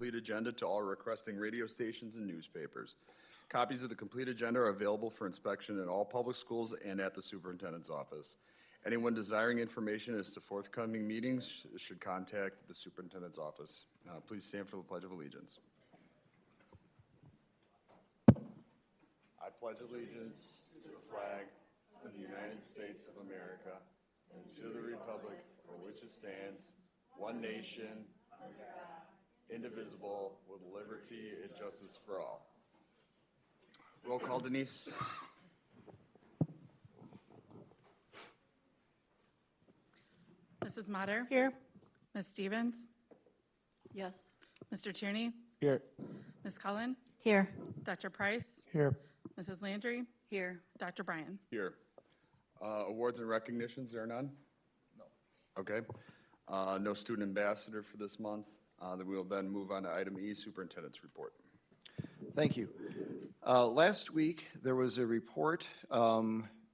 Complete agenda to all requesting radio stations and newspapers. Copies of the complete agenda are available for inspection at all public schools and at the superintendent's office. Anyone desiring information as to forthcoming meetings should contact the superintendent's office. Please stand for the Pledge of Allegiance. I pledge allegiance to the flag of the United States of America and to the republic for which it stands, one nation, indivisible, with liberty and justice for all. Roll call, Denise. Mrs. Motter? Here. Ms. Stevens? Yes. Mr. Tierney? Here. Ms. Cullen? Here. Dr. Price? Here. Mrs. Landry? Here. Dr. Bryan? Here. Awards and recognitions, there are none? No. Okay. No student ambassador for this month. Then we'll then move on to item E, superintendent's report. Thank you. Last week, there was a report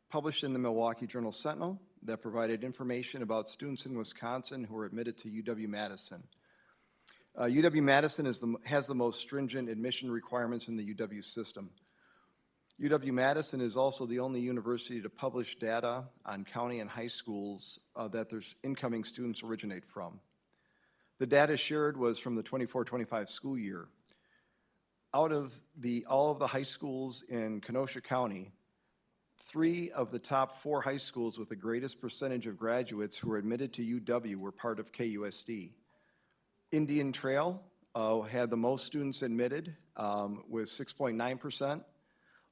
published in the Milwaukee Journal Sentinel that provided information about students in Wisconsin who were admitted to UW-Madison. UW-Madison has the most stringent admission requirements in the UW system. UW-Madison is also the only university to publish data on county and high schools that their incoming students originate from. The data shared was from the 24-25 school year. Out of all of the high schools in Kenosha County, 3 of the top 4 high schools with the greatest percentage of graduates who were admitted to UW were part of KUSD. Indian Trail had the most students admitted with 6.9%.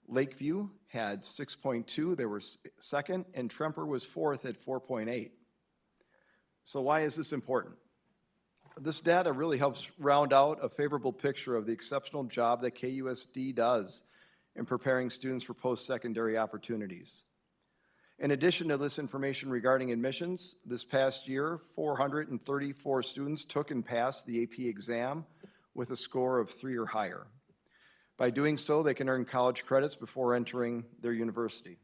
Lakeview had 6.2, they were second, and Tremper was fourth at 4.8. So why is this important? This data really helps round out a favorable picture of the exceptional job that KUSD does in preparing students for post-secondary opportunities. In addition to this information regarding admissions, this past year, 434 students took and passed the AP exam with a score of 3 or higher. By doing so, they can earn college credits before entering their university.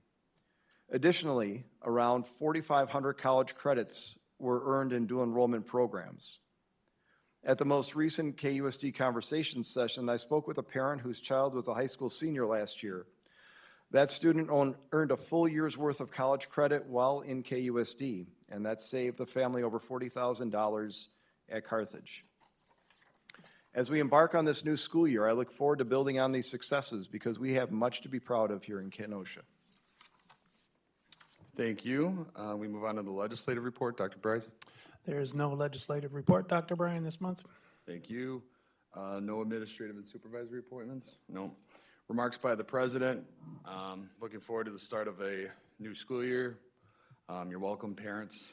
Additionally, around 4,500 college credits were earned in dual enrollment programs. At the most recent KUSD conversation session, I spoke with a parent whose child was a high school senior last year. That student earned a full year's worth of college credit while in KUSD, and that saved the family over $40,000 at Carthage. As we embark on this new school year, I look forward to building on these successes because we have much to be proud of here in Kenosha. Thank you. We move on to the legislative report. Dr. Price. There is no legislative report, Dr. Bryan, this month. Thank you. No administrative and supervisory appointments? No. Remarks by the president. Looking forward to the start of a new school year. You're welcome, parents.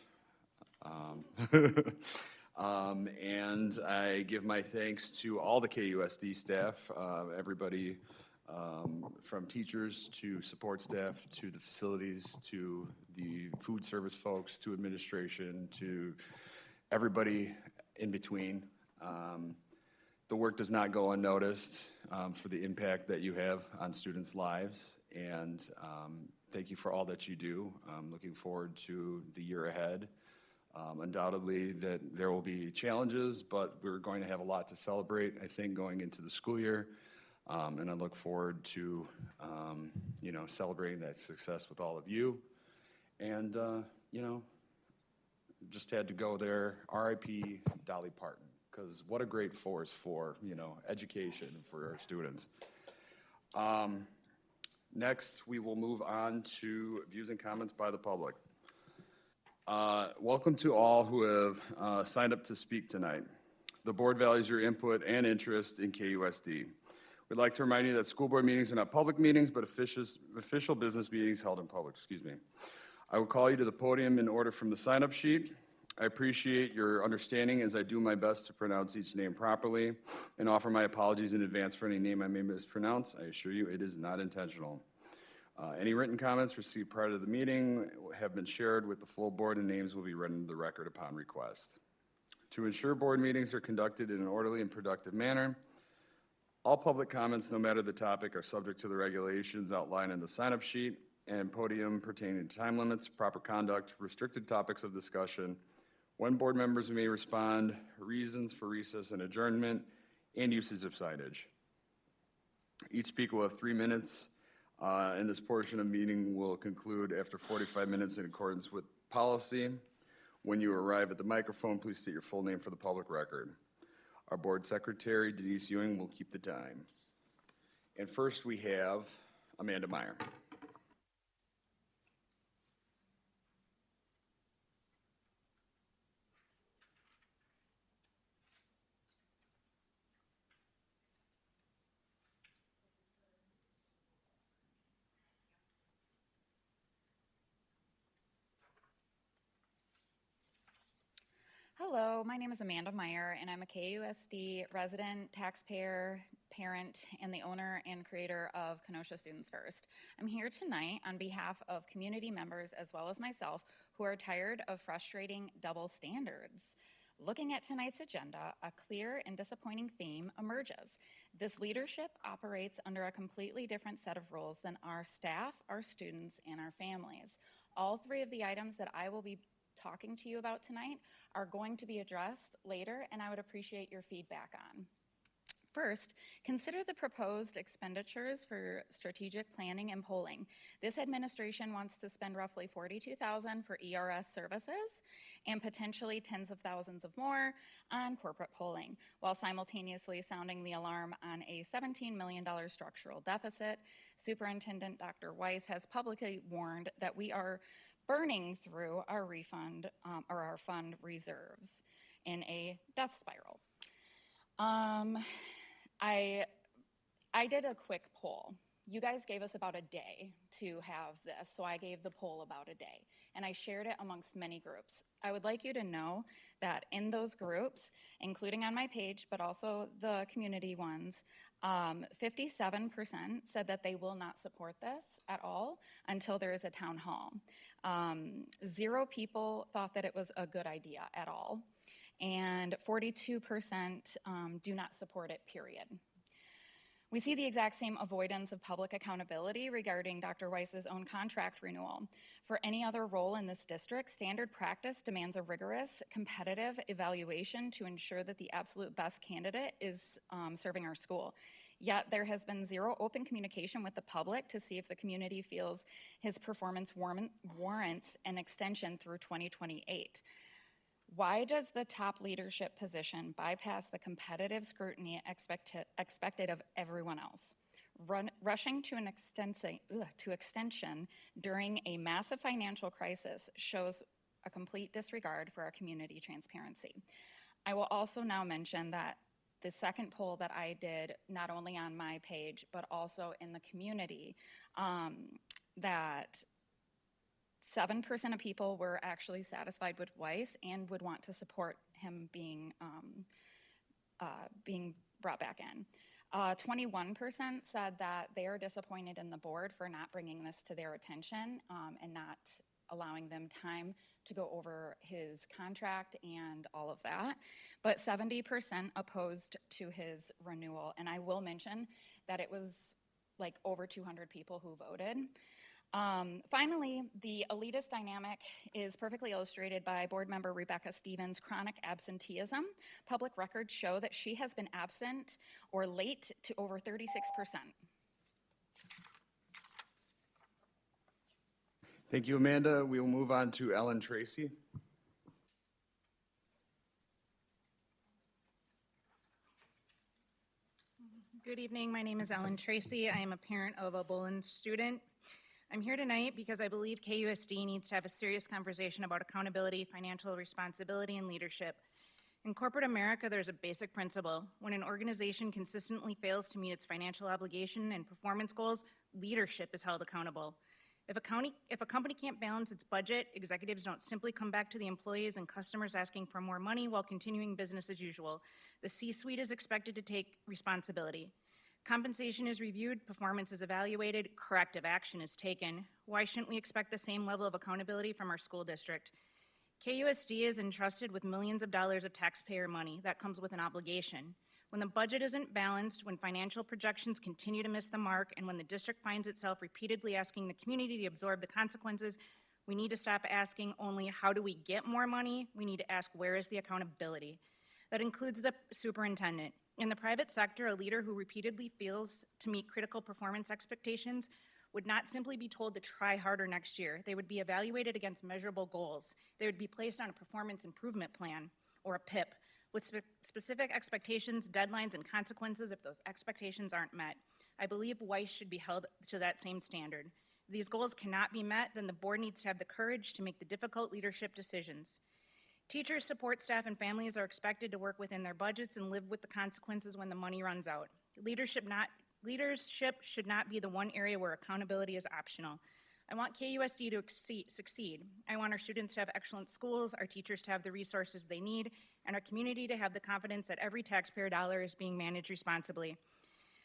And I give my thanks to all the KUSD staff, everybody from teachers to support staff to the facilities to the food service folks to administration to everybody in between. The work does not go unnoticed for the impact that you have on students' lives, and thank you for all that you do. I'm looking forward to the year ahead. Undoubtedly that there will be challenges, but we're going to have a lot to celebrate, I think, going into the school year. And I look forward to, celebrating that success with all of you. And, just had to go there, RIP Dolly Parton, because what a great force for, education for our students. Next, we will move on to views and comments by the public. Welcome to all who have signed up to speak tonight. The board values your input and interest in KUSD. We'd like to remind you that school board meetings are not public meetings, but official business meetings held in public. I will call you to the podium in order from the sign-up sheet. I appreciate your understanding as I do my best to pronounce each name properly and offer my apologies in advance for any name I may mispronounce. I assure you it is not intentional. Any written comments received prior to the meeting have been shared with the full board, and names will be read into the record upon request. To ensure board meetings are conducted in an orderly and productive manner, all public comments, no matter the topic, are subject to the regulations outlined in the sign-up sheet and podium pertaining to time limits, proper conduct, restricted topics of discussion, when board members may respond, reasons for recess and adjournment, and uses of signage. Each speaker will have 3 minutes, and this portion of meeting will conclude after 45 minutes in accordance with policy. When you arrive at the microphone, please state your full name for the public record. Our board secretary, Denise Ewing, will keep the time. And first, we have Amanda Meyer. Hello, my name is Amanda Meyer, and I'm a KUSD resident, taxpayer, parent, and the owner and creator of Kenosha Students First. I'm here tonight on behalf of community members as well as myself who are tired of frustrating double standards. Looking at tonight's agenda, a clear and disappointing theme emerges. This leadership operates under a completely different set of rules than our staff, our students, and our families. All three of the items that I will be talking to you about tonight are going to be addressed later, and I would appreciate your feedback on. First, consider the proposed expenditures for strategic planning and polling. This administration wants to spend roughly $42,000 for ERS services and potentially tens of thousands of more on corporate polling, while simultaneously sounding the alarm on a $17 million structural deficit. Superintendent Dr. Weiss has publicly warned that we are burning through our refund or our fund reserves in a death spiral. I did a quick poll. You guys gave us about a day to have this, so I gave the poll about a day, and I shared it amongst many groups. I would like you to know that in those groups, including on my page, but also the community ones, 57% said that they will not support this at all until there is a town hall. 0 people thought that it was a good idea at all, and 42% do not support it, period. We see the exact same avoidance of public accountability regarding Dr. Weiss's own contract renewal. For any other role in this district, standard practice demands a rigorous, competitive evaluation to ensure that the absolute best candidate is serving our school. Yet there has been 0 open communication with the public to see if the community feels his performance warrants an extension through 2028. Why does the top leadership position bypass the competitive scrutiny expected of everyone else? Rushing to an extension during a massive financial crisis shows a complete disregard for our community transparency. I will also now mention that the second poll that I did, not only on my page, but also in the community, that 7% of people were actually satisfied with Weiss and would want to support him being brought back in. 21% said that they are disappointed in the board for not bringing this to their attention and not allowing them time to go over his contract and all of that. But 70% opposed to his renewal. And I will mention that it was like over 200 people who voted. Finally, the elitist dynamic is perfectly illustrated by board member Rebecca Stevens' chronic absenteeism. Public records show that she has been absent or late to over 36%. Thank you, Amanda. We will move on to Ellen Tracy. Good evening. My name is Ellen Tracy. I am a parent of a Bullen student. I'm here tonight because I believe KUSD needs to have a serious conversation about accountability, financial responsibility, and leadership. In corporate America, there's a basic principle. When an organization consistently fails to meet its financial obligation and performance goals, leadership is held accountable. If a company can't balance its budget, executives don't simply come back to the employees and customers asking for more money while continuing business as usual. The C-suite is expected to take responsibility. Compensation is reviewed, performance is evaluated, corrective action is taken. Why shouldn't we expect the same level of accountability from our school district? KUSD is entrusted with millions of dollars of taxpayer money. That comes with an obligation. When the budget isn't balanced, when financial projections continue to miss the mark, and when the district finds itself repeatedly asking the community to absorb the consequences, we need to stop asking only how do we get more money. We need to ask where is the accountability. That includes the superintendent. In the private sector, a leader who repeatedly fails to meet critical performance expectations would not simply be told to try harder next year. They would be evaluated against measurable goals. They would be placed on a performance improvement plan, or a PIP, with specific expectations, deadlines, and consequences if those expectations aren't met. I believe Weiss should be held to that same standard. If these goals cannot be met, then the board needs to have the courage to make the difficult leadership decisions. Teachers, support staff, and families are expected to work within their budgets and live with the consequences when the money runs out. Leadership should not be the one area where accountability is optional. I want KUSD to succeed. I want our students to have excellent schools, our teachers to have the resources they need, and our community to have the confidence that every taxpayer dollar is being managed responsibly.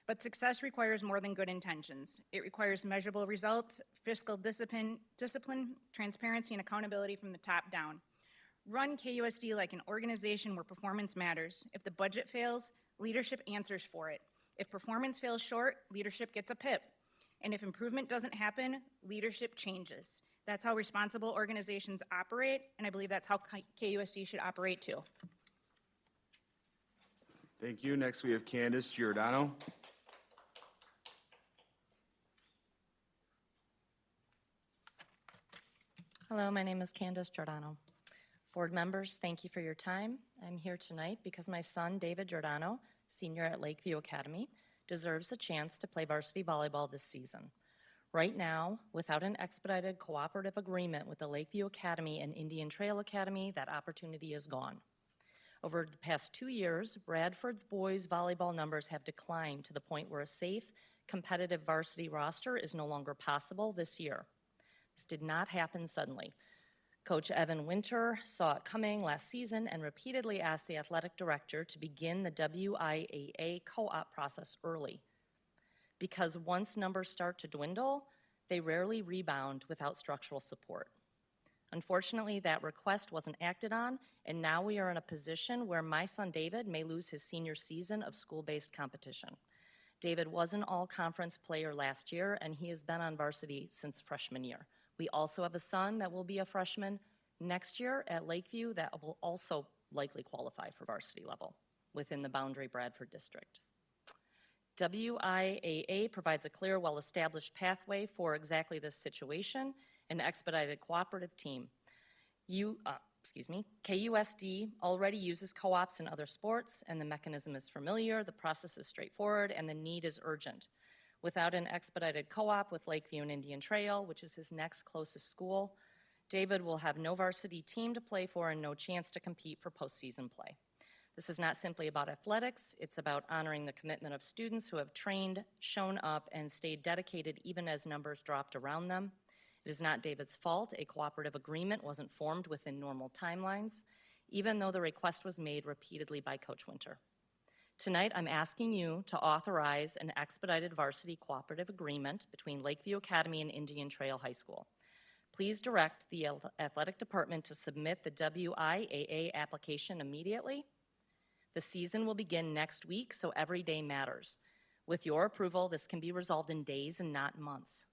But success requires more than good intentions. It requires measurable results, fiscal discipline, transparency, and accountability from the top down. Run KUSD like an organization where performance matters. If the budget fails, leadership answers for it. If performance falls short, leadership gets a PIP. And if improvement doesn't happen, leadership changes. That's how responsible organizations operate, and I believe that's how KUSD should operate too. Thank you. Next, we have Candace Giordano. Hello, my name is Candace Giordano. Board members, thank you for your time. I'm here tonight because my son, David Giordano, senior at Lakeview Academy, deserves a chance to play varsity volleyball this season. Right now, without an expedited cooperative agreement with the Lakeview Academy and Indian Trail Academy, that opportunity is gone. Over the past 2 years, Bradford's boys volleyball numbers have declined to the point where a safe, competitive varsity roster is no longer possible this year. This did not happen suddenly. Coach Evan Winter saw it coming last season and repeatedly asked the athletic director to begin the WIAA co-op process early. Because once numbers start to dwindle, they rarely rebound without structural support. Unfortunately, that request wasn't acted on, and now we are in a position where my son David may lose his senior season of school-based competition. David was an all-conference player last year, and he has been on varsity since freshman year. We also have a son that will be a freshman next year at Lakeview that will also likely qualify for varsity level within the Boundary Bradford district. WIAA provides a clear, well-established pathway for exactly this situation, an expedited cooperative team. KUSD already uses co-ops in other sports, and the mechanism is familiar, the process is straightforward, and the need is urgent. Without an expedited co-op with Lakeview and Indian Trail, which is his next closest school, David will have no varsity team to play for and no chance to compete for postseason play. This is not simply about athletics, it's about honoring the commitment of students who have trained, shown up, and stayed dedicated even as numbers dropped around them. It is not David's fault a cooperative agreement wasn't formed within normal timelines, even though the request was made repeatedly by Coach Winter. Tonight, I'm asking you to authorize an expedited varsity cooperative agreement between Lakeview Academy and Indian Trail High School. Please direct the athletic department to submit the WIAA application immediately. The season will begin next week, so every day matters. With your approval, this can be resolved in days and not months.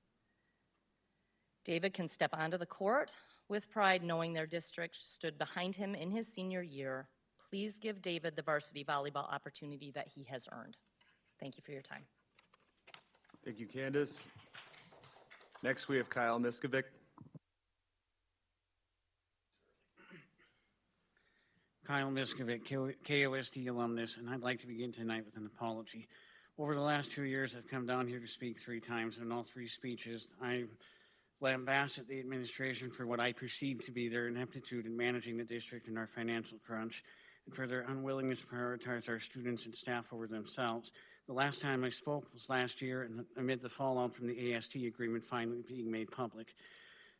David can step onto the court with pride knowing their district stood behind him in his senior year. Please give David the varsity volleyball opportunity that he has earned. Thank you for your time. Thank you, Candace. Next, we have Kyle Miskovic. Kyle Miskovic, KUSD alumnus, and I'd like to begin tonight with an apology. Over the last 2 years, I've come down here to speak 3 times. In all 3 speeches, I lambasted the administration for what I perceived to be their ineptitude in managing the district and our financial crunch, and for their unwillingness to prioritize our students and staff over themselves. The last time I spoke was last year, and amid the fallout from the AST agreement finally being made public.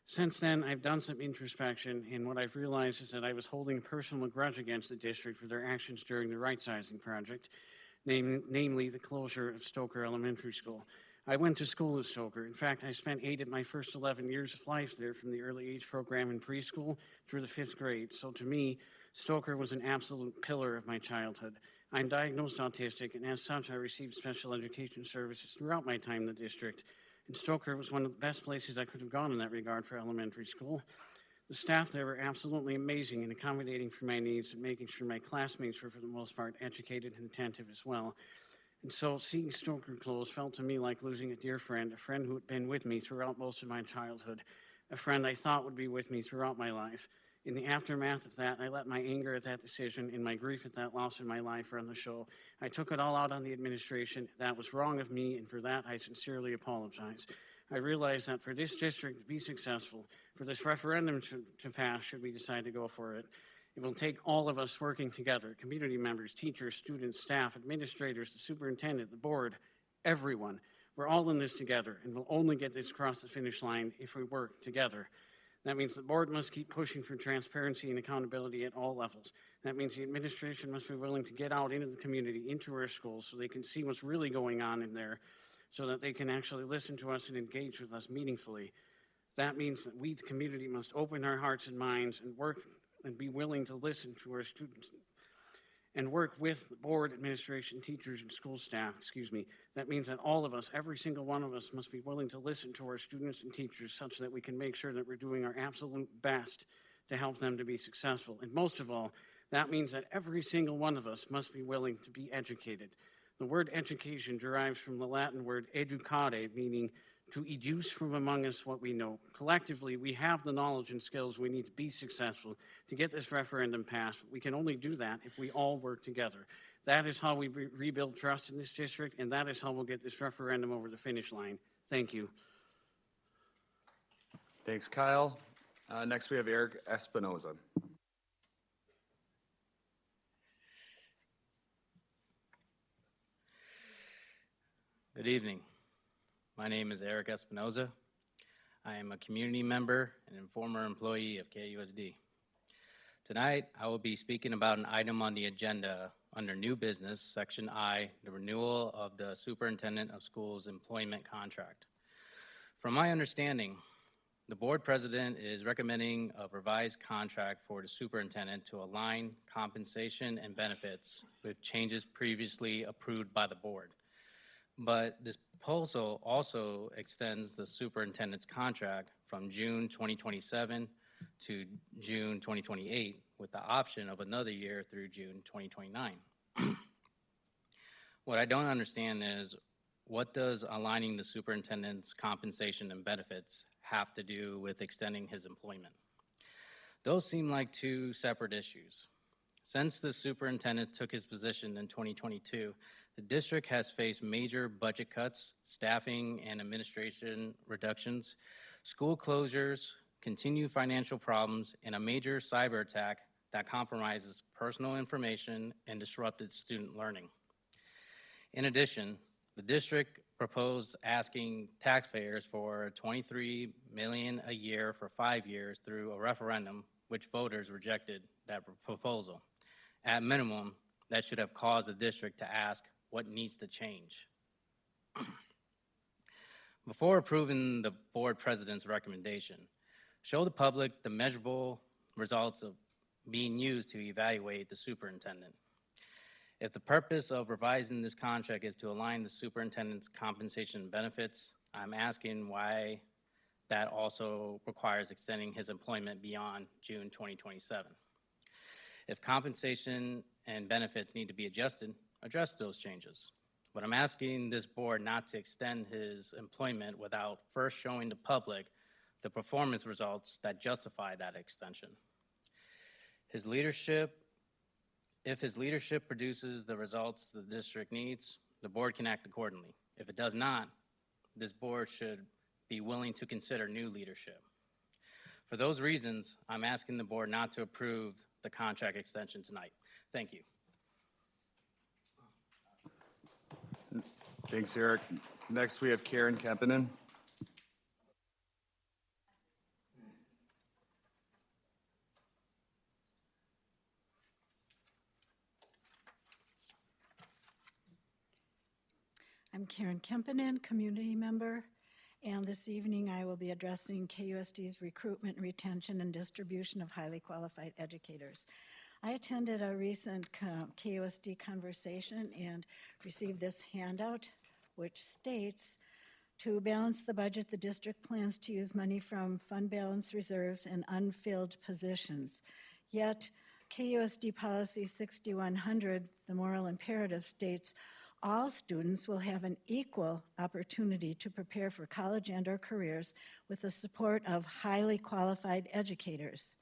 Since then, I've done some introspection, and what I've realized is that I was holding a personal grudge against the district for their actions during the right-sizing project, namely the closure of Stoker Elementary School. I went to school at Stoker. In fact, I spent 8 of my first 11 years of life there, from the early age program in preschool through the 5th grade. So to me, Stoker was an absolute pillar of my childhood. I'm diagnosed autistic, and as such, I received special education services throughout my time in the district. And Stoker was one of the best places I could have gone in that regard for elementary school. The staff there were absolutely amazing and accommodating for my needs and making sure my classmates were, for the most part, educated and attentive as well. And so seeing Stoker close felt to me like losing a dear friend, a friend who had been with me throughout most of my childhood, a friend I thought would be with me throughout my life. In the aftermath of that, I let my anger at that decision and my grief at that loss in my life run the show. I took it all out on the administration. That was wrong of me, and for that, I sincerely apologize. I realize that for this district to be successful, for this referendum to pass, should we decide to go for it, it will take all of us working together, community members, teachers, students, staff, administrators, the superintendent, the board, everyone. We're all in this together, and we'll only get this across the finish line if we work together. That means the board must keep pushing for transparency and accountability at all levels. That means the administration must be willing to get out into the community, into our schools, so they can see what's really going on in there, so that they can actually listen to us and engage with us meaningfully. That means that we, the community, must open our hearts and minds and work and be willing to listen to our students and work with the board, administration, teachers, and school staff, That means that all of us, every single one of us, must be willing to listen to our students and teachers such that we can make sure that we're doing our absolute best to help them to be successful. And most of all, that means that every single one of us must be willing to be educated. The word education derives from the Latin word educare, meaning to educe from among us what we know. Collectively, we have the knowledge and skills we need to be successful to get this referendum passed. We can only do that if we all work together. That is how we rebuild trust in this district, and that is how we'll get this referendum over the finish line. Thank you. Thanks, Kyle. Next, we have Eric Espinoza. Good evening. My name is Eric Espinoza. I am a community member and a former employee of KUSD. Tonight, I will be speaking about an item on the agenda under New Business, Section I, the renewal of the Superintendent of Schools employment contract. From my understanding, the board president is recommending a revised contract for the superintendent to align compensation and benefits with changes previously approved by the board. But this proposal also extends the superintendent's contract from June 2027 to June 2028 with the option of another year through June 2029. What I don't understand is, what does aligning the superintendent's compensation and benefits have to do with extending his employment? Those seem like two separate issues. Since the superintendent took his position in 2022, the district has faced major budget cuts, staffing and administration reductions, school closures, continued financial problems, and a major cyber attack that compromises personal information and disrupted student learning. In addition, the district proposed asking taxpayers for $23 million a year for 5 years through a referendum, which voters rejected that proposal. At minimum, that should have caused the district to ask what needs to change. Before approving the board president's recommendation, show the public the measurable results of being used to evaluate the superintendent. If the purpose of revising this contract is to align the superintendent's compensation and benefits, I'm asking why that also requires extending his employment beyond June 2027. If compensation and benefits need to be adjusted, address those changes. But I'm asking this board not to extend his employment without first showing the public the performance results that justify that extension. If his leadership produces the results the district needs, the board can act accordingly. If it does not, this board should be willing to consider new leadership. For those reasons, I'm asking the board not to approve the contract extension tonight. Thank you. Thanks, Eric. Next, we have Karen Kempinen. I'm Karen Kempinen, community member, and this evening I will be addressing KUSD's recruitment, retention, and distribution of highly qualified educators. I attended a recent KUSD conversation and received this handout, which states To balance the budget, the district plans to use money from fund balance reserves and unfilled positions. Yet, KUSD Policy 6100, the moral imperative, states all students will have an equal opportunity to prepare for college and/or careers with the support of highly qualified educators.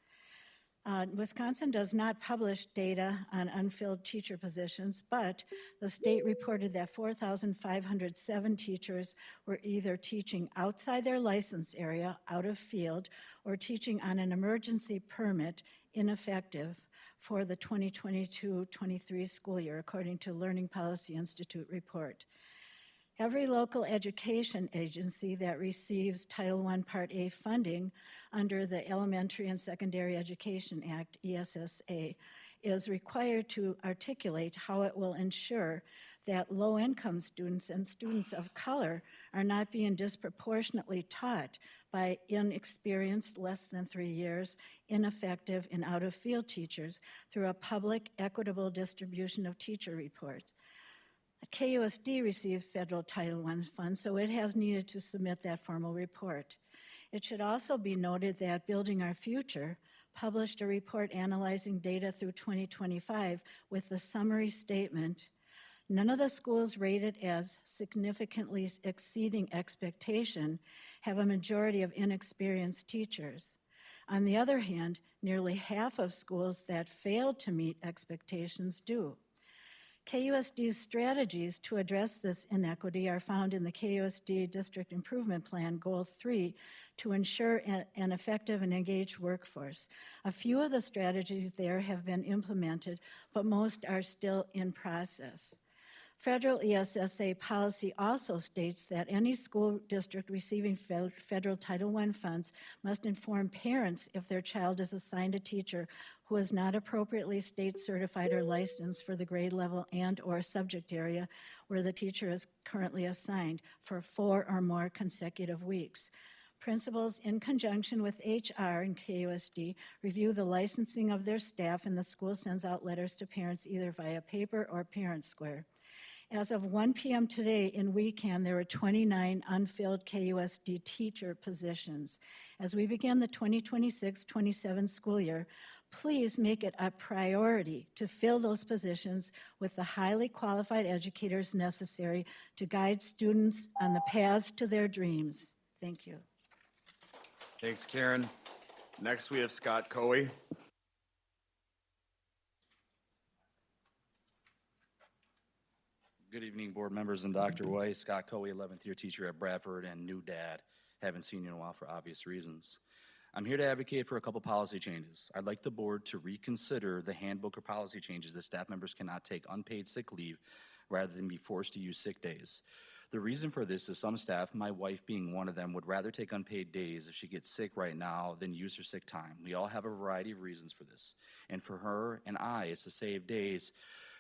Wisconsin does not publish data on unfilled teacher positions, but the state reported that 4,507 teachers were either teaching outside their license area, out of field, or teaching on an emergency permit, ineffective, for the 2022-23 school year, according to Learning Policy Institute report. Every local education agency that receives Title I Part A funding under the Elementary and Secondary Education Act, ESSA, is required to articulate how it will ensure that low-income students and students of color are not being disproportionately taught by inexperienced, less than 3 years, ineffective, and out-of-field teachers through a public, equitable distribution of teacher reports. KUSD received federal Title I funds, so it has needed to submit that formal report. It should also be noted that Building Our Future published a report analyzing data through 2025 with the summary statement, none of the schools rated as significantly exceeding expectation have a majority of inexperienced teachers. On the other hand, nearly half of schools that failed to meet expectations do. KUSD's strategies to address this inequity are found in the KUSD District Improvement Plan, Goal 3, to ensure an effective and engaged workforce. A few of the strategies there have been implemented, but most are still in process. Federal ESSA policy also states that any school district receiving federal Title I funds must inform parents if their child is assigned a teacher who is not appropriately state certified or licensed for the grade level and/or subject area where the teacher is currently assigned for 4 or more consecutive weeks. Principals, in conjunction with HR and KUSD, review the licensing of their staff, and the school sends out letters to parents either via paper or Parent Square. As of 1 p.m. today in WECAN, there are 29 unfilled KUSD teacher positions. As we begin the 2026-27 school year, please make it a priority to fill those positions with the highly qualified educators necessary to guide students on the paths to their dreams. Thank you. Thanks, Karen. Next, we have Scott Coey. Good evening, board members and Dr. Weiss. Scott Coey, 11th year teacher at Bradford and new dad. Haven't seen you in a while for obvious reasons. I'm here to advocate for a couple policy changes. I'd like the board to reconsider the handbook or policy changes that staff members cannot take unpaid sick leave rather than be forced to use sick days. The reason for this is some staff, my wife being one of them, would rather take unpaid days if she gets sick right now than use her sick time. We all have a variety of reasons for this. And for her and I, it's to save days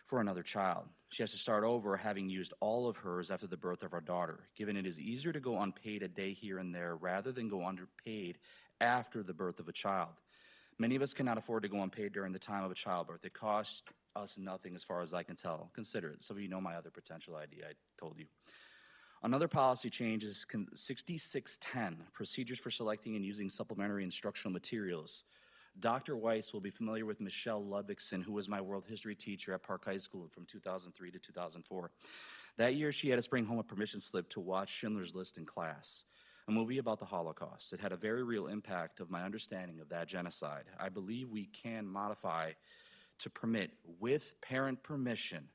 for another child. She has to start over having used all of hers after the birth of our daughter, given it is easier to go unpaid a day here and there rather than go underpaid after the birth of a child. Many of us cannot afford to go unpaid during the time of a childbirth. It costs us nothing as far as I can tell. Consider it. Some of you know my other potential idea I told you. Another policy change is 6610, procedures for selecting and using supplementary instructional materials. Dr. Weiss will be familiar with Michelle Ludvigson, who was my world history teacher at Park High School from 2003 to 2004. That year, she had us bring home a permission slip to watch Schindler's List in class, a movie about the Holocaust. It had a very real impact of my understanding of that genocide. I believe we can modify to permit, with parent permission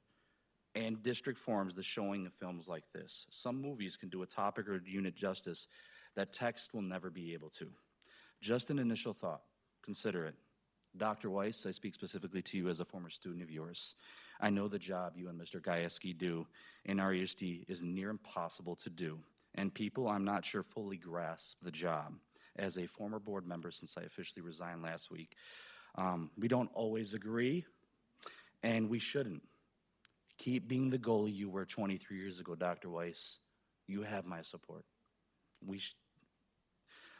and district forms, the showing of films like this. Some movies can do a topic or unit justice that text will never be able to. Just an initial thought. Consider it. Dr. Weiss, I speak specifically to you as a former student of yours. I know the job you and Mr. Gajewski do in RESD is near impossible to do, and people, I'm not sure, fully grasp the job. As a former board member since I officially resigned last week, we don't always agree, and we shouldn't. Keep being the goalie you were 23 years ago, Dr. Weiss. You have my support.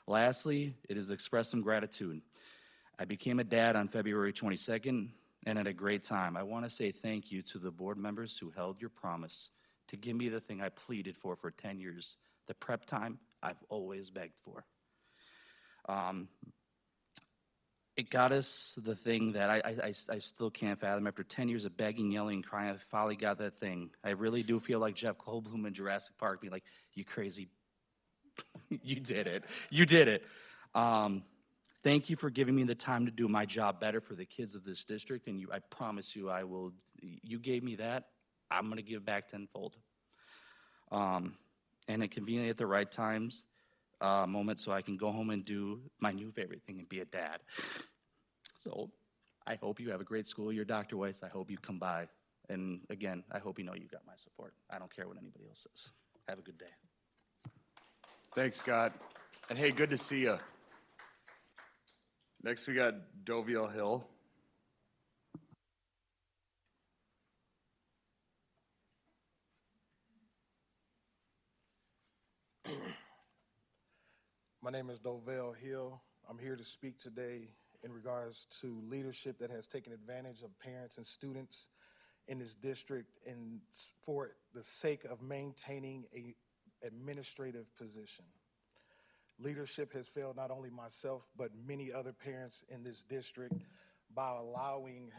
Lastly, it is to express some gratitude. I became a dad on February 22nd and had a great time. I want to say thank you to the board members who held your promise to give me the thing I pleaded for 10 years, The prep time, I've always begged for. It got us the thing that I still can't fathom. After 10 years of begging, yelling, and crying, I finally got that thing. I really do feel like Jeff Goldblum in Jurassic Park being like, you crazy, you did it. You did it. Thank you for giving me the time to do my job better for the kids of this district, and I promise you I will, you gave me that, I'm gonna give back tenfold. And it conveniently at the right times, moment so I can go home and do my new favorite thing and be a dad. So I hope you have a great school year, Dr. Weiss. I hope you come by. And again, I hope you know you got my support. I don't care what anybody else says. Have a good day. Thanks, Scott. And hey, good to see you. Next, we got Doviel Hill. My name is Doviel Hill. I'm here to speak today in regards to leadership that has taken advantage of parents and students in this district and for the sake of maintaining an administrative position. Leadership has failed not only myself, but many other parents in this district by allowing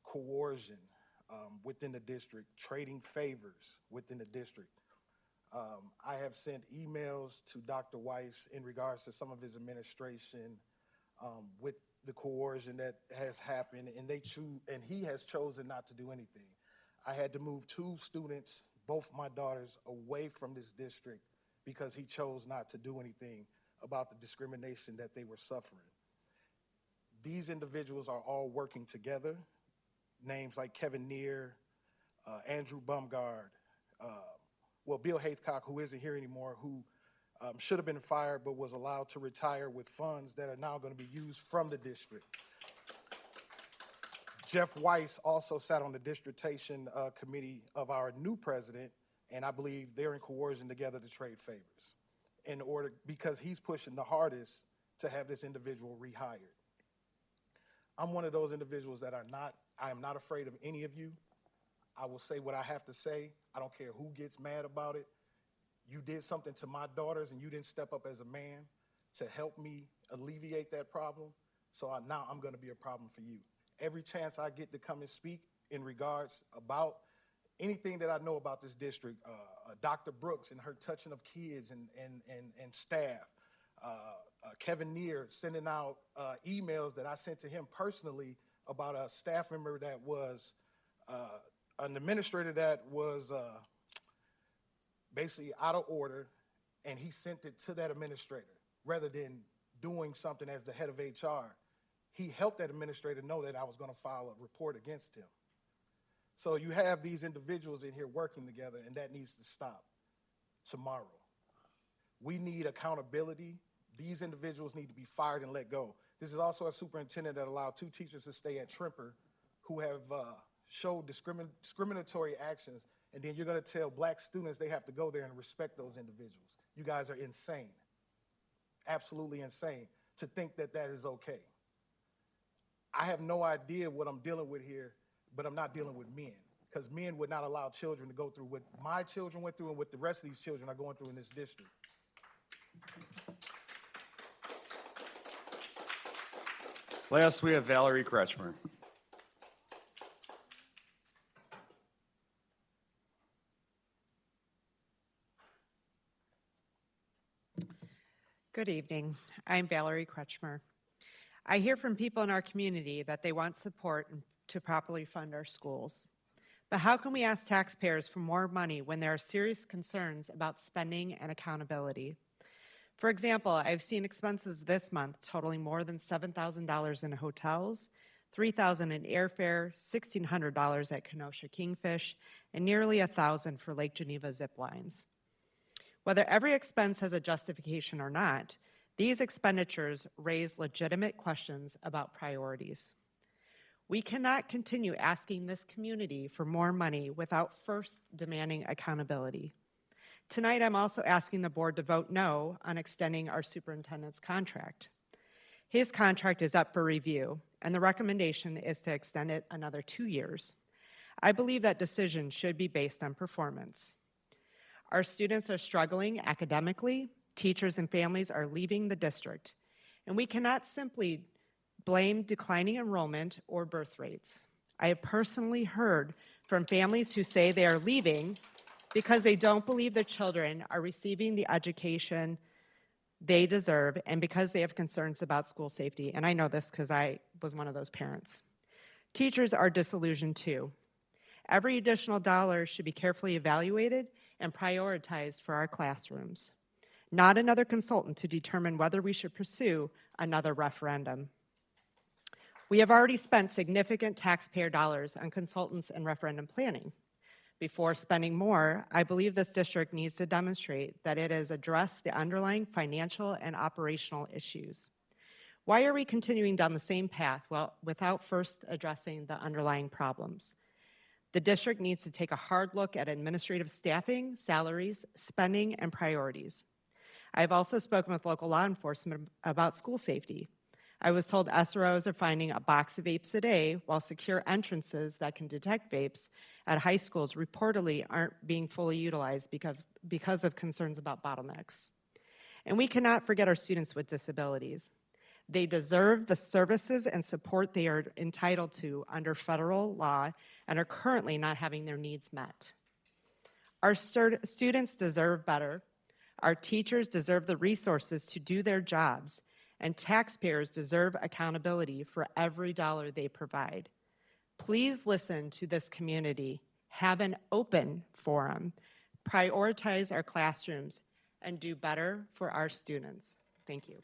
coercion within the district, trading favors within the district. I have sent emails to Dr. Weiss in regards to some of his administration with the coercion that has happened, and he has chosen not to do anything. I had to move 2 students, both my daughters, away from this district because he chose not to do anything about the discrimination that they were suffering. These individuals are all working together. Names like Kevin Neer, Andrew Bumgard, Bill Haythcock, who isn't here anymore, who should have been fired but was allowed to retire with funds that are now going to be used from the district. Jeff Weiss also sat on the districtation committee of our new president, and I believe they're in coercion together to trade favors because he's pushing the hardest to have this individual rehired. I'm one of those individuals that I am not afraid of any of you. I will say what I have to say. I don't care who gets mad about it. You did something to my daughters and you didn't step up as a man to help me alleviate that problem. So now I'm going to be a problem for you. Every chance I get to come and speak in regards about anything that I know about this district, Dr. Brooks and her touching of kids and staff, Kevin Neer sending out emails that I sent to him personally about a staff member that was an administrator that was basically out of order, and he sent it to that administrator rather than doing something as the head of HR. He helped that administrator know that I was going to file a report against him. So you have these individuals in here working together, and that needs to stop tomorrow. We need accountability. These individuals need to be fired and let go. This is also a superintendent that allowed 2 teachers to stay at Trimper who have showed discriminatory actions, and then you're going to tell black students they have to go there and respect those individuals. You guys are insane, absolutely insane, to think that that is okay. I have no idea what I'm dealing with here, but I'm not dealing with men, because men would not allow children to go through what my children went through and what the rest of these children are going through in this district. Last, we have Valerie Kretschmer. Good evening. I'm Valerie Kretschmer. I hear from people in our community that they want support to properly fund our schools. But how can we ask taxpayers for more money when there are serious concerns about spending and accountability? For example, I've seen expenses this month totaling more than $7,000 in hotels, $3,000 in airfare, $1,600 at Kenosha Kingfish, and nearly $1,000 for Lake Geneva zip lines. Whether every expense has a justification or not, these expenditures raise legitimate questions about priorities. We cannot continue asking this community for more money without first demanding accountability. Tonight, I'm also asking the board to vote no on extending our superintendent's contract. His contract is up for review, and the recommendation is to extend it another 2 years. I believe that decision should be based on performance. Our students are struggling academically, teachers and families are leaving the district, and we cannot simply blame declining enrollment or birth rates. I have personally heard from families who say they are leaving because they don't believe their children are receiving the education they deserve and because they have concerns about school safety. And I know this because I was one of those parents. Teachers are disillusioned too. Every additional dollar should be carefully evaluated and prioritized for our classrooms, not another consultant to determine whether we should pursue another referendum. We have already spent significant taxpayer dollars on consultants and referendum planning. Before spending more, I believe this district needs to demonstrate that it has addressed the underlying financial and operational issues. Why are we continuing down the same path without first addressing the underlying problems? The district needs to take a hard look at administrative staffing, salaries, spending, and priorities. I have also spoken with local law enforcement about school safety. I was told SROs are finding a box of vapes a day, while secure entrances that can detect vapes at high schools reportedly aren't being fully utilized because of concerns about bottlenecks. And we cannot forget our students with disabilities. They deserve the services and support they are entitled to under federal law and are currently not having their needs met. Our students deserve better. Our teachers deserve the resources to do their jobs, and taxpayers deserve accountability for every dollar they provide. Please listen to this community, have an open forum, prioritize our classrooms, and do better for our students. Thank you.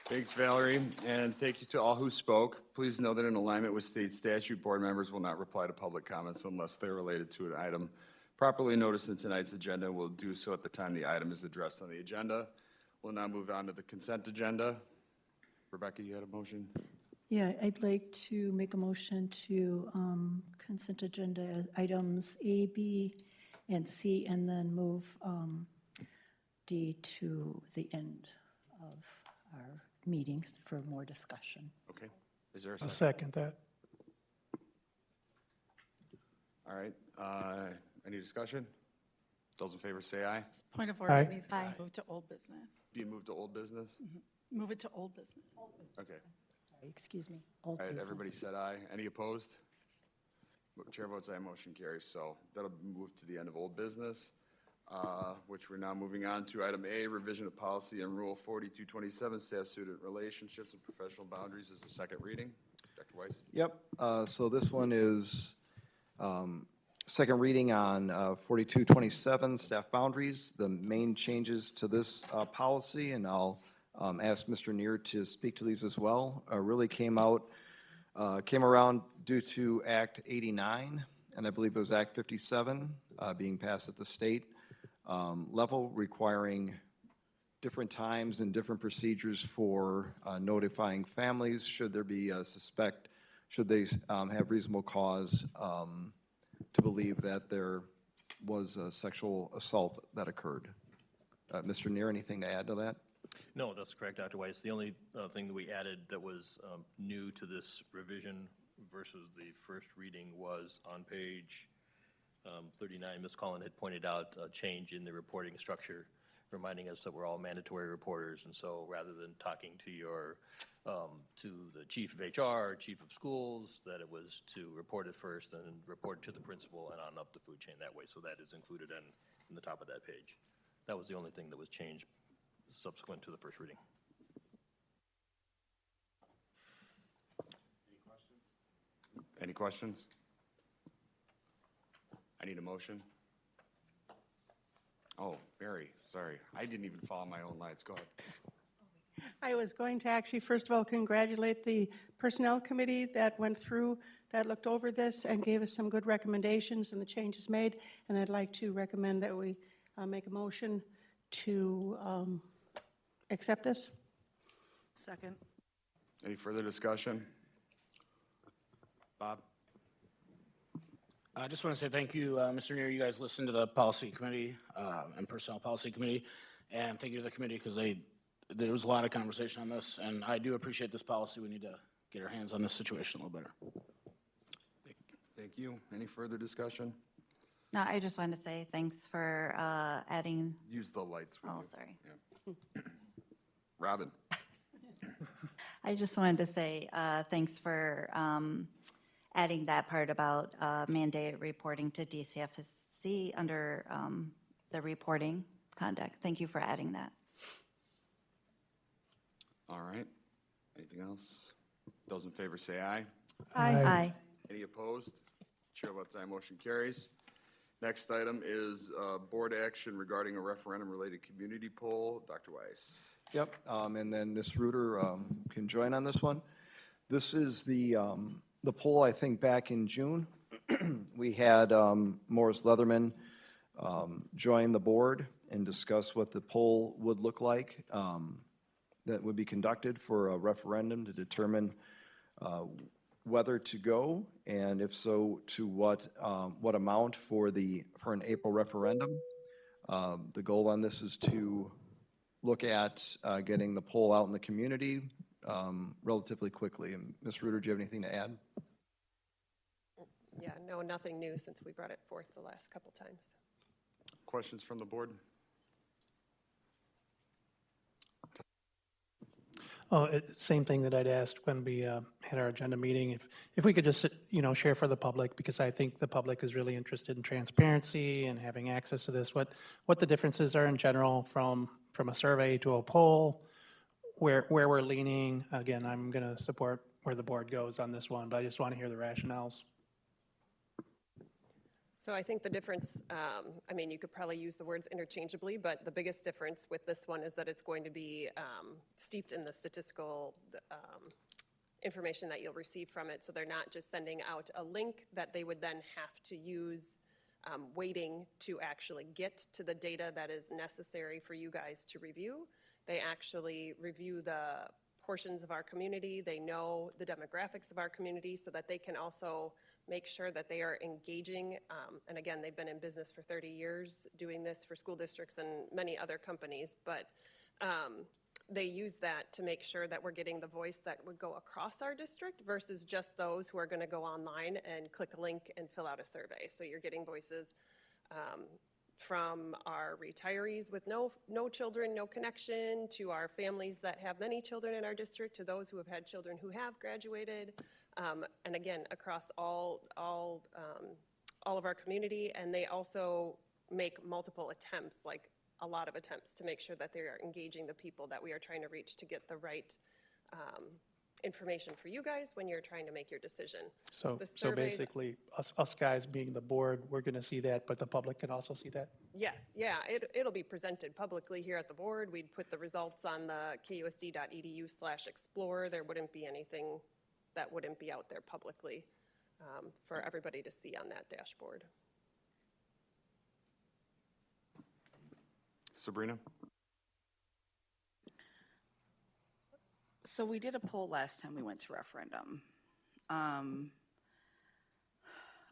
Thanks, Valerie, and thank you to all who spoke. Please know that in alignment with state statute, board members will not reply to public comments unless they're related to an item properly noticed in tonight's agenda. We'll do so at the time the item is addressed on the agenda. We'll now move on to the consent agenda. Rebecca, you had a motion? Yeah, I'd like to make a motion to consent agenda as items A, B, and C, and then move D to the end of our meetings for more discussion. Okay. Is there a I'll second? second that. All right. Any discussion? Those in favor say aye. Point of order, Aye. it needs to be Aye. moved to old business. Do you move to old business? Move it to old business. Okay. Sorry, excuse me. Old All right, business. everybody said aye. Any opposed? Chair votes aye, motion carries. So that'll move to the end of old business, which we're now moving on to item A, revision of policy and rule 4227, staff-student relationships and professional boundaries is the second reading. Dr. Weiss? Yep, so this one is second reading on 4227, staff boundaries. The main changes to this policy, and I'll ask Mr. Neer to speak to these as well, really came around due to Act 89, and I believe it was Act 57 being passed at the state level, requiring different times and different procedures for notifying families should there be a should they have reasonable cause to believe that there was a sexual assault that occurred. Mr. Neer, anything to add to that? No, that's correct, Dr. Weiss. The only thing that we added that was new to this revision versus the first reading was on page 39. Ms. Collin had pointed out a change in the reporting structure, reminding us that we're all mandatory reporters. And so rather than talking to your to the chief of HR, chief of schools, that it was to report it first and report to the principal and on up the food chain that way. So that is included in the top of that page. That was the only thing that was changed subsequent to the first reading. Any questions? I need a motion. Oh, Mary, sorry. I didn't even follow my own lights. Go ahead. I was going to actually, first of all, congratulate the Personnel Committee that went through, that looked over this and gave us some good recommendations and the changes made. And I'd like to recommend that we make a motion to accept this. Second. Any further discussion? Bob? I just want to say thank you, Mr. Neer. You guys listened to the Policy Committee and Personnel Policy Committee, and thank you to the committee because there was a lot of conversation on this, and I do appreciate this policy. We need to get our hands on this situation a little better. Thank you. Any further discussion? No, I just wanted to say thanks for adding, Use the lights. would oh, you? sorry. Yeah. Robin? I just wanted to say thanks for adding that part about mandated reporting to DCFSC under the reporting conduct. Thank you for adding that. All right. Anything else? Those in favor say aye. Aye. Any opposed? Chair votes aye, motion carries. Next item is board action regarding a referendum-related community poll. Dr. Weiss. Yep, and then Ms. Reuter can join on this one. This is the poll, I think, back in June. We had Morris Leatherman join the board and discuss what the poll would look like that would be conducted for a referendum to determine whether to go, and if so, to what amount for an April referendum. The goal on this is to look at getting the poll out in the community relatively quickly. And Ms. Reuter, do you have anything to add? Yeah, no, nothing new since we brought it forth the last couple times. Questions from the board? Oh, same thing that I'd asked when we had our agenda meeting. If we could just, share for the public, because I think the public is really interested in transparency and having access to this, what the differences are in general from a survey to a poll, where we're leaning. Again, I'm going to support where the board goes on this one, but I just want to hear the rationales. So I think the difference, you could probably use the words interchangeably, but the biggest difference with this one is that it's going to be steeped in the statistical information that you'll receive from it. So they're not just sending out a link that they would then have to use waiting to actually get to the data that is necessary for you guys to review. They actually review the portions of our community. They know the demographics of our community so that they can also make sure that they are engaging. And again, they've been in business for 30 years doing this for school districts and many other companies, but they use that to make sure that we're getting the voice that would go across our district versus just those who are going to go online and click a link and fill out a survey. So you're getting voices from our retirees with no children, no connection, to our families that have many children in our district, to those who have had children who have graduated, and again, across all of our community. And they also make multiple attempts, like a lot of attempts, to make sure that they are engaging the people that we are trying to reach to get the right information for you guys when you're trying to make your decision. So The surveys- basically, us guys being the board, we're going to see that, but the public can also see that? Yes, yeah, it'll be presented publicly here at the board. We'd put the results on the kusd.edu/explore. There wouldn't be anything that wouldn't be out there publicly for everybody to see on that dashboard. Sabrina? So we did a poll last time we went to referendum. I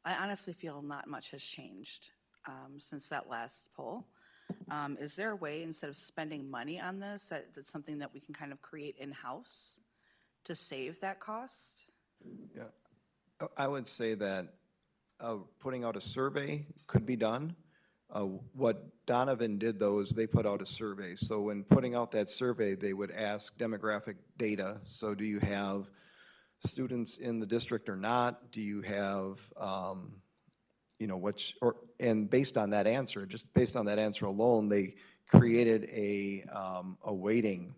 honestly feel not much has changed since that last poll. Is there a way, instead of spending money on this, that's something that we can kind of create in-house to save that cost? Yeah, I would say that putting out a survey could be done. What Donovan did, though, is they put out a survey. So when putting out that survey, they would ask demographic data. So do you have students in the district or not? Do you have, and based on that answer, just based on that answer alone, they created a weighting.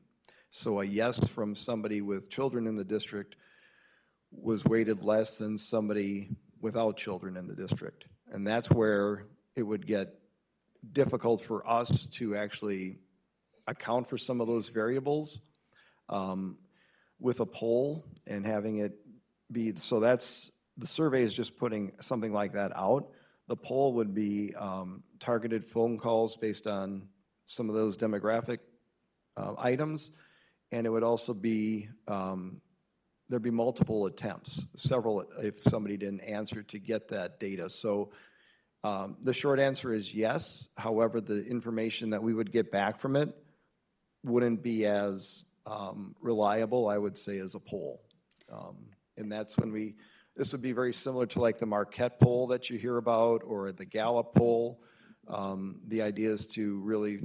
So a yes from somebody with children in the district was weighted less than somebody without children in the district. And that's where it would get difficult for us to actually account for some of those variables with a poll and having it be, so that's, the survey is just putting something like that out. The poll would be targeted phone calls based on some of those demographic items, and it would also be, there'd be multiple attempts, several if somebody didn't answer, to get that data. So the short answer is yes. However, the information that we would get back from it wouldn't be as reliable, I would say, as a poll. And that's when we This would be very similar to like the Marquette poll that you hear about, or the Gallup poll. The idea is to really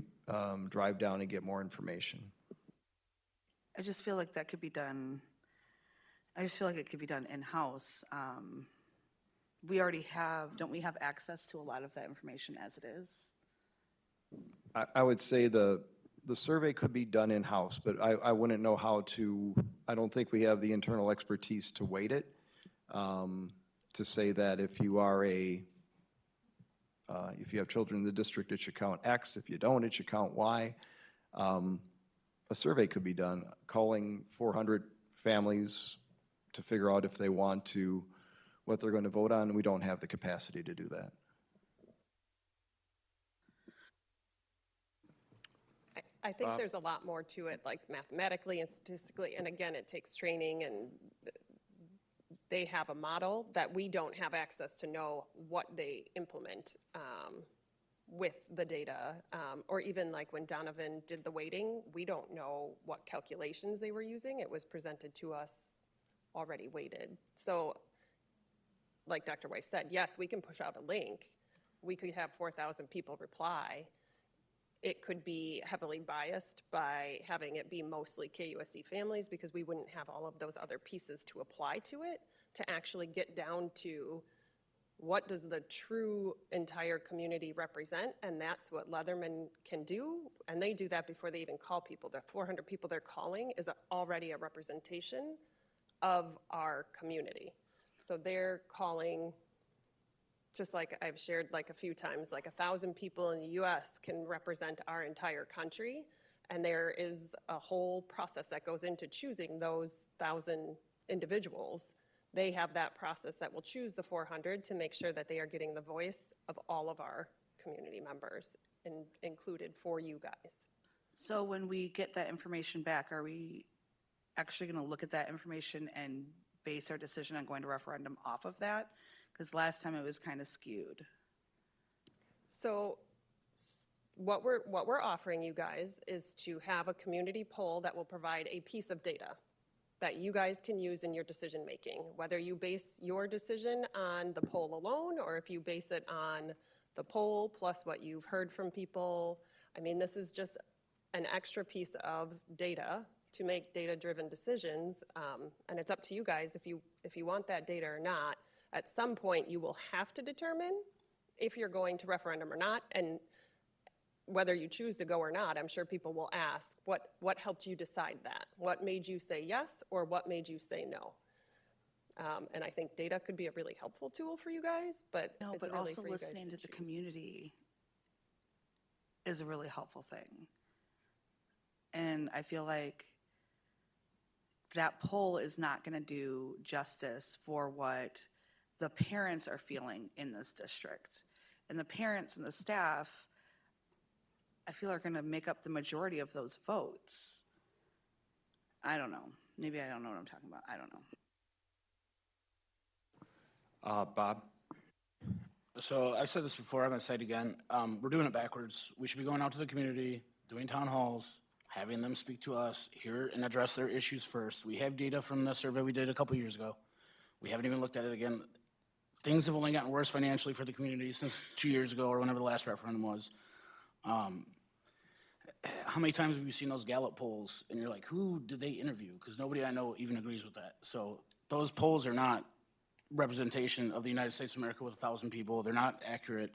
drive down and get more information. I just feel like that could be done, I just feel like it could be done in-house. We already have, don't we have access to a lot of that information as it is? I would say the survey could be done in-house, but I wouldn't know how to, I don't think we have the internal expertise to weight it. To say that if you are if you have children in the district, it should count X. If you don't, it should count Y. A survey could be done, calling 400 families to figure out if they want to, what they're going to vote on. We don't have the capacity to do that. I think there's a lot more to it, like mathematically and statistically, and again, it takes training, and they have a model that we don't have access to know what they implement with the data. Or even like when Donovan did the weighting, we don't know what calculations they were using. It was presented to us already weighted. So like Dr. Weiss said, yes, we can push out a link. We could have 4,000 people reply. It could be heavily biased by having it be mostly KUSD families, because we wouldn't have all of those other pieces to apply to it to actually get down to what does the true entire community represent, and that's what Leatherman can do, and they do that before they even call people. The 400 people they're calling is already a representation of our community. So they're calling, just like I've shared like a few times, like 1,000 people in the US can represent our entire country, and there is a whole process that goes into choosing those 1,000 individuals. They have that process that will choose the 400 to make sure that they are getting the voice of all of our community members included for you guys. So when we get that information back, are we actually going to look at that information and base our decision on going to referendum off of that? Because last time it was kind of skewed. So what we're offering you guys is to have a community poll that will provide a piece of data that you guys can use in your decision making, whether you base your decision on the poll alone, or if you base it on the poll plus what you've heard from people. I mean, this is just an extra piece of data to make data-driven decisions, and it's up to you guys if you want that data or not. At some point, you will have to determine if you're going to referendum or not, and whether you choose to go or not. I'm sure people will ask, what helped you decide that? What made you say yes, or what made you say no? And I think data could be a really helpful tool for you guys, but No, it's but really also for you guys listening to the choose. community is a really helpful thing. And I feel like that poll is not going to do justice for what the parents are feeling in this district. And the parents and the staff, I feel, are going to make up the majority of those votes. I don't know. Maybe I don't know what I'm talking about. I don't know. Bob? So I've said this before, I'm going to say it again. We're doing it backwards. We should be going out to the community, doing town halls, having them speak to us, hear and address their issues first. We have data from the survey we did a couple years ago. We haven't even looked at it again. Things have only gotten worse financially for the community since 2 years ago, or whenever the last referendum was. How many times have you seen those Gallup polls and you're like, who did they interview? Because nobody I know even agrees with that. So those polls are not representation of the United States of America with 1,000 people. They're not accurate.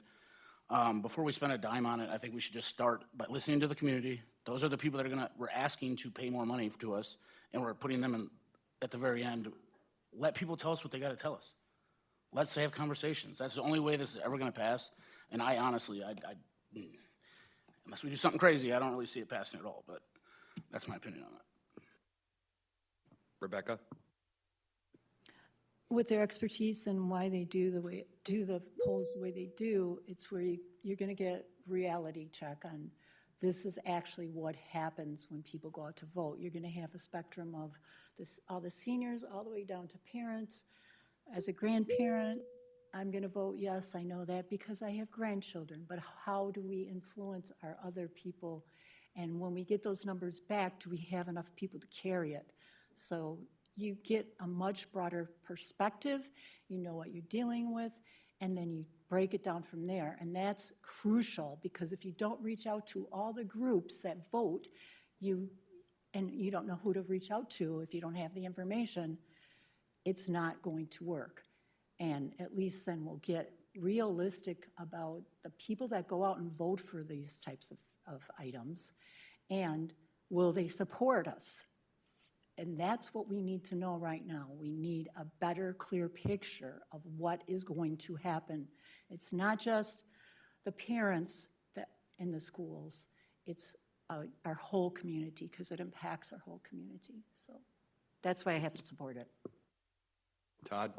Before we spend a dime on it, I think we should just start by listening to the community. Those are the people that we're asking to pay more money to us, and we're putting them in at the very end. Let people tell us what they got to tell us. Let's have conversations. That's the only way this is ever going to pass. And I honestly, unless we do something crazy, I don't really see it passing at all, but that's my opinion on it. Rebecca? With their expertise and why they do the polls the way they do, it's where you're going to get reality check on this is actually what happens when people go out to vote. You're going to have a spectrum of all the seniors all the way down to parents. As a grandparent, I'm going to vote yes, I know that because I have grandchildren, but how do we influence our other people? And when we get those numbers back, do we have enough people to carry it? So you get a much broader perspective, you know what you're dealing with, and then you break it down from there. And that's crucial, because if you don't reach out to all the groups that vote, and you don't know who to reach out to if you don't have the information, it's not going to work. And at least then we'll get realistic about the people that go out and vote for these types of items, and will they support us? And that's what we need to know right now. We need a better, clear picture of what is going to happen. It's not just the parents that in the schools, it's our whole community, because it impacts our whole community. So that's why I have to support it. Todd?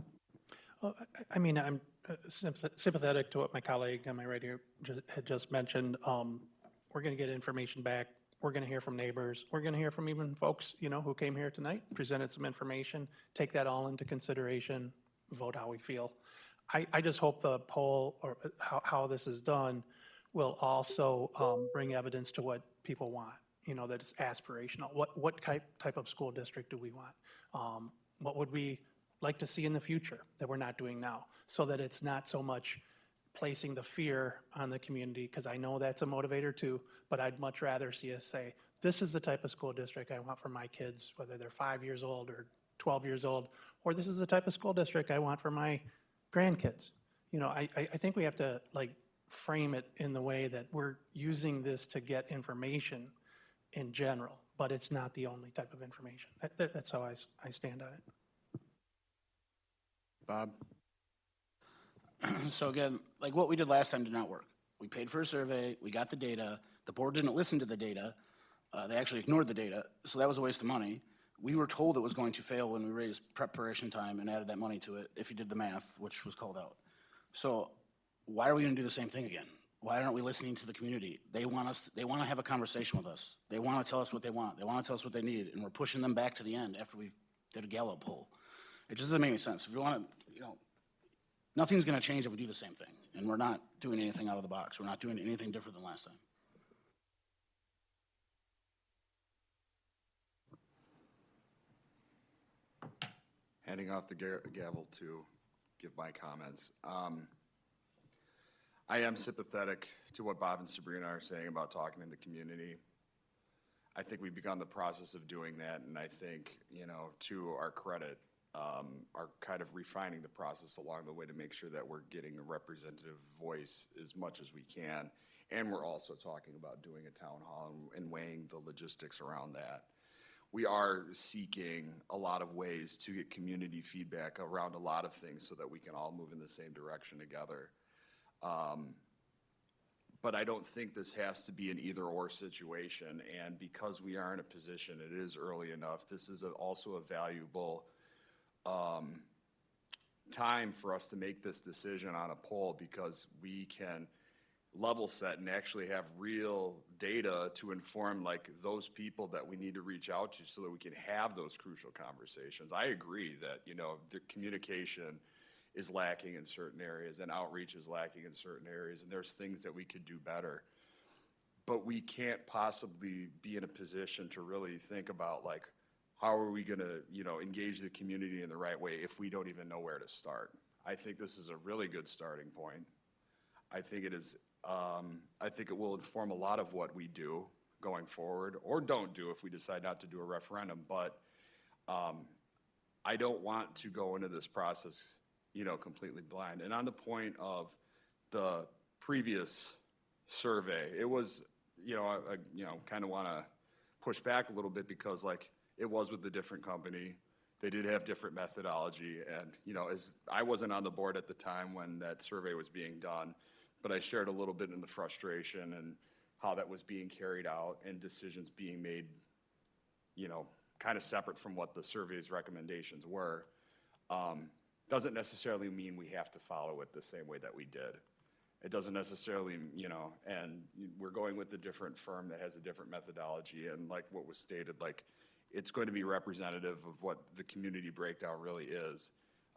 Well, I mean, I'm sympathetic to what my colleague on my right here had just mentioned. We're going to get information back. We're going to hear from neighbors. We're going to hear from even folks, you know, who came here tonight, presented some information, take that all into consideration, vote how we feel. I just hope the poll, or how this is done, will also bring evidence to what people want, you know, that it's aspirational. What type of school district do we want? What would we like to see in the future that we're not doing now, so that it's not so much placing the fear on the community, because I know that's a motivator too, but I'd much rather see us say, this is the type of school district I want for my kids, whether they're 5 years old or 12 years old, or this is the type of school district I want for my grandkids. You know, I think we have to like frame it in the way that we're using this to get information in general, but it's not the only type of information. That's how I stand on it. Bob? So again, like what we did last time did not work. We paid for a survey, we got the data, the board didn't listen to the data, they actually ignored the data, so that was a waste of money. We were told it was going to fail when we raised preparation time and added that money to it, if you did the math, which was called out. So why are we gonna do the same thing again? Why aren't we listening to the community? They want to have a conversation with us. They want to tell us what they want. They want to tell us what they need, and we're pushing them back to the end after we did a Gallup poll. It just doesn't make any sense. If you want to, you know, nothing's going to change if we do the same thing, and we're not doing anything out of the box. We're not doing anything different than last time. Handing off the gavel to give my comments. I am sympathetic to what Bob and Sabrina are saying about talking to the community. I think we've begun the process of doing that, and I think, you know, to our credit, are kind of refining the process along the way to make sure that we're getting a representative voice as much as we can. And we're also talking about doing a town hall and weighing the logistics around that. We are seeking a lot of ways to get community feedback around a lot of things so that we can all move in the same direction together. But I don't think this has to be an either-or situation, and because we are in a position, it is early enough, this is also a valuable time for us to make this decision on a poll, because we can level set and actually have real data to inform like those people that we need to reach out to so that we can have those crucial conversations. I agree that, you know, the communication is lacking in certain areas and outreach is lacking in certain areas, and there's things that we could do better. But we can't possibly be in a position to really think about like, how are we gonna, you know, engage the community in the right way if we don't even know where to start? I think this is a really good starting point. I think it is, I think it will inform a lot of what we do going forward, or don't do if we decide not to do a referendum. But I don't want to go into this process, you know, completely blind. And on the point of the previous survey, it was, you know, I kind of want to push back a little bit, because like it was with a different company. They did have different methodology, and, you know, as I wasn't on the board at the time when that survey was being done, but I shared a little bit in the frustration and how that was being carried out and decisions being made, you know, kind of separate from what the survey's recommendations were. Doesn't necessarily mean we have to follow it the same way that we did. It doesn't necessarily, you know, and we're going with a different firm that has a different methodology, and like what was stated, like it's going to be representative of what the community breakdown really is,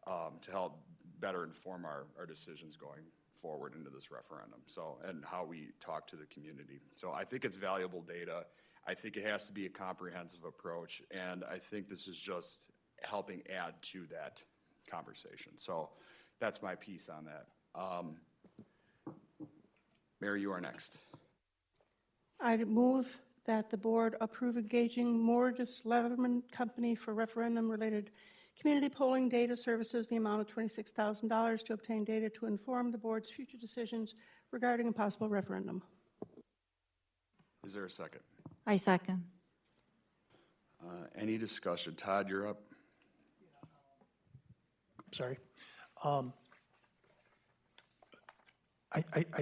to help better inform our decisions going forward into this referendum. So, and how we talk to the community. So I think it's valuable data. I think it has to be a comprehensive approach, and I think this is just helping add to that conversation. So that's my piece on that. Mary, you are next. I move that the board approve engaging Morris Leatherman Company for referendum-related community polling data services, the amount of $26,000 to obtain data to inform the board's future decisions regarding a possible referendum. Is there a second? I second. Any discussion? Todd, you're up. Sorry. I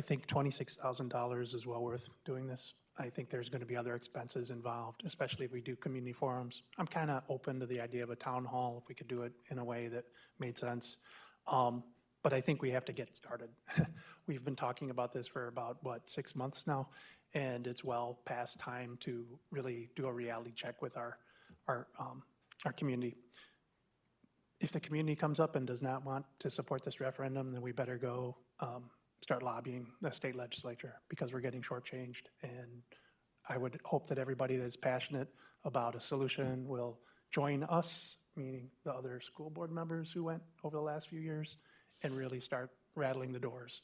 think $26,000 is well worth doing this. I think there's going to be other expenses involved, especially if we do community forums. I'm kind of open to the idea of a town hall if we could do it in a way that made sense. But I think we have to get started. We've been talking about this for about, 6 months now, and it's well past time to really do a reality check with our community. If the community comes up and does not want to support this referendum, then we better go start lobbying the state legislature because we're getting shortchanged. And I would hope that everybody that's passionate about a solution will join us, meaning the other school board members who went over the last few years, and really start rattling the doors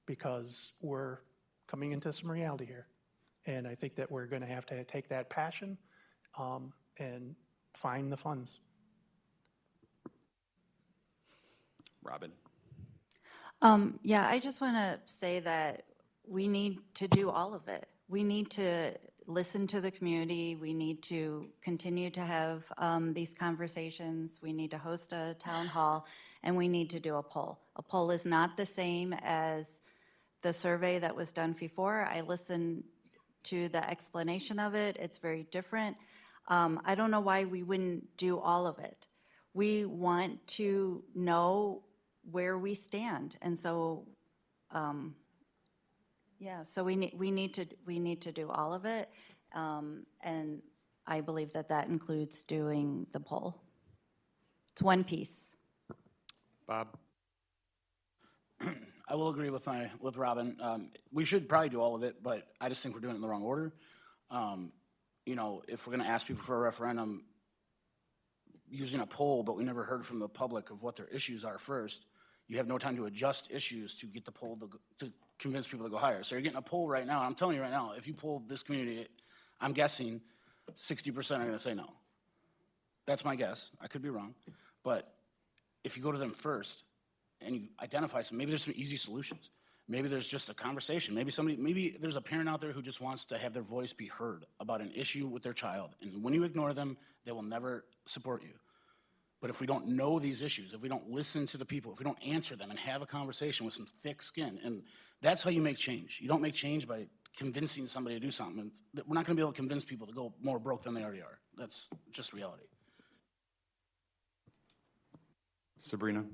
because we're coming into some reality here. And I think that we're going to have to take that passion and find the funds. Robin? Yeah, I just want to say that we need to do all of it. We need to listen to the community. We need to continue to have these conversations. We need to host a town hall, and we need to do a poll. A poll is not the same as the survey that was done before. I listened to the explanation of it. It's very different. I don't know why we wouldn't do all of it. We want to know where we stand, and so, yeah. So we need to do all of it, and I believe that that includes doing the poll. It's one piece. Bob? I will agree with Robin. We should probably do all of it, but I just think we're doing it in the wrong order. You know, if we're going to ask people for a referendum using a poll, but we never heard from the public of what their issues are first, you have no time to adjust issues to get the poll to convince people to go higher. So you're getting a poll right now. I'm telling you right now, if you poll this community, I'm guessing 60% are going to say no. That's my guess. I could be wrong. But if you go to them first and you identify some, maybe there's some easy solutions. Maybe there's just a conversation. Maybe there's a parent out there who just wants to have their voice be heard about an issue with their child. And when you ignore them, they will never support you. But if we don't know these issues, if we don't listen to the people, if we don't answer them and have a conversation with some thick skin, and that's how you make change. You don't make change by convincing somebody to do something. And we're not going to be able to convince people to go more broke than they already are. That's just reality. Sabrina?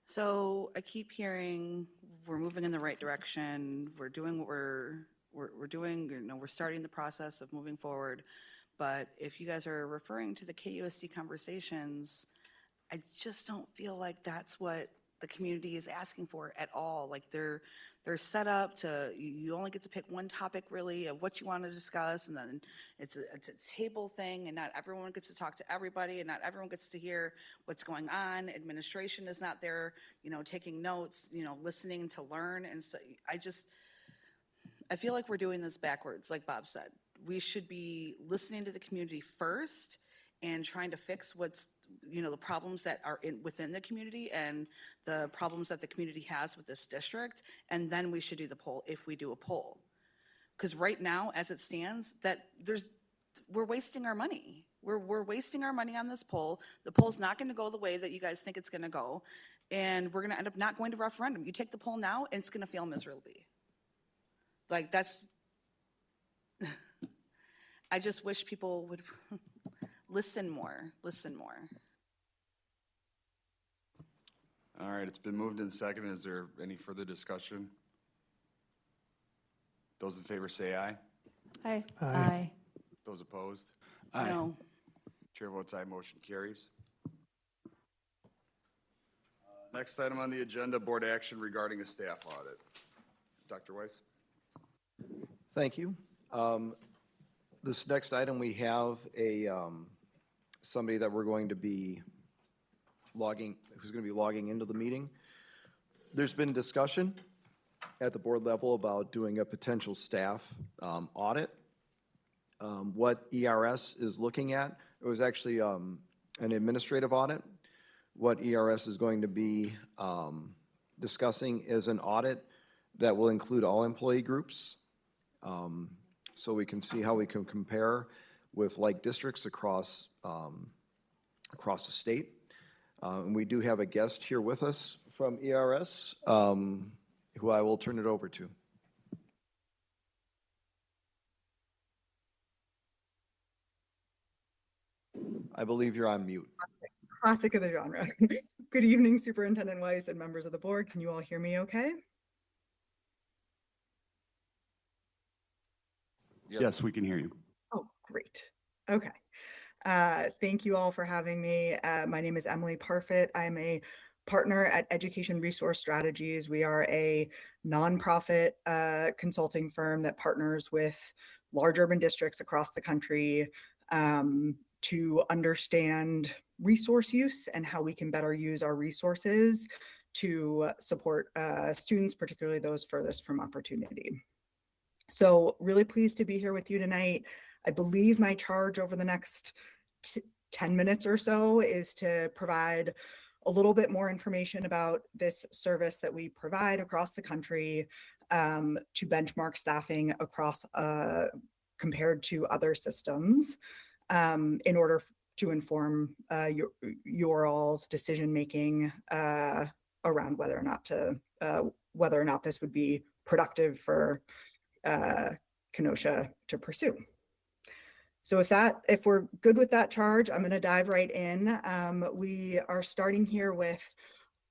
So I keep hearing we're moving in the right direction. We're doing what we're doing. You know, we're starting the process of moving forward. But if you guys are referring to the KUSD conversations, I just don't feel like that's what the community is asking for at all. Like they're set up to, you only get to pick one topic really of what you want to discuss, and then it's a table thing, and not everyone gets to talk to everybody, and not everyone gets to hear what's going on. Administration is not there, you know, taking notes, you know, listening to learn. And so I feel like we're doing this backwards, like Bob said. We should be listening to the community first and trying to fix what's, you know, the problems that are within the community and the problems that the community has with this district. And then we should do the poll if we do a poll. Because right now, as it stands, we're wasting our money. We're wasting our money on this poll. The poll's not going to go the way that you guys think it's going to go. And we're going to end up not going to referendum. You take the poll now, and it's going to fail miserably. Like, that's... I just wish people would listen more. All right, it's been moved and seconded. Is there any further discussion? Those in favor say aye. Aye. Aye. Those opposed? Aye. No. Chair votes aye, motion carries. Next item on the agenda, board action regarding a staff audit. Dr. Weiss? Thank you. This next item, we have somebody that we're going to be who's going to be logging into the meeting. There's been discussion at the board level about doing a potential staff audit. What ERS is looking at, it was actually an administrative audit. What ERS is going to be discussing is an audit that will include all employee groups. So we can see how we can compare with like districts across the state. And we do have a guest here with us from ERS, who I will turn it over to. I believe you're on mute. Classic of the genre. Good evening, Superintendent Weiss and members of the board. Can you all hear me okay? Yes, we can hear you. Oh, great. Okay. Thank you all for having me. My name is Emily Parfit. I'm a partner at Education Resource Strategies. We are a nonprofit consulting firm that partners with large urban districts across the country to understand resource use and how we can better use our resources to support students, particularly those furthest from opportunity. So really pleased to be here with you tonight. I believe my charge over the next 10 minutes or so is to provide a little bit more information about this service that we provide across the country to benchmark staffing across compared to other systems in order to inform your all's decision-making around whether or not this would be productive for Kenosha to pursue. So if we're good with that charge, I'm going to dive right in. We are starting here with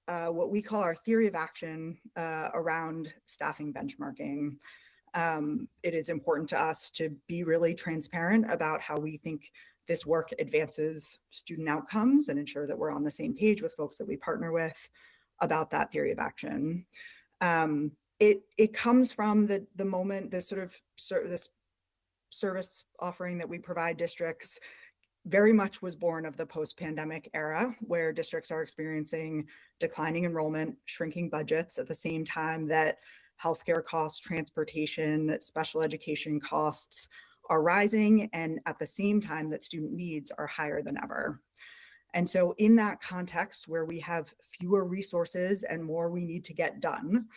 what we call our theory of action around staffing benchmarking. It is important to us to be really transparent about how we think this work advances student outcomes and ensure that we're on the same page with folks that we partner with about that theory of action. It comes from the moment, this service offering that we provide districts very much was born of the post-pandemic era, where districts are experiencing declining enrollment, shrinking budgets at the same time that healthcare costs, transportation, special education costs are rising, and at the same time that student needs are higher than ever. And so in that context, where we have fewer resources and more we need to get done,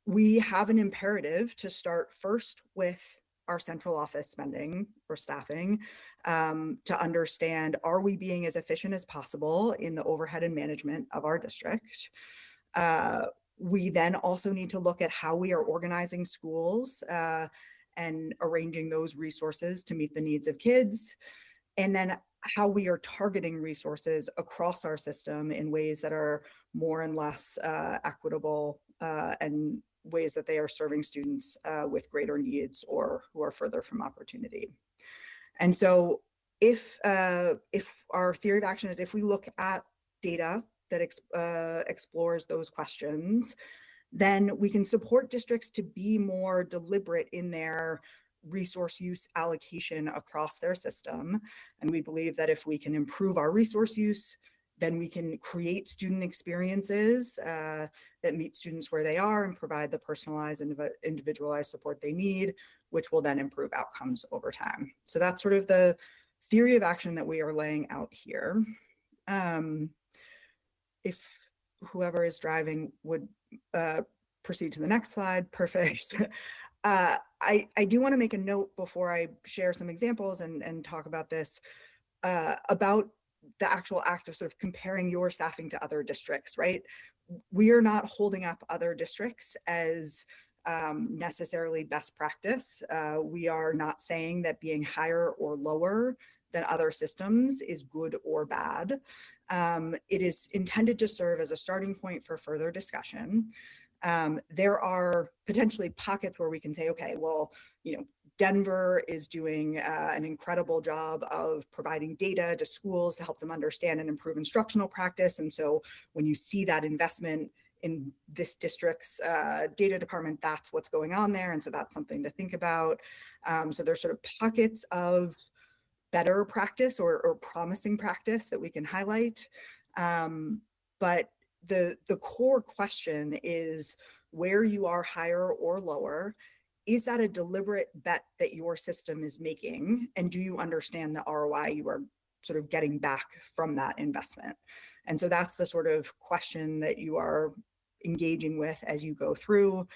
we have an imperative to start first with our central office spending or staffing to understand, are we being as efficient as possible in the overhead and management of our district? We then also need to look at how we are organizing schools and arranging those resources to meet the needs of kids, and then how we are targeting resources across our system in ways that are more and less equitable and ways that they are serving students with greater needs or who are further from opportunity. And so if our theory of action is, if we look at data that explores those questions, then we can support districts to be more deliberate in their resource use allocation across their system. And we believe that if we can improve our resource use, then we can create student experiences that meet students where they are and provide the personalized and individualized support they need, which will then improve outcomes over time. So that's sort of the theory of action that we are laying out here. If whoever is driving would proceed to the next slide, perfect. I do want to make a note before I share some examples and talk about this, about the actual act of sort of comparing your staffing to other districts, right? We are not holding up other districts as necessarily best practice. We are not saying that being higher or lower than other systems is good or bad. It is intended to serve as a starting point for further discussion. There are potentially pockets where we can say, okay, well, Denver is doing an incredible job of providing data to schools to help them understand and improve instructional practice. And so when you see that investment in this district's data department, that's what's going on there. And so that's something to think about. So there's sort of pockets of better practice or promising practice that we can highlight. But the core question is where you are higher or lower. Is that a deliberate bet that your system is making? And do you understand the ROI you are sort of getting back from that investment? And so that's the sort of question that you are engaging with as you go through.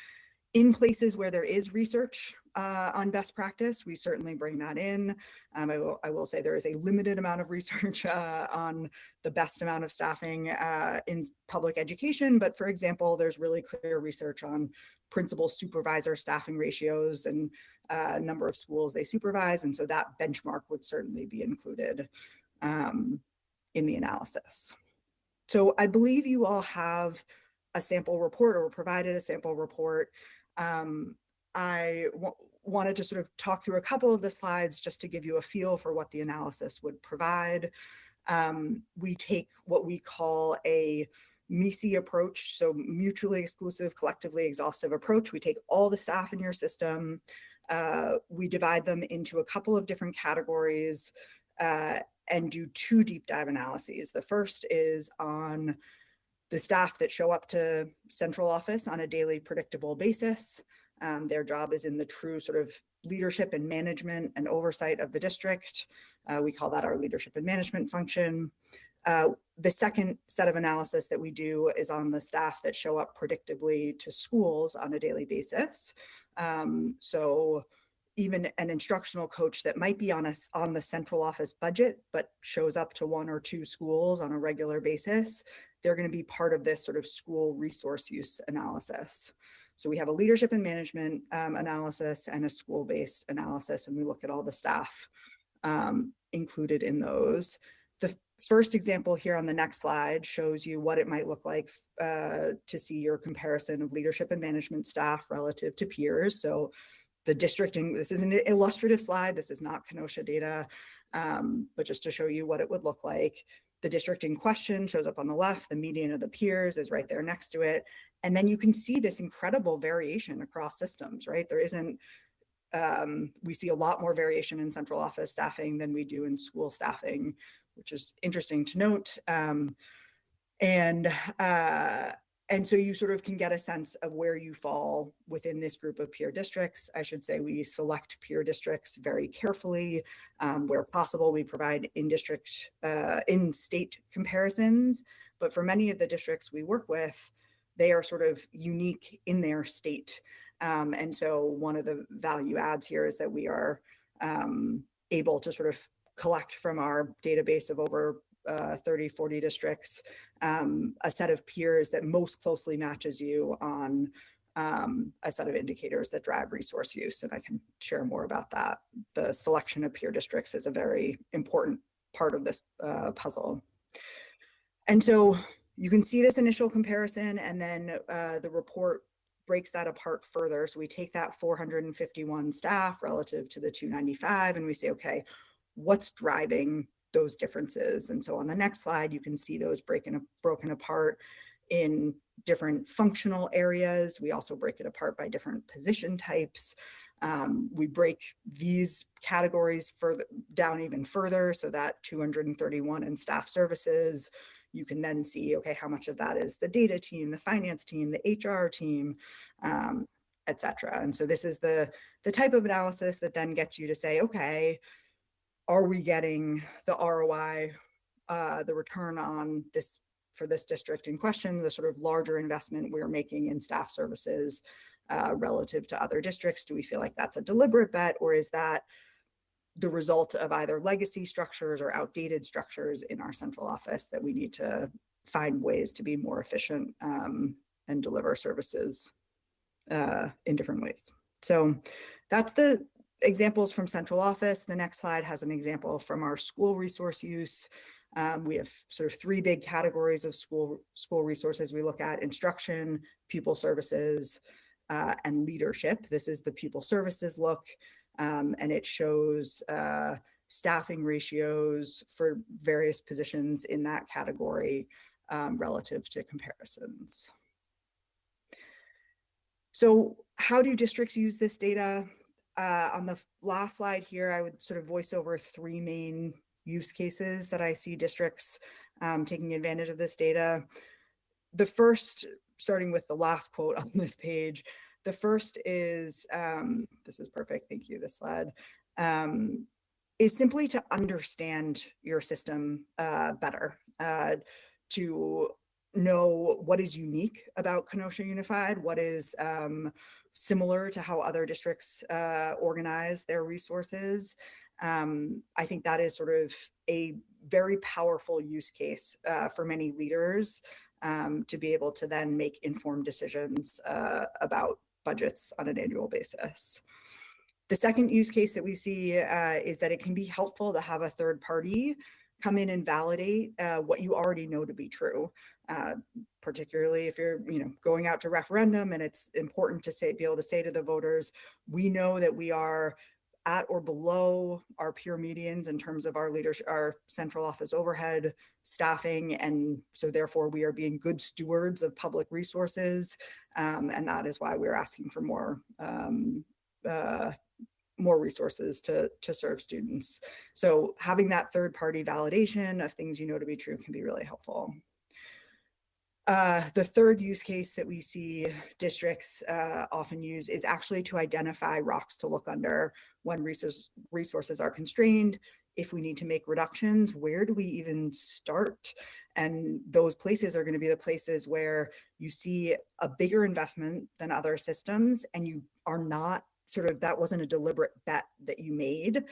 In places where there is research on best practice, we certainly bring that in. I will say there is a limited amount of research on the best amount of staffing in public education. But for example, there's really clear research on principal supervisor staffing ratios and number of schools they supervise. And so that benchmark would certainly be included in the analysis. So I believe you all have a sample report or provided a sample report. I wanted to sort of talk through a couple of the slides just to give you a feel for what the analysis would provide. We take what we call a MECE approach, so mutually exclusive, collectively exhaustive approach. We take all the staff in your system, we divide them into a couple of different categories and do 2 deep dive analyses. The first is on the staff that show up to central office on a daily predictable basis. Their job is in the true sort of leadership and management and oversight of the district. We call that our leadership and management function. The second set of analysis that we do is on the staff that show up predictably to schools on a daily basis. So even an instructional coach that might be on the central office budget, but shows up to 1 or 2 schools on a regular basis, they're going to be part of this sort of school resource use analysis. So we have a leadership and management analysis and a school-based analysis, and we look at all the staff included in those. The first example here on the next slide shows you what it might look like to see your comparison of leadership and management staff relative to peers. So the district, and this is an illustrative slide, this is not Kenosha data, but just to show you what it would look like. The district in question shows up on the left, the median of the peers is right there next to it. And then you can see this incredible variation across systems, right? There isn't, we see a lot more variation in central office staffing than we do in school staffing, which is interesting to note. And so you sort of can get a sense of where you fall within this group of peer districts. I should say we select peer districts very carefully. Where possible, we provide in-state comparisons. But for many of the districts we work with, they are sort of unique in their state. And so one of the value adds here is that we are able to sort of collect from our database of over 30, 40 districts, a set of peers that most closely matches you on a set of indicators that drive resource use. And I can share more about that. The selection of peer districts is a very important part of this puzzle. And so you can see this initial comparison, and then the report breaks that apart further. So we take that 451 staff relative to the 295, and we say, okay, what's driving those differences? And so on the next slide, you can see those broken apart in different functional areas. We also break it apart by different position types. We break these categories down even further, so that 231 in staff services. You can then see, okay, how much of that is the data team, the finance team, the HR team, et cetera. And so this is the type of analysis that then gets you to say, okay, are we getting the ROI, the return on this for this district in question, the sort of larger investment we're making in staff services relative to other districts? Do we feel like that's a deliberate bet, or is that the result of either legacy structures or outdated structures in our central office that we need to find ways to be more efficient and deliver services in different ways? So that's the examples from central office. The next slide has an example from our school resource use. We have sort of 3 big categories of school resources we look at: instruction, pupil services, and leadership. This is the pupil services look, and it shows staffing ratios for various positions in that category relative to comparisons. So how do districts use this data? On the last slide here, I would sort of voice over three main use cases that I see districts taking advantage of this data. The first, starting with the last quote on this page, the first is, this is perfect, thank you, this slide, is simply to understand your system better, to know what is unique about Kenosha Unified, what is similar to how other districts organize their resources. I think that is sort of a very powerful use case for many leaders to be able to then make informed decisions about budgets on an annual basis. The second use case that we see is that it can be helpful to have a third party come in and validate what you already know to be true, particularly if you're going out to referendum and it's important to be able to say to the voters, we know that we are at or below our peer medians in terms of our leadership, our central office overhead staffing. And so therefore we are being good stewards of public resources. And that is why we're asking for more resources to serve students. So having that third party validation of things you know to be true can be really helpful. The third use case that we see districts often use is actually to identify rocks to look under when resources are constrained. If we need to make reductions, where do we even start? And those places are going to be the places where you see a bigger investment than other systems and you are not that wasn't a deliberate bet that you made.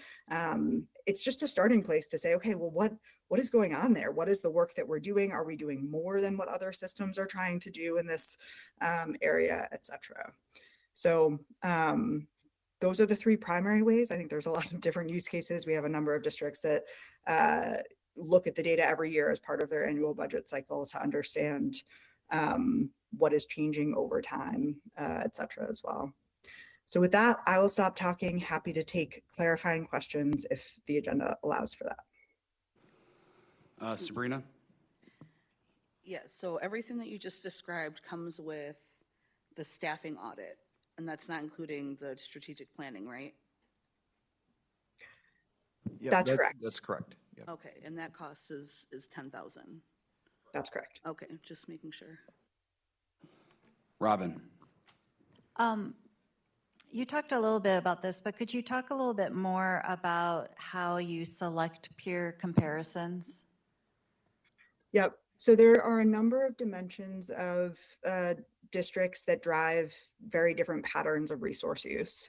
It's just a starting place to say, okay, well, what is going on there? What is the work that we're doing? Are we doing more than what other systems are trying to do in this area, et cetera? So those are the three primary ways. I think there's a lot of different use cases. We have a number of districts that look at the data every year as part of their annual budget cycle to understand what is changing over time, et cetera, as well. So with that, I will stop talking. Happy to take clarifying questions if the agenda allows for that. Sabrina? Yes, so everything that you just described comes with the staffing audit, and that's not including the strategic planning, right? Yeah, that's correct. That's correct. Yep. Okay, and that cost is 10,000. That's correct. Okay, just making sure. Robin? You talked a little bit about this, but could you talk a little bit more about how you select peer comparisons? Yep. So there are a number of dimensions of districts that drive very different patterns of resource use.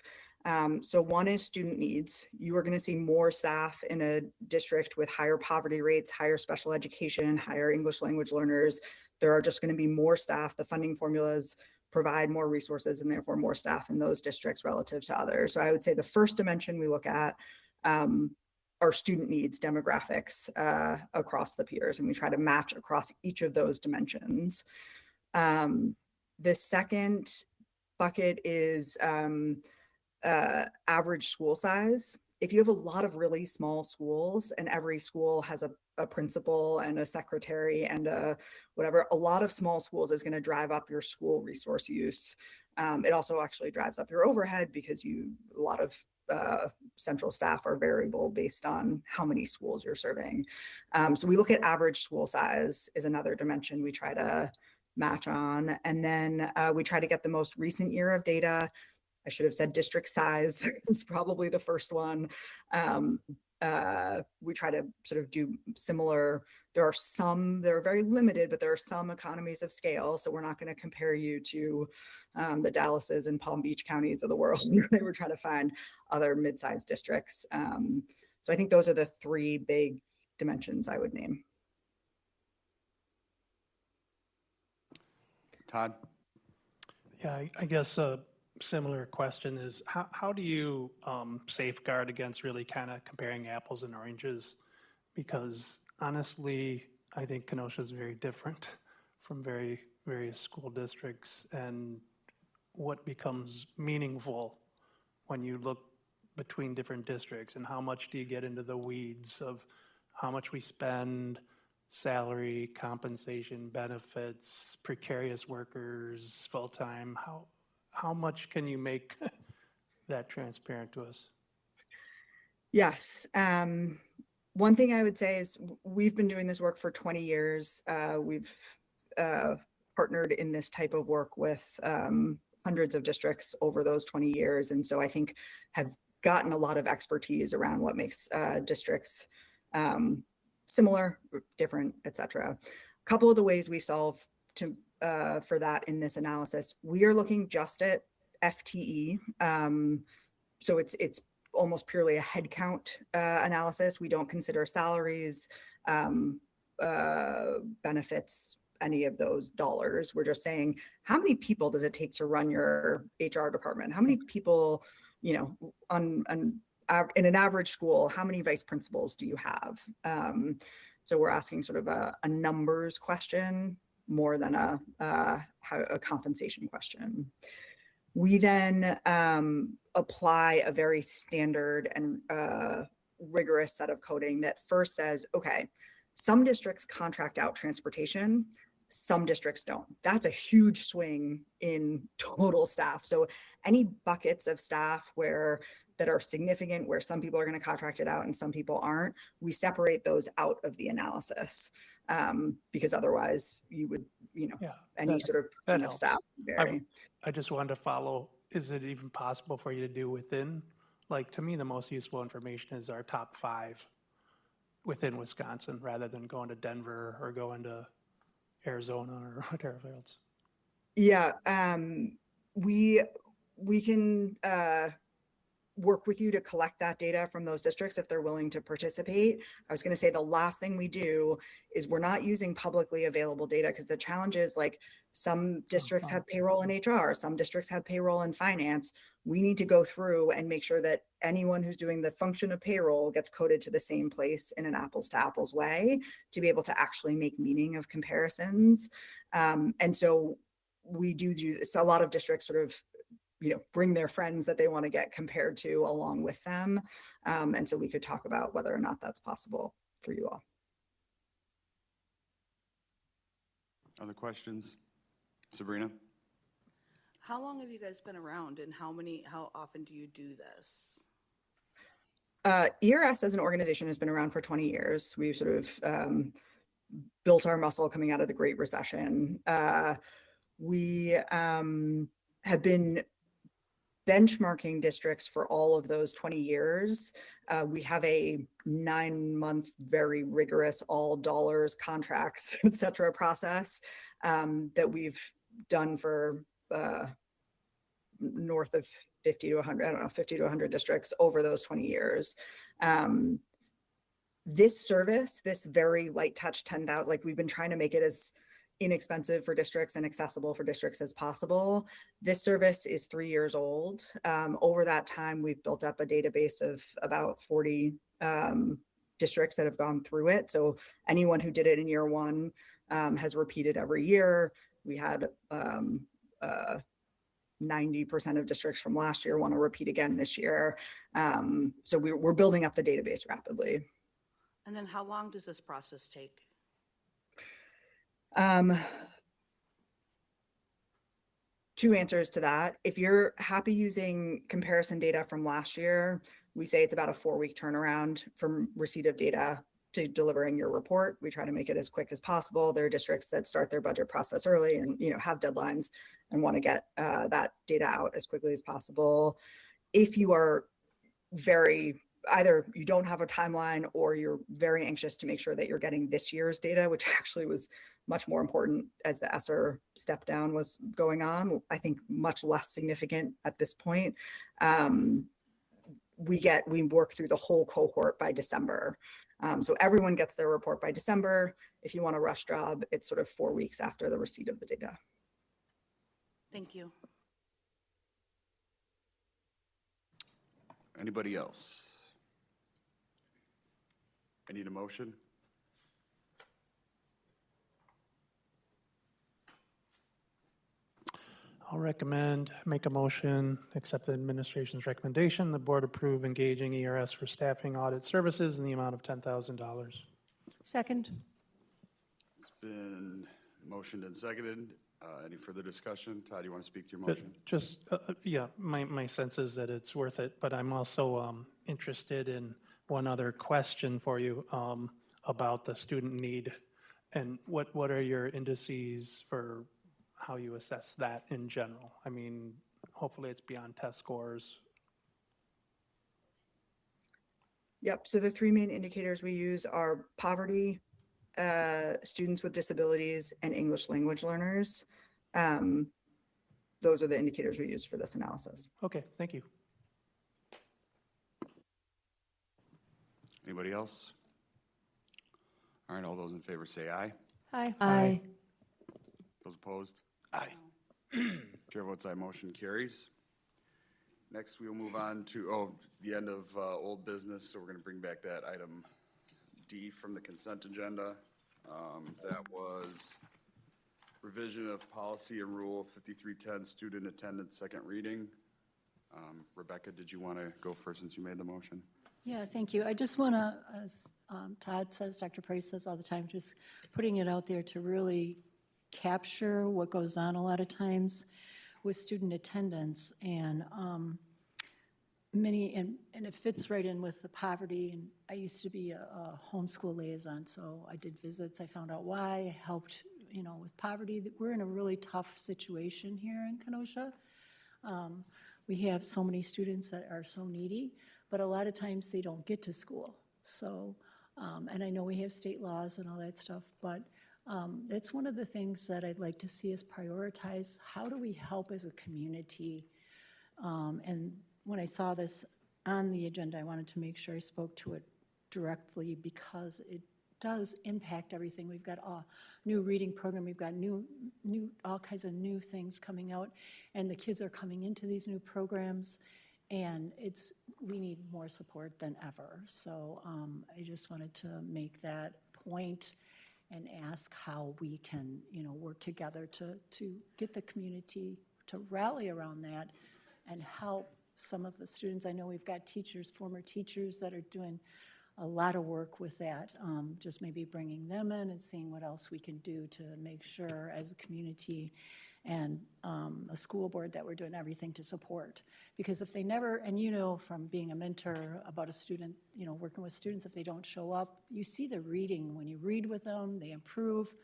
So one is student needs. You are going to see more staff in a district with higher poverty rates, higher special education, higher English language learners. There are just going to be more staff. The funding formulas provide more resources and therefore more staff in those districts relative to others. So I would say the first dimension we look at are student needs demographics across the peers, and we try to match across each of those dimensions. The second bucket is average school size. If you have a lot of really small schools and every school has a principal and a secretary and whatever, a lot of small schools is going to drive up your school resource use. It also actually drives up your overhead because a lot of central staff are variable based on how many schools you're serving. So we look at average school size is another dimension we try to match on. And then we try to get the most recent year of data. I should have said district size is probably the first one. We try to sort of do similar. There are some, they're very limited, but there are some economies of scale. So we're not going to compare you to the Dallases and Palm Beach counties of the world. We're trying to find other mid-sized districts. So I think those are the three big dimensions I would name. Todd? Yeah, I guess a similar question is how do you safeguard against really kind of comparing apples and oranges? Because honestly, I think Kenosha is very different from various school districts, and what becomes meaningful when you look between different districts, and how much do you get into the weeds of how much we spend, salary, compensation, benefits, precarious workers, full-time, how much can you make that transparent to us? Yes. One thing I would say is we've been doing this work for 20 years. We've partnered in this type of work with hundreds of districts over those 20 years. And so I think have gotten a lot of expertise around what makes districts similar, different, et cetera. A couple of the ways we solve for that in this analysis, we are looking just at FTE. So it's almost purely a headcount analysis. We don't consider salaries, benefits, any of those dollars. We're just saying, how many people does it take to run your HR department? How many people, you know, in an average school, how many vice principals do you have? So we're asking sort of a numbers question more than a compensation question. We then apply a very standard and rigorous set of coding that first says, okay, some districts contract out transportation, some districts don't. That's a huge swing in total staff. So any buckets of staff that are significant, where some people are going to contract it out and some people aren't, we separate those out of the analysis because otherwise you would, you know, any sort of staff would vary. I just wanted to follow, is it even possible for you to do within? Like, to me, the most useful information is our top 5 within Wisconsin, rather than going to Denver or going to Arizona or whatever else. Yeah, we can work with you to collect that data from those districts if they're willing to participate. I was going to say the last thing we do is we're not using publicly available data, because the challenge is, like, some districts have payroll in HR, some districts have payroll in finance. We need to go through and make sure that anyone who's doing the function of payroll gets coded to the same place in an apples to apples way to be able to actually make meaning of comparisons. And so we do this. A lot of districts sort of, you know, bring their friends that they want to get compared to along with them. And so we could talk about whether or not that's possible for you all. Other questions? Sabrina? How long have you guys been around, and how often do you do this? ERS as an organization has been around for 20 years. We've sort of built our muscle coming out of the Great Recession. We have been benchmarking districts for all of those 20 years. We have a 9-month, very rigorous, all dollars, contracts, et cetera, process that we've done for north of 50 to 100, I don't know, 50 to 100 districts over those 20 years. This service, this very light touch 10,000, like, we've been trying to make it as inexpensive for districts and accessible for districts as possible. This service is 3 years old. Over that time, we've built up a database of about 40 districts that have gone through it. So anyone who did it in year 1 has repeated every year. We had 90% of districts from last year want to repeat again this year. So we're building up the database rapidly. And then how long does this process take? Two answers to that. If you're happy using comparison data from last year, we say it's about a 4-week turnaround from receipt of data to delivering your report. We try to make it as quick as possible. There are districts that start their budget process early and, you know, have deadlines and want to get that data out as quickly as possible. If you are either you don't have a timeline or you're very anxious to make sure that you're getting this year's data, which actually was much more important as the ESSER step down was going on, I think much less significant at this point. We work through the whole cohort by December. So everyone gets their report by December. If you want a rush job, it's sort of 4 weeks after the receipt of the data. Thank you. Anybody else? I need a motion. I'll make a motion, accept the administration's recommendation. The board approve engaging ERS for staffing audit services in the amount of $10,000. Second. It's been Motioned and seconded. Any further discussion? Todd, you want to speak to your motion? Just, yeah, my sense is that it's worth it, but I'm also interested in one other question for you about the student need. And what are your indices for how you assess that in general? I mean, hopefully it's beyond test scores. Yep, so the three main indicators we use are poverty, students with disabilities, and English language learners. Those are the indicators we use for this analysis. Okay, thank you. Anybody else? All right, all those in favor say aye. Aye. Aye. Those opposed? Aye. Chair votes aye, motion carries. Next, we will move on to, the end of old business, so we're going to bring back that item D from the consent agenda. That was revision of policy and rule 5310, student attendance, second reading. Rebecca, did you want to go first since you made the motion? Yeah, thank you. I just want to, as Todd says, Dr. Price says all the time, just putting it out there to really capture what goes on a lot of times with student attendance, and and it fits right in with the poverty. And I used to be a homeschool liaison, so I did visits. I found out why, I helped, with poverty. We're in a really tough situation here in Kenosha. We have so many students that are so needy, but a lot of times they don't get to school. So, and I know we have state laws and all that stuff, but that's one of the things that I'd like to see us prioritize. How do we help as a community? And when I saw this on the agenda, I wanted to make sure I spoke to it directly because it does impact everything. We've got a new reading program, we've got all kinds of new things coming out, and the kids are coming into these new programs, and we need more support than ever. So I just wanted to make that point and ask how we can, work together to get the community to rally around that and help some of the students. I know we've got teachers, former teachers that are doing a lot of work with that, just maybe bringing them in and seeing what else we can do to make sure as a community and a school board that we're doing everything to support. Because if they never, and from being a mentor about a student, working with students, if they don't show up, you see the reading. When you read with them, they improve.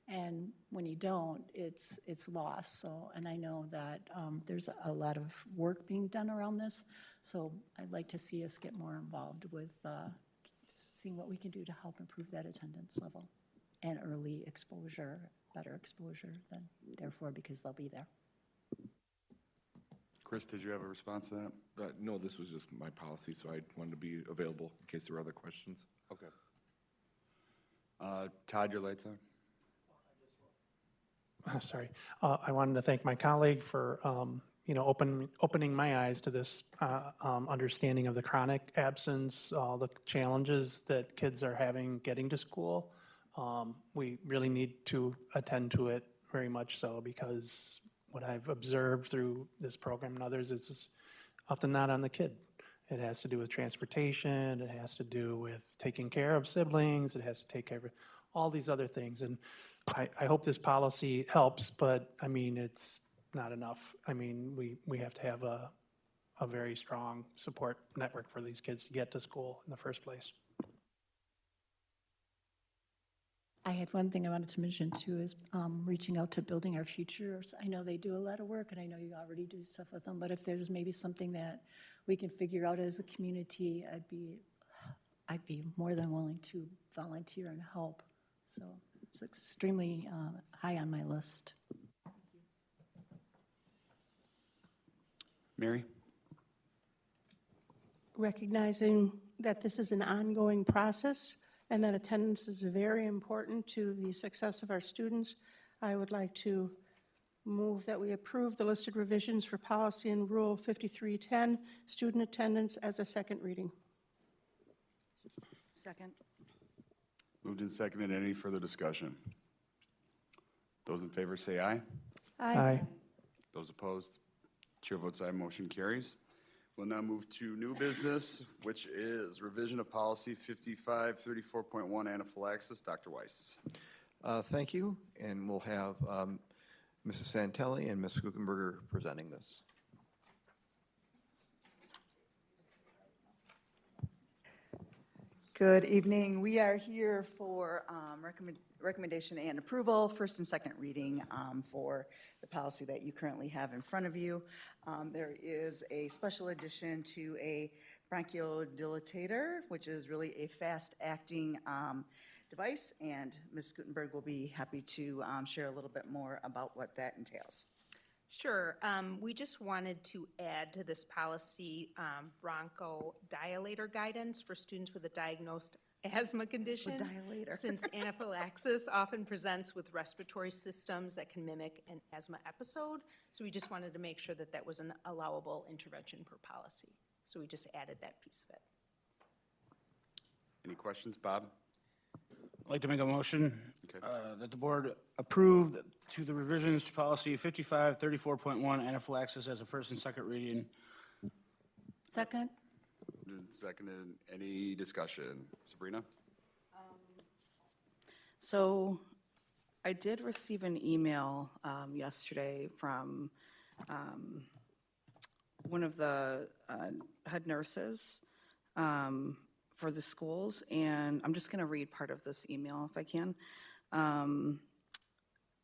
And when you don't, it's lost. So, and I know that there's a lot of work being done around this. So I'd like to see us get more involved with seeing what we can do to help improve that attendance level and early exposure, better exposure then, therefore, because they'll be there. Chris, did you have a response to that? No, this was just my policy, so I wanted to be available in case there were other questions. Okay. Todd, your light's on. Sorry. I wanted to thank my colleague for, opening my eyes to this understanding of the chronic absence, all the challenges that kids are having getting to school. We really need to attend to it very much so, because what I've observed through this program and others is often not on the kid. It has to do with transportation, it has to do with taking care of siblings, it has to take care of all these other things. And I hope this policy helps, but I mean, it's not enough. I mean, we have to have a very strong support network for these kids to get to school in the first place. I had one thing I wanted to mention too, is reaching out to Building Our Futures. I know they do a lot of work, and I know you already do stuff with them, but if there's maybe something that we can figure out as a community, I'd be more than willing to volunteer and help. So it's extremely high on my list. Mary? Recognizing that this is an ongoing process and that attendance is very important to the success of our students, I would like to move that we approve the listed revisions for policy and rule 5310, student attendance, as a second reading. Second. Moved and seconded. Any further discussion? Those in favor say aye. Aye. Those opposed? Chair votes aye, motion carries. We'll now move to new business, which is revision of policy 5534.1, anaphylaxis. Dr. Weiss. Thank you, and we'll have Mrs. Santelli and Ms. Kuchenberger presenting this. Good evening. We are here for recommendation and approval, first and second reading for the policy that you currently have in front of you. There is a special addition to a bronchodilatator, which is really a fast-acting device, and Ms. Gutenberg will be happy to share a little bit more about what that entails. Sure. We just wanted to add to this policy bronchodilator guidance for students with a diagnosed asthma condition. Dilator. Since anaphylaxis often presents with respiratory systems that can mimic an asthma episode. So we just wanted to make sure that that was an allowable intervention per policy. So we just added that piece of it. Any questions, Bob? I'd like to make a motion Okay. that the board approve to the revisions to policy 5534.1 anaphylaxis as a first and second reading. Second? Moved and seconded. Any discussion? Sabrina? So I did receive an email yesterday from one of the head nurses for the schools, and I'm just going to read part of this email if I can.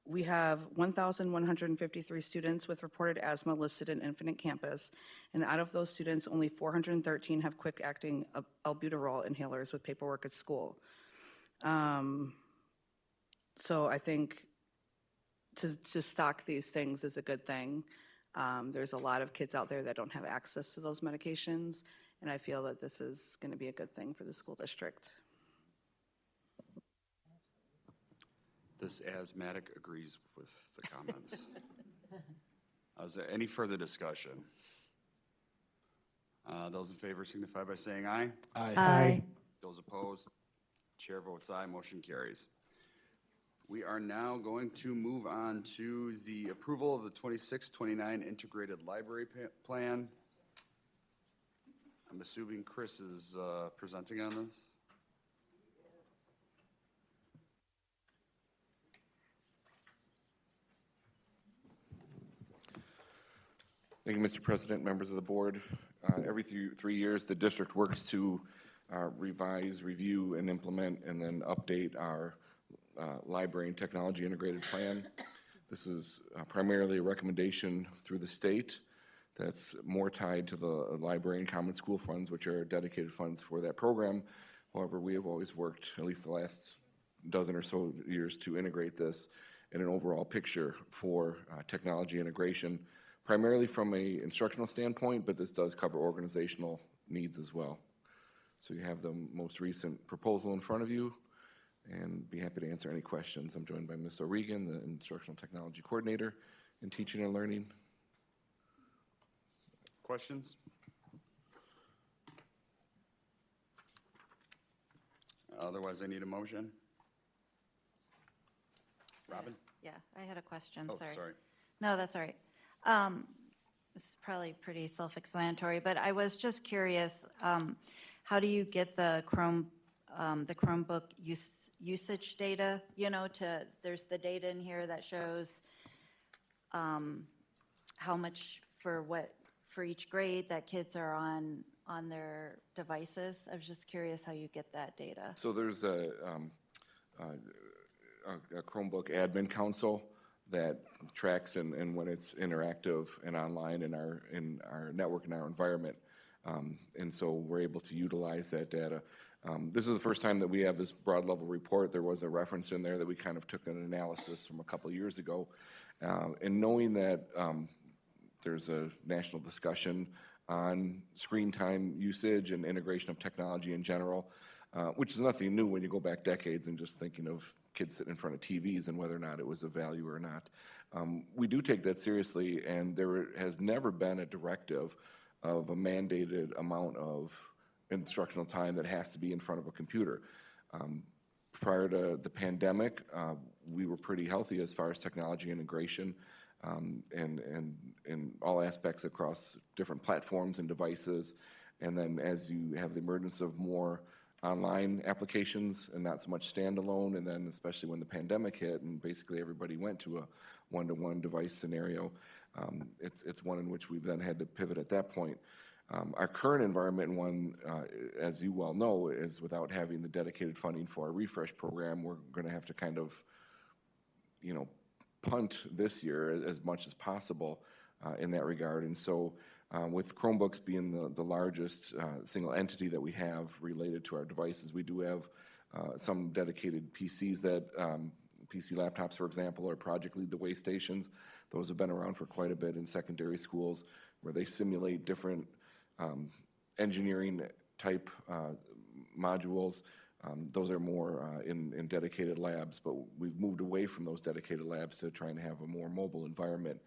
We have 1,153 students with reported asthma listed in Infinite Campus, and out of those students, only 413 have quick-acting albuterol inhalers with paperwork at school. So I think to stock these things is a good thing. There's a lot of kids out there that don't have access to those medications, and I feel that this is going to be a good thing for the school district. This asthmatic agrees with the comments. Is there any further discussion? Those in favor signify by saying aye. Aye. Aye. Those opposed, chair votes aye, motion carries. We are now going to move on to the approval of the 26-29 integrated library plan. I'm assuming Chris is presenting on this. Thank you, Mr. President, members of the board. Every 3 years, the district works to revise, review, and implement, and then update our library and technology integrated plan. This is primarily a recommendation through the state that's more tied to the library and common school funds, which are dedicated funds for that program. However, we have always worked, at least the last dozen or so years, to integrate this in an overall picture for technology integration, primarily from an instructional standpoint, but this does cover organizational needs as well. So you have the most recent proposal in front of you, and be happy to answer any questions. I'm joined by Ms. O'Regan, the Instructional Technology Coordinator in Teaching and Learning. Questions? Otherwise, I need a motion. Robin? Yeah, I had a question, Oh, sorry. sorry. No, that's all right. This is probably pretty self-explanatory, but I was just curious, how do you get the Chromebook usage data? You know, there's the data in here that shows how much for each grade that kids are on their devices. I was just curious how you get that data. So there's a Chromebook admin council that tracks and when it's interactive and online in our network and our environment. And so we're able to utilize that data. This is the first time that we have this broad level report. There was a reference in there that we kind of took an analysis from a couple years ago. And knowing that there's a national discussion on screen time usage and integration of technology in general, which is nothing new when you go back decades and just thinking of kids sitting in front of TVs and whether or not it was of value or not. We do take that seriously, and there has never been a directive of a mandated amount of instructional time that has to be in front of a computer. Prior to the pandemic, we were pretty healthy as far as technology integration and in all aspects across different platforms and devices. And then as you have the emergence of more online applications and not so much standalone. And then especially when the pandemic hit and basically everybody went to a one-to-one device scenario, it's one in which we've then had to pivot at that point. Our current environment, one, as you well know, is without having the dedicated funding for our refresh program, we're going to have to kind of, punt this year as much as possible in that regard. And so with Chromebooks being the largest single entity that we have related to our devices, we do have some dedicated PCs that, PC laptops, for example, or Project Lead the Way stations. Those have been around for quite a bit in secondary schools where they simulate different engineering type modules. Those are more in dedicated labs, but we've moved away from those dedicated labs to trying to have a more mobile environment.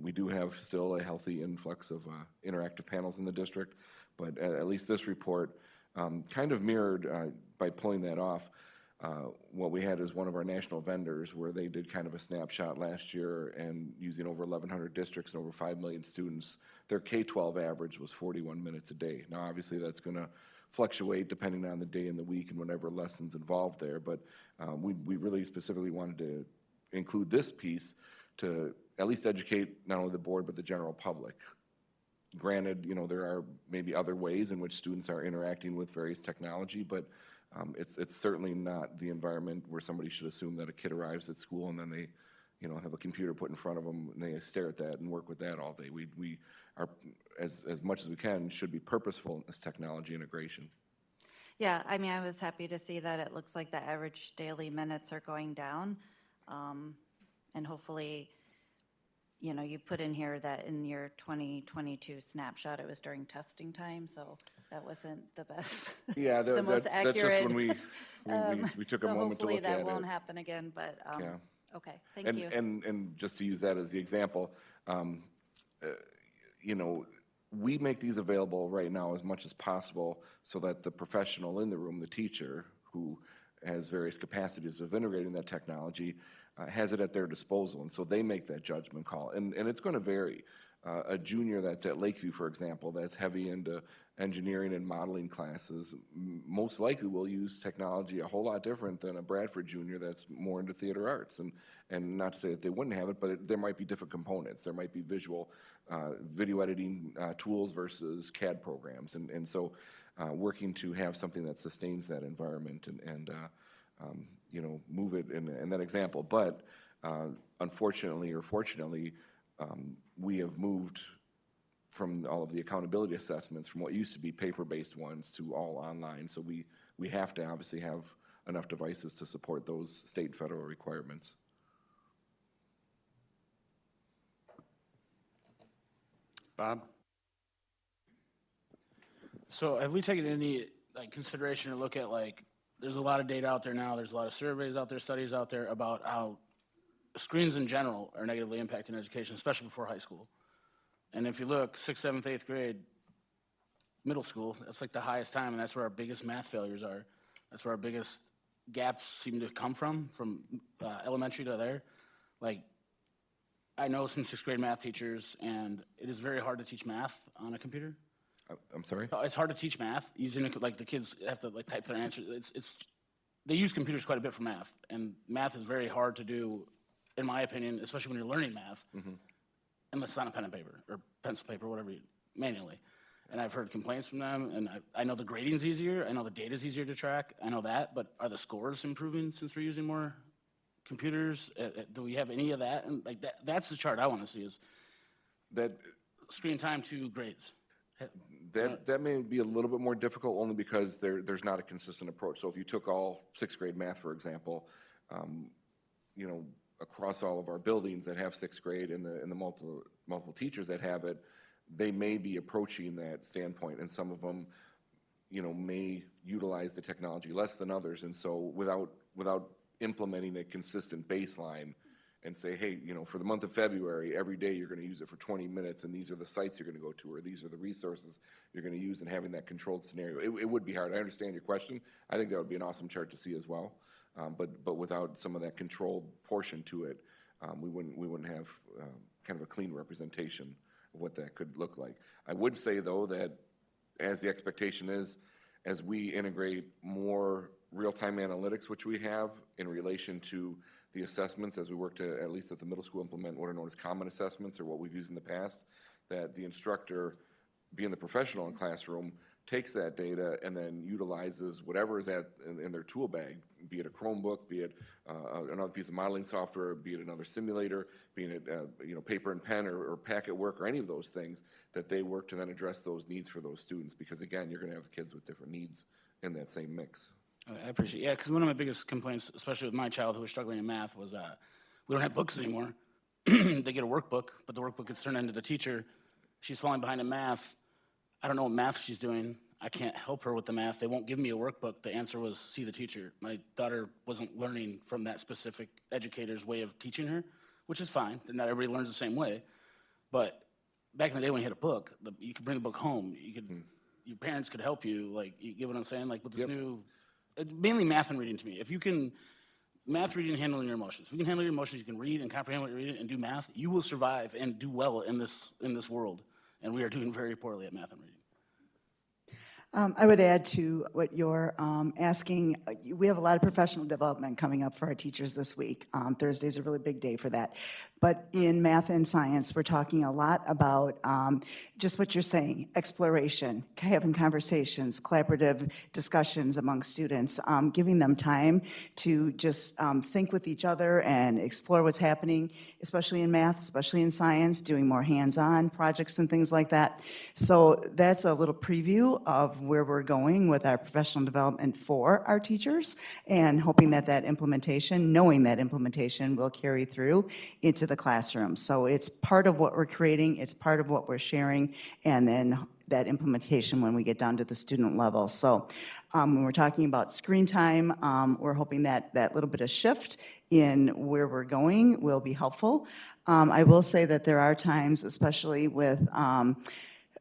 We do have still a healthy influx of interactive panels in the district, but at least this report kind of mirrored, by pulling that off, what we had as one of our national vendors, where they did kind of a snapshot last year, and using over 1,100 districts and over 5 million students, their K-12 average was 41 minutes a day. Now, obviously, that's going to fluctuate depending on the day and the week and whatever lessons involved there, but we really specifically wanted to include this piece to at least educate not only the board but the general public. Granted, there are maybe other ways in which students are interacting with various technology, but it's certainly not the environment where somebody should assume that a kid arrives at school and then they have a computer put in front of them and they stare at that and work with that all day. We are, as much as we can, should be purposeful in this technology integration. Yeah, I mean, I was happy to see that it looks like the average daily minutes are going down. And hopefully, you put in here that in your 2022 snapshot, it was during testing time, so that wasn't the best. Yeah, the most that's accurate. just when we took a moment to look at it. So hopefully that won't happen again, but, Yeah. okay, thank you. And just to use that as the example, we make these available right now as much as possible so that the professional in the room, the teacher, who has various capacities of integrating that technology, has it at their disposal. And so they make that judgment call. And it's going to vary. A junior that's at Lakeview, for example, that's heavy into engineering and modeling classes, most likely will use technology a whole lot different than a Bradford junior that's more into theater arts. And not to say that they wouldn't have it, but there might be different components. There might be visual, video editing tools versus CAD programs. And so working to have something that sustains that environment and move it in that example. But unfortunately or fortunately, we have moved from all of the accountability assessments from what used to be paper-based ones to all online. So we have to obviously have enough devices to support those state and federal requirements. Bob? So have we taken any consideration to look at there's a lot of data out there now, there's a lot of surveys out there, studies out there about how screens in general are negatively impacting education, especially before high school. And if you look, 6th, 7th, 8th grade, middle school, that's the highest time, and that's where our biggest math failures are. That's where our biggest gaps seem to come from elementary to there. I know some 6th grade math teachers, and it is very hard to teach math on a computer. I'm sorry? It's hard to teach math using the kids have to type their answers. They use computers quite a bit for math, and math is very hard to do, in my opinion, especially when you're learning math, unless it's on a pen and paper or pencil paper, whatever, manually. And I've heard complaints from them, and I know the grading's easier, I know the data's easier to track, I know that, but are the scores improving since we're using more computers? Do we have any of that? And that's the chart I want to see, is that screen time to grades. That may be a little bit more difficult only because there's not a consistent approach. So if you took all 6th grade math, for example, across all of our buildings that have 6th grade and the multiple teachers that have it, they may be approaching that standpoint, and some of them, may utilize the technology less than others. And so without implementing a consistent baseline and say, hey, for the month of February, every day you're going to use it for 20 minutes, and these are the sites you're going to go to, or these are the resources you're going to use, and having that controlled scenario. It would be hard. I understand your question. I think that would be an awesome chart to see as well. But without some of that controlled portion to it, we wouldn't have kind of a clean representation of what that could look like. I would say, though, that as the expectation is, as we integrate more real-time analytics, which we have in relation to the assessments, as we work to, at least at the middle school, implement what are known as common assessments, or what we've used in the past, that the instructor, being the professional in classroom, takes that data and then utilizes whatever is in their tool bag, be it a Chromebook, be it another piece of modeling software, be it another simulator, be it paper and pen or packet work or any of those things, that they work to then address those needs for those students. Because again, you're going to have kids with different needs in that same mix. I appreciate it. Yeah, because one of my biggest complaints, especially with my child who was struggling in math, was we don't have books anymore. They get a workbook, but the workbook gets turned into the teacher. She's falling behind in math. I don't know what math she's doing. I can't help her with the math. They won't give me a workbook. The answer was see the teacher. My daughter wasn't learning from that specific educator's way of teaching her, which is fine. Not everybody learns the same way. But back in the day when you had a book, you could bring the book home. You could, your parents could help you. Like, you get what I'm saying? Like with this new, mainly math and reading to me. If you can, math, reading, and handling your emotions. If you can handle your emotions, you can read and comprehend what you're reading and do math, you will survive and do well in this world. And we are doing very poorly at math and reading. I would add to what you're asking. We have a lot of professional development coming up for our teachers this week. Thursday is a really big day for that. But in math and science, we're talking a lot about just what you're saying, exploration, having conversations, collaborative discussions among students, giving them time to just think with each other and explore what's happening, especially in math, especially in science, doing more hands-on projects and things like that. So that's a little preview of where we're going with our professional development for our teachers, and hoping that that implementation, knowing that implementation will carry through into the classroom. So it's part of what we're creating, it's part of what we're sharing, and then that implementation when we get down to the student level. So when we're talking about screen time, we're hoping that that little bit of shift in where we're going will be helpful. I will say that there are times, especially with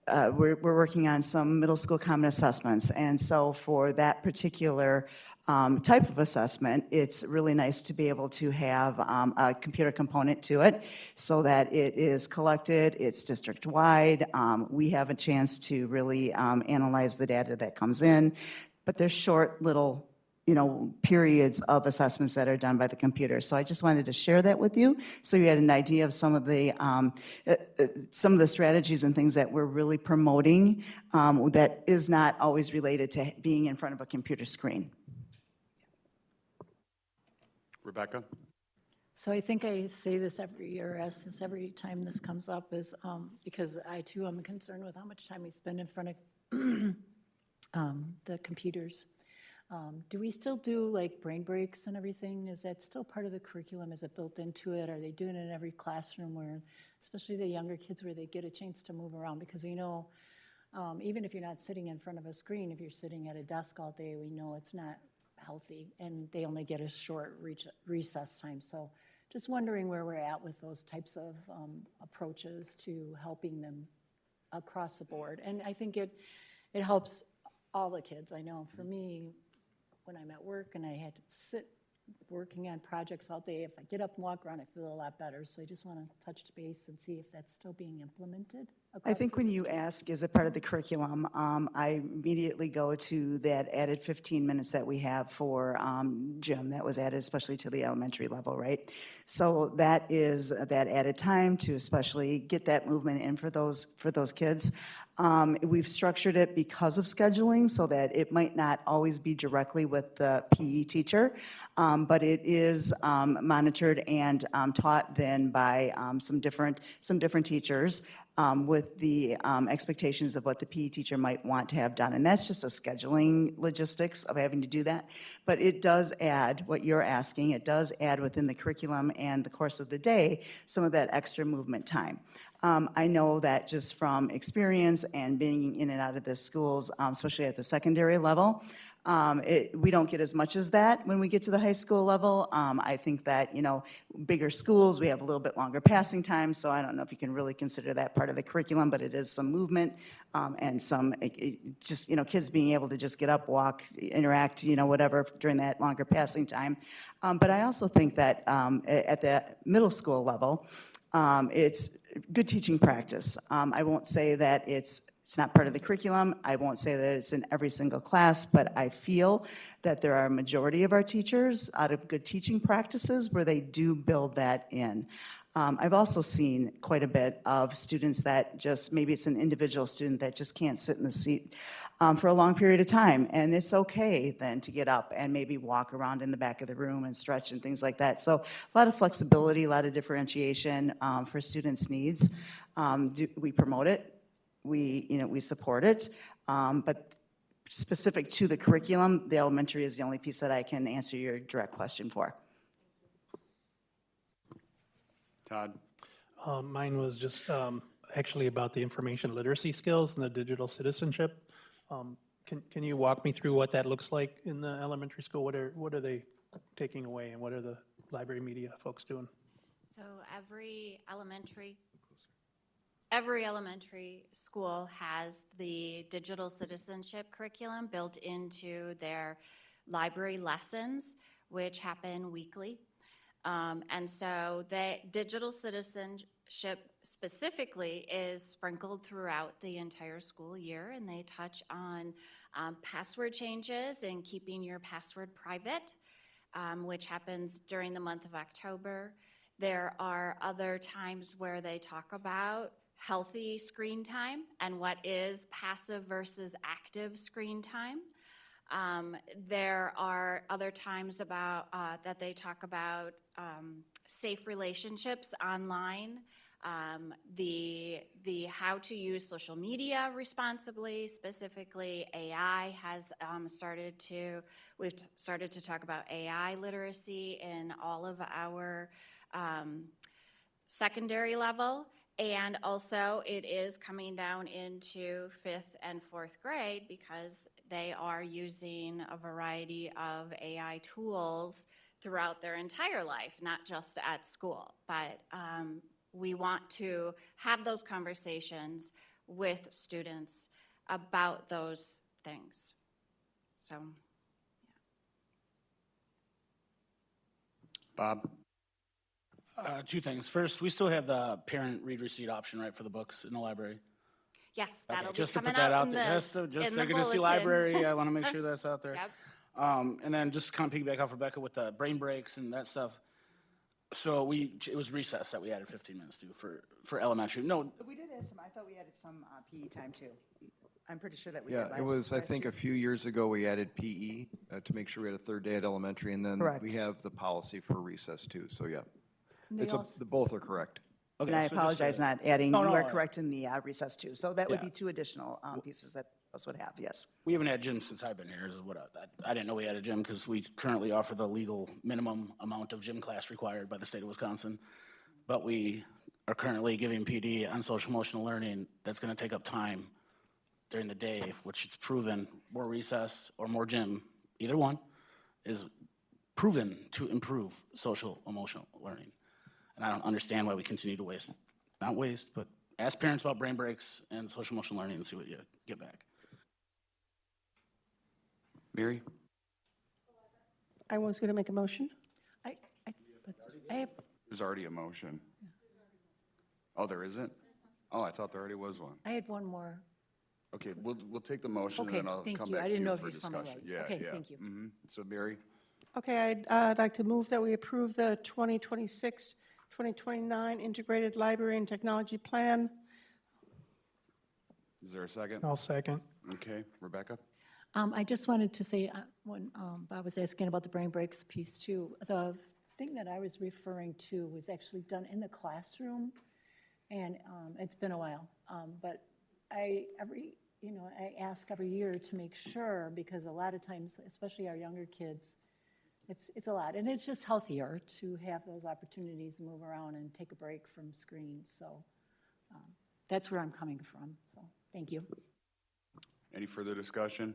we're working on some middle school common assessments, and so for that particular type of assessment, it's really nice to be able to have a computer component to it so that it is collected, it's district-wide. We have a chance to really analyze the data that comes in, but there's short little periods of assessments that are done by the computer. So I just wanted to share that with you, so you had an idea of some of the strategies and things that we're really promoting that is not always related to being in front of a computer screen. Rebecca? So I think I say this every year, since every time this comes up, is because I too am concerned with how much time we spend in front of the computers. Do we still do like brain breaks and everything? Is that still part of the curriculum? Is it built into it? Are they doing it in every classroom where, especially the younger kids, where they get a chance to move around? Because we know, even if you're not sitting in front of a screen, if you're sitting at a desk all day, we know it's not healthy, and they only get a short recess time. So just wondering where we're at with those types of approaches to helping them across the board. And I think it helps all the kids. I know for me, when I'm at work and I had to sit working on projects all day, if I get up and walk around, I feel a lot better. So I just want to touch base and see if that's still being implemented. I think when you ask, is it part of the curriculum, I immediately go to that added 15 minutes that we have for gym that was added, especially to the elementary level, right? So that is that added time to especially get that movement in for those kids. We've structured it because of scheduling so that it might not always be directly with the PE teacher, but it is monitored and taught then by some different teachers with the expectations of what the PE teacher might want to have done. And that's just a scheduling logistics of having to do that. But it does add what you're asking. It does add within the curriculum and the course of the day some of that extra movement time. I know that just from experience and being in and out of the schools, especially at the secondary level, we don't get as much as that when we get to the high school level. I think that, bigger schools, we have a little bit longer passing time, so I don't know if you can really consider that part of the curriculum, but it is some movement and some just, kids being able to just get up, walk, interact, whatever during that longer passing time. But I also think that at the middle school level, it's good teaching practice. I won't say that it's It's not part of the curriculum. I won't say that it's in every single class, but I feel that there are a majority of our teachers out of good teaching practices where they do build that in. I've also seen quite a bit of students that just, maybe it's an individual student that just can't sit in the seat for a long period of time. And it's okay then to get up and maybe walk around in the back of the room and stretch and things like that. So a lot of flexibility, a lot of differentiation for students' needs. We promote it. We support it. But specific to the curriculum, the elementary is the only piece that I can answer your direct question for. Todd? Mine was just actually about the information literacy skills and the digital citizenship. Can you walk me through what that looks like in the elementary school? What are they taking away, and what are the library media folks doing? So every elementary school has the digital citizenship curriculum built into their library lessons, which happen weekly. And so the digital citizenship specifically is sprinkled throughout the entire school year, and they touch on password changes and keeping your password private, which happens during the month of October. There are other times where they talk about healthy screen time and what is passive versus active screen time. There are other times about that they talk about safe relationships online, the how to use social media responsibly, specifically AI we've started to talk about AI literacy in all of our secondary level. And also it is coming down into 5th and 4th grade because they are using a variety of AI tools throughout their entire life, not just at school. But we want to have those conversations with students about those things. So, Bob? Two things. First, we still have the parent read receipt option, right, for the books in the library? yes, Okay, that'll be just to coming put that out out in there. the, Just in they're the going to see bulletin. library. I want to make sure that's out there. Yep. And then just kind of piggyback off Rebecca with the brain breaks and that stuff. So it was recess that we added 15 minutes to for elementary. No, We did add some, I thought we added some PE time too. I'm pretty sure that we Yeah, did last. it was, I last think, year. a few years ago, we added PE to make sure we had a third day at elementary, and then we Correct. have the policy for recess too, so yeah. And they also- Both are correct. okay, And I so just, apologize not adding, No, you no, are correct in the recess too. So that would Yeah. be two additional pieces that us would have, yes. We haven't had gym since I've been here. Is what I didn't know we had a gym because we currently offer the legal minimum amount of gym class required by the state of Wisconsin. But we are currently giving PD on social emotional learning that's going to take up time during the day, which it's proven more recess or more gym, either one, is proven to improve social emotional learning. And I don't understand why we continue to not waste, but ask parents about brain breaks and social emotional learning and see what you get back. Mary? I was going to make a motion. I have, There's already a motion. Oh, there isn't? Oh, I thought there already was one. I had one more. Okay, we'll take the motion, and Okay, then I'll thank come you. back I to didn't you know if for you saw me discussion. right. Yeah, Okay, yeah. thank you. Mhm. So, Mary? Okay, I'd like to move that we approve the 2026-2029 Integrated Library and Technology Plan. Is there a second? I'll second. Okay, Rebecca? I just wanted to say, when Bob was asking about the brain breaks piece too, the thing that I was referring to was actually done in the classroom, and it's been a while. But I ask every year to make sure, because a lot of times, especially our younger kids, it's a lot. And it's just healthier to have those opportunities to move around and take a break from screens. So that's where I'm coming from. So thank you. Any further discussion?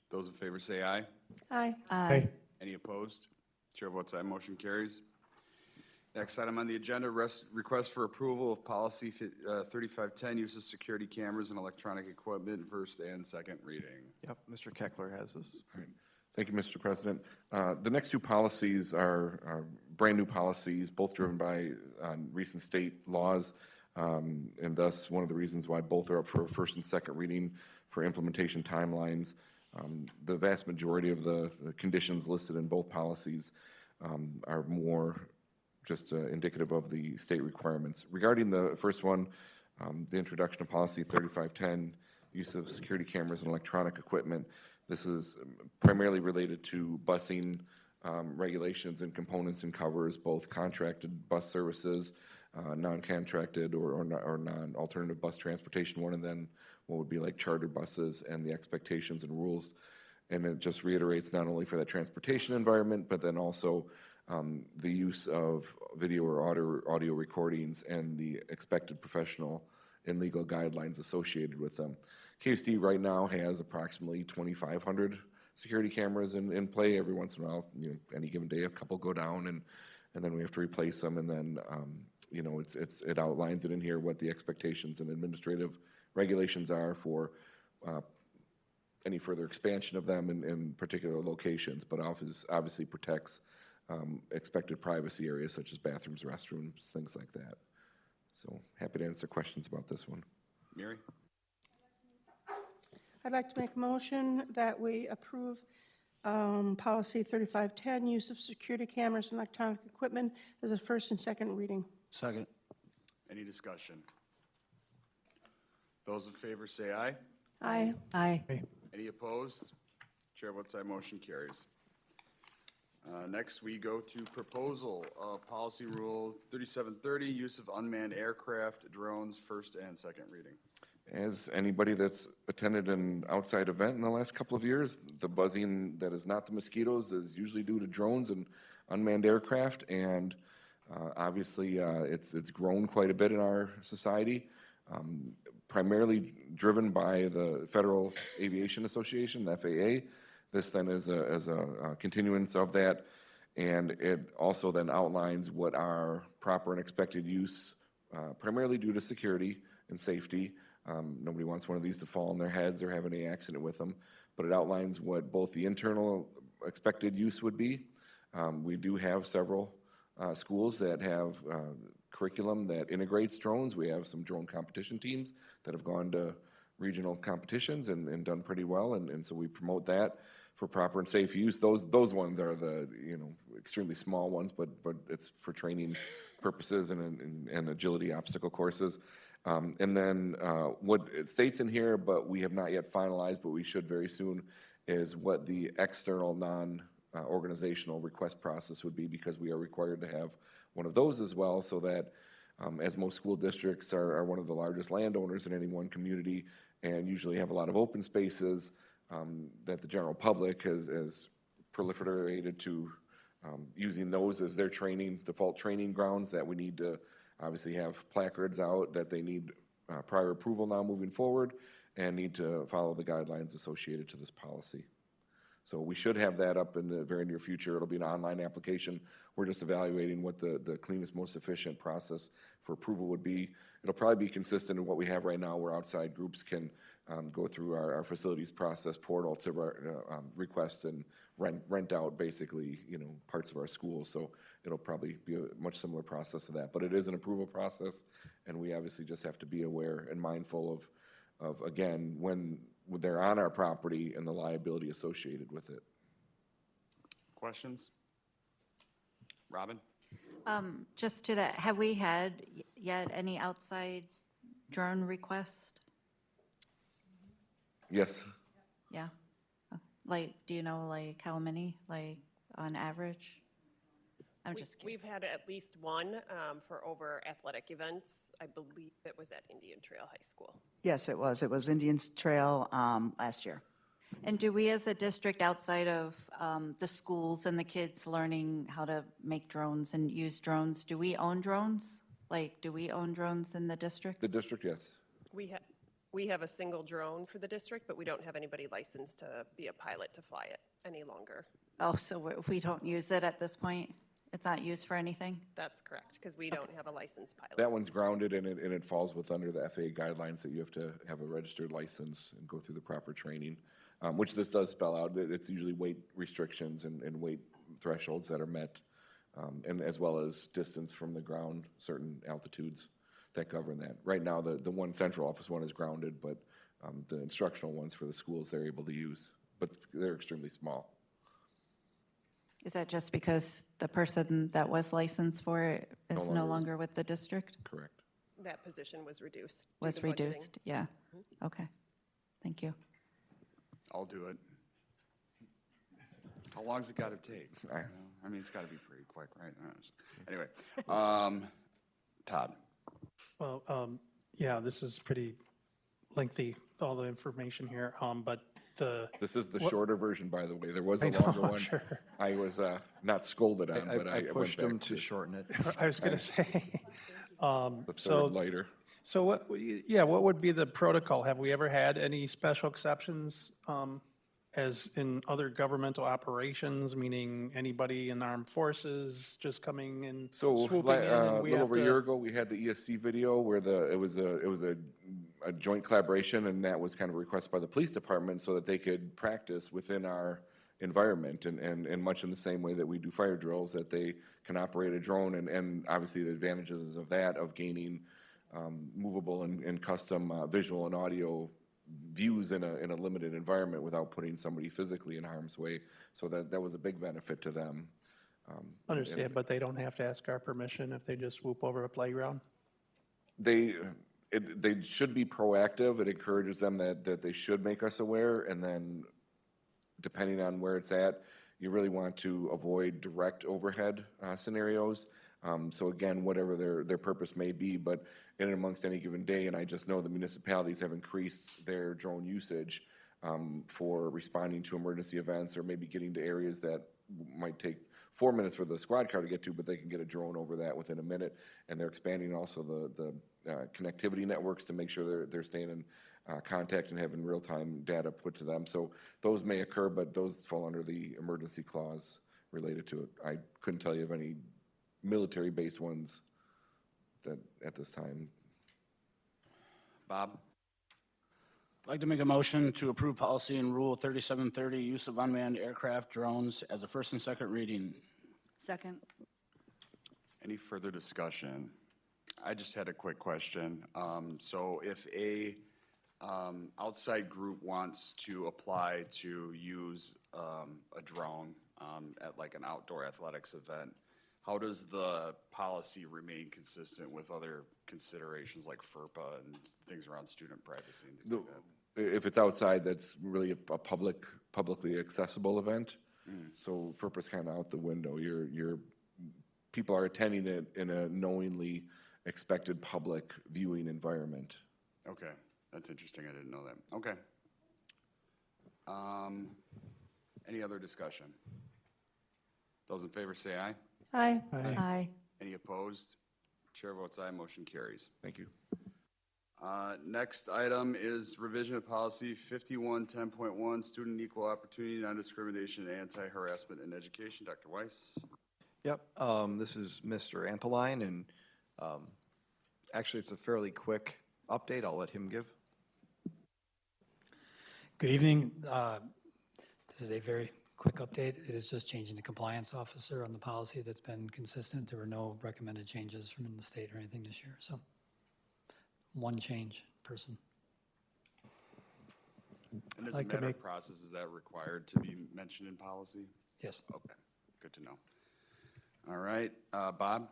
Those in favor say aye. Aye. Aye. Any opposed? Chair votes aye, motion carries. Next item on the agenda, request for approval of policy 3510, use of security cameras and electronic equipment, first and second reading. Yep, Mr. Keckler has this. Thank you, Mr. President. The next two policies are brand-new policies, both driven by recent state laws. And thus, one of the reasons why both are up for first and second reading for implementation timelines. The vast majority of the conditions listed in both policies are more just indicative of the state requirements. Regarding the first one, the introduction of policy 3510, use of security cameras and electronic equipment. This is primarily related to busing regulations and components and covers, both contracted bus services, non-contracted or non-alternative bus transportation, one, and then what would be like charter buses and the expectations and rules. And it just reiterates not only for that transportation environment, but then also the use of video or audio recordings and the expected professional and legal guidelines associated with them. KUSD right now has approximately 2,500 security cameras in play. Every once in a while, any given day, a couple go down, and then we have to replace them. And then, it outlines it in here what the expectations and administrative regulations are for any further expansion of them in particular locations, but obviously protects expected privacy areas such as bathrooms, restrooms, things like that. So happy to answer questions about this one. Mary? I'd like to make a motion that we approve policy 3510, use of security cameras and electronic equipment as a first and second reading. Second. Any discussion? Those in favor say aye. Aye. Aye. Any opposed? Chair votes aye, motion carries. Next, we go to proposal of policy rule 3730, use of unmanned aircraft, drones, first and second reading. As anybody that's attended an outside event in the last couple of years, the buzzing that is not the mosquitoes is usually due to drones and unmanned aircraft, and obviously it's grown quite a bit in our society, primarily driven by the Federal Aviation Association, the FAA. This then is a continuance of that, and it also then outlines what our proper and expected use, primarily due to security and safety. Nobody wants one of these to fall on their heads or have any accident with them, but it outlines what both the internal expected use would be. We do have several schools that have curriculum that integrates drones. We have some drone competition teams that have gone to regional competitions and done pretty well, and so we promote that for proper and safe use. Those ones are the extremely small ones, but it's for training purposes and agility obstacle courses. And then what it states in here, but we have not yet finalized, but we should very soon, is what the external non-organizational request process would be, because we are required to have one of those as well, so that as most school districts are one of the largest landowners in any one community and usually have a lot of open spaces, that the general public has proliferated to using those as their default training grounds, that we need to obviously have placards out that they need prior approval now moving forward and need to follow the guidelines associated to this policy. So we should have that up in the very near future. It'll be an online application. We're just evaluating what the cleanest, most efficient process for approval would be. It'll probably be consistent in what we have right now, where outside groups can go through our facilities process portal to request and rent out basically, parts of our schools. So it'll probably be a much similar process to that. But it is an approval process, and we obviously just have to be aware and mindful of again, when they're on our property and the liability associated with it. Questions? Robin? Just to that, have we had yet any outside drone request? Yes. Yeah. Do you know, how many, on average? I'm just curious. We've had at least one for over athletic events. I believe it was at Indian Trail High School. Yes, it was. It was Indian Trail last year. And do we as a district, outside of the schools and the kids learning how to make drones and use drones, do we own drones? Do we own drones in the district? The district, yes. We have a single drone for the district, but we don't have anybody licensed to be a pilot to fly it any longer. Oh, so we don't use it at this point? It's not used for anything? That's correct, because we don't have a licensed pilot. That one's grounded, and it falls under the FAA guidelines that you have to have a registered license and go through the proper training, which this does spell out. It's usually weight restrictions and weight thresholds that are met, and as well as distance from the ground, certain altitudes. that govern that. Right now, the one central office one is grounded, but the instructional ones for the schools, they're able to use, but they're extremely small. Is that just because the person that was licensed for it is no longer- longer with the district? Correct. That position was reduced. due Was to budgeting. reduced, yeah. Okay, thank you. I'll do it. How long's it gotta take? You know? I mean, it's gotta be pretty quick, right? Anyway, Todd. Well, yeah, this is pretty lengthy, all the information here, but the. This is the what- shorter version, by the way. There was I a know, longer I'm one. sure. I was not scolded on, but I I went pushed back him to shorten it. I was going to say. the So, third lighter. so what, yeah, what would be the protocol? Have we ever had any special exceptions as in other governmental operations, meaning anybody in armed forces just coming and So swooping in? a And we little have over a to- year ago, we had the ESC video where it was a joint collaboration, and that was kind of requested by the police department so that they could practice within our environment, and much in the same way that we do fire drills, that they can operate a drone, and obviously the advantages of that, of gaining movable and custom visual and audio views in a limited environment without putting somebody physically in harm's way. So that was a big benefit to them. Understand, but they don't have to ask our permission if they just swoop over a playground? They should be proactive. It encourages them that they should make us aware, and then depending on where it's at, you really want to avoid direct overhead scenarios. So again, whatever their purpose may be, but in and amongst any given day, and I just know the municipalities have increased their drone usage for responding to emergency events, or maybe getting to areas that might take 4 minutes for the squad car to get to, but they can get a drone over that within a minute. And they're expanding also the connectivity networks to make sure they're staying in contact and having real-time data put to them. So those may occur, but those fall under the emergency clause related to it. I couldn't tell you of any military-based ones that at this time. Bob? I'd like to make a motion to approve policy and rule 3730, use of unmanned aircraft drones as a first and second reading. Second. Any further discussion? I just had a quick question. So if a outside group wants to apply to use a drone at like an outdoor athletics event, how does the policy remain consistent with other considerations like FERPA and things around student privacy and things like that? If it's outside, that's really a publicly accessible event. So FERPA's kind of out the window. People are attending it in a knowingly expected public viewing environment. Okay, that's interesting. I didn't know that. Okay. Any other discussion? Those in favor say aye. Aye. Aye. Any opposed? Chair votes aye, motion carries. Thank you. Next item is revision of policy 5110.1, student equal opportunity, non-discrimination, and anti-harassment in education. Dr. Weiss? Yep, this is Mr. Antheline, and actually, it's a fairly quick update. I'll let him give. Good evening. This is a very quick update. It is just changing the compliance officer on the policy that's been consistent. There were no recommended changes from the state or anything this year, so one change person. And as I'd a like to matter make- of process, is that required to be mentioned in policy? Yes. Okay, good to know. All right, Bob?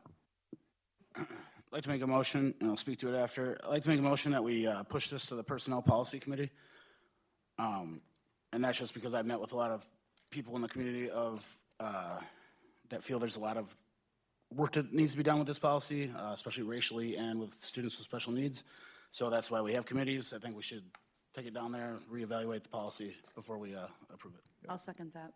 I'd like to make a motion, and I'll speak to it after. I'd like to make a motion that we push this to the Personnel Policy Committee. And that's just because I've met with a lot of people in the community that feel there's a lot of work that needs to be done with this policy, especially racially and with students with special needs. So that's why we have committees. I think we should take it down there, reevaluate the policy before we approve it. I'll second that.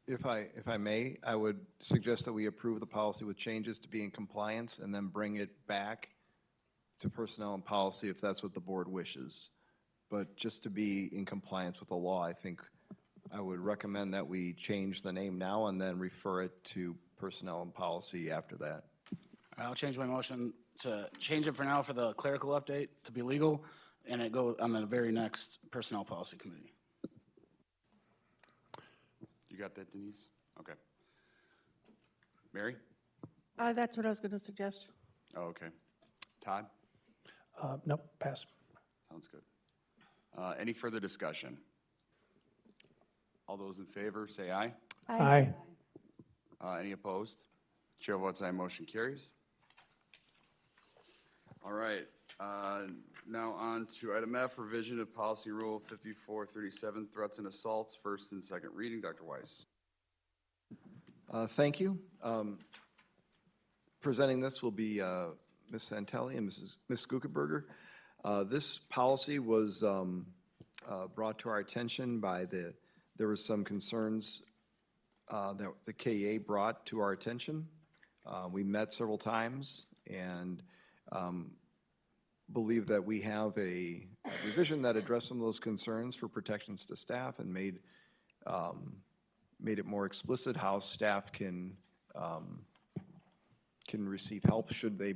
If I may, I would suggest that we approve the policy with changes to be in compliance and then bring it back to personnel and policy if that's what the board wishes. But just to be in compliance with the law, I think I would recommend that we change the name now and then refer it to personnel and policy after that. I'll change my motion to change it for now for the clerical update to be legal, and it go on the very next Personnel Policy Committee. You got that, Denise? Okay. Mary? That's what I was going to suggest. Oh, okay. Todd? Nope, pass. Sounds good. Any further discussion? All those in favor, say aye. Aye. Any opposed? Chair votes aye, motion carries. All right, now on to item F, revision of policy rule 5437, threats and assaults, first and second reading. Dr. Weiss. Thank you. Presenting this will be Ms. Santelli and Ms. Guckenberger. This policy was brought to our attention by there was some concerns that the KEA brought to our attention. We met several times and believe that we have a revision that addressed some of those concerns for protections to staff and made it more explicit how staff can receive help should they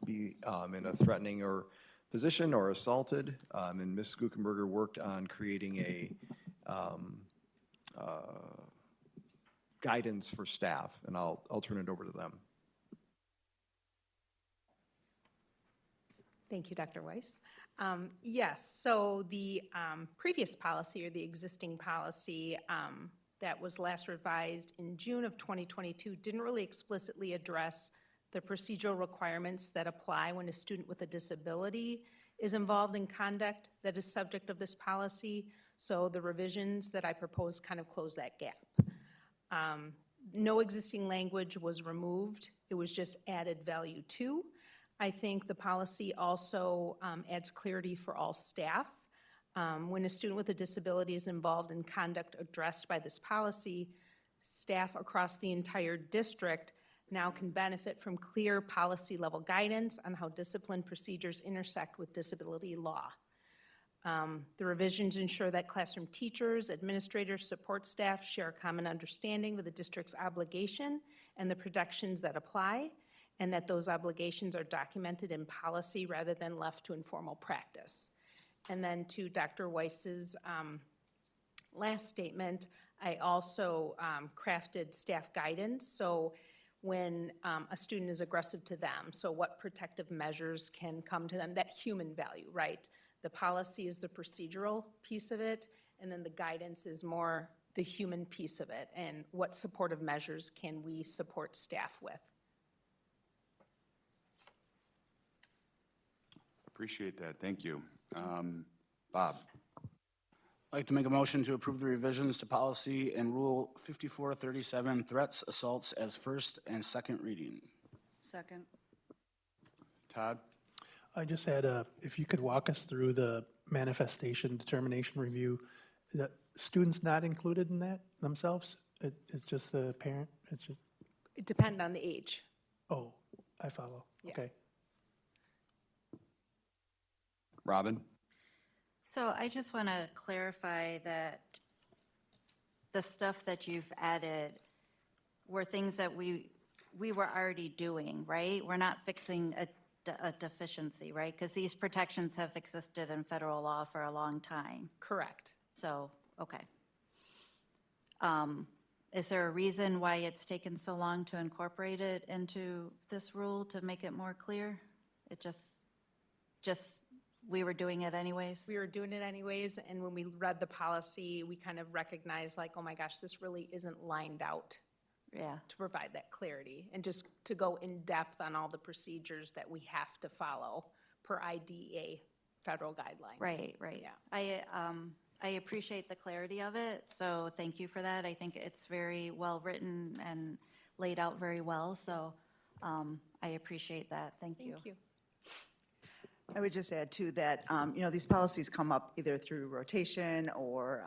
be in a threatening or position or assaulted. And Ms. Guckenberger worked on creating a guidance for staff, and I'll turn it over to them. Thank you, Dr. Weiss. Yes, so the previous policy or the existing policy that was last revised in June of 2022 didn't really explicitly address the procedural requirements that apply when a student with a disability is involved in conduct that is subject of this policy. So the revisions that I proposed kind of close that gap. No existing language was removed. It was just added value to. I think the policy also adds clarity for all staff. When a student with a disability is involved in conduct addressed by this policy, staff across the entire district now can benefit from clear policy level guidance on how discipline procedures intersect with disability law. The revisions ensure that classroom teachers, administrators, support staff share a common understanding of the district's obligation and the protections that apply, and that those obligations are documented in policy rather than left to informal practice. And then to Dr. Weiss's last statement, I also crafted staff guidance. So when a student is aggressive to them, so what protective measures can come to them, that human value, right? The policy is the procedural piece of it, and then the guidance is more the human piece of it, and what supportive measures can we support staff with? Appreciate that, thank you. Bob. I'd like to make a motion to approve the revisions to policy and rule 5437, threats, assaults as first and second reading. Second. Todd? I just had if you could walk us through the manifestation determination review, the students not included in that themselves? It's just the parent? It's just, It depends on the age. oh, I follow. Yeah. Okay. Robin? So I just want to clarify that the stuff that you've added were things that we were already doing, right? We're not fixing a deficiency, right? Because these protections have existed in federal law for a long time. Correct. So, okay. Is there a reason why it's taken so long to incorporate it into this rule to make it more clear? It just we were doing it anyways? We were doing it anyways, and when we read the policy, we kind of recognized like, oh my gosh, this really isn't lined out. Yeah. To provide that clarity and just to go in depth on all the procedures that we have to follow per IDEA federal guidelines. Right. Yeah. I appreciate the clarity of it, so thank you for that. I think it's very well written and laid out very well, so I appreciate that. Thank you. Thank you. I would just add too that, these policies come up either through rotation or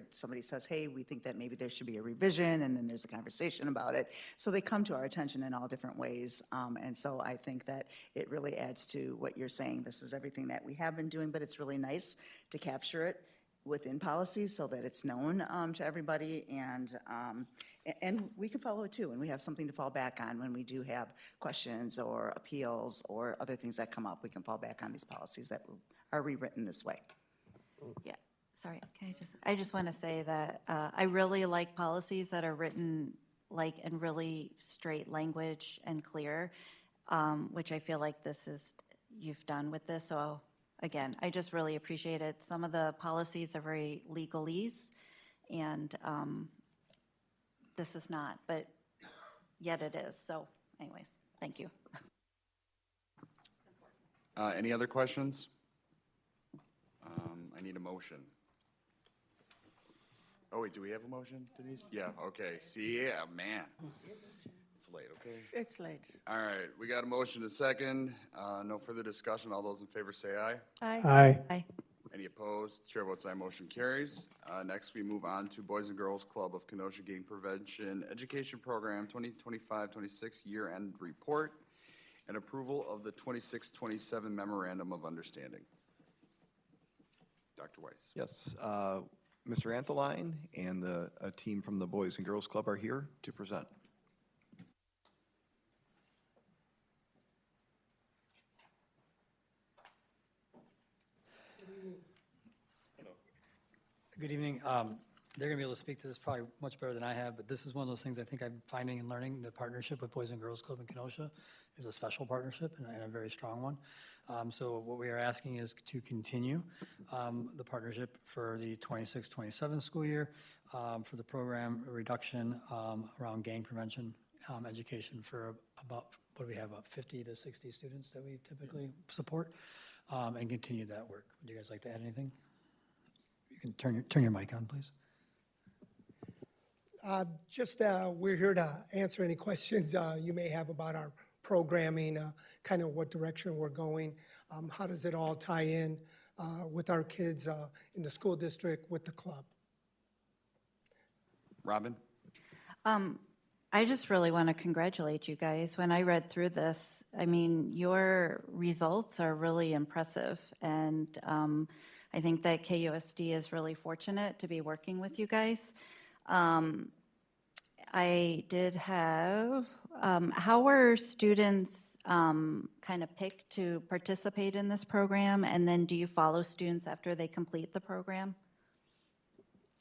somebody says, hey, we think that maybe there should be a revision, and then there's a conversation about it. So they come to our attention in all different ways. And so I think that it really adds to what you're saying. This is everything that we have been doing, but it's really nice to capture it within policies so that it's known to everybody, and we can follow it too, and we have something to fall back on when we do have questions or appeals or other things that come up. We can fall back on these policies that are rewritten this way. Yeah, sorry, I just want to say that I really like policies that are written like in really straight language and clear. which I feel like you've done with this. So again, I just really appreciate it. Some of the policies are very legalese, and this is not, but yet it is. So anyways, thank you. Any other questions? I need a motion. Oh, wait, do we have a motion, Denise? Yeah, okay. See, yeah, man. It's late, okay? It's late. All right, we got a motion to second. No further discussion. All those in favor say aye. Aye. Aye. Any opposed? Chair votes aye, motion carries. Next, we move on to Boys and Girls Club of Kenosha Gang Prevention Education Program 2025-26 year-end report and approval of the 26-27 memorandum of understanding. Dr. Weiss. Yes, Mr. Antheline and a team from the Boys and Girls Club are here to present. Good evening. They're going to be able to speak to this probably much better than I have, but this is one of those things I think I'm finding and learning. The partnership with Boys and Girls Club in Kenosha is a special partnership and a very strong one. So what we are asking is to continue the partnership for the 26-27 school year for the program reduction around gang prevention education for about, what do we have, about 50 to 60 students that we typically support, and continue that work. Would you guys like to add anything? You can turn your mic on, please. We're here to answer any questions you may have about our programming, kind of what direction we're going. How does it all tie in with our kids in the school district with the club? Robin? I just really want to congratulate you guys. When I read through this, I mean, your results are really impressive. And I think that KUSD is really fortunate to be working with you guys. I did have, how were students kind of picked to participate in this program? And then do you follow students after they complete the program?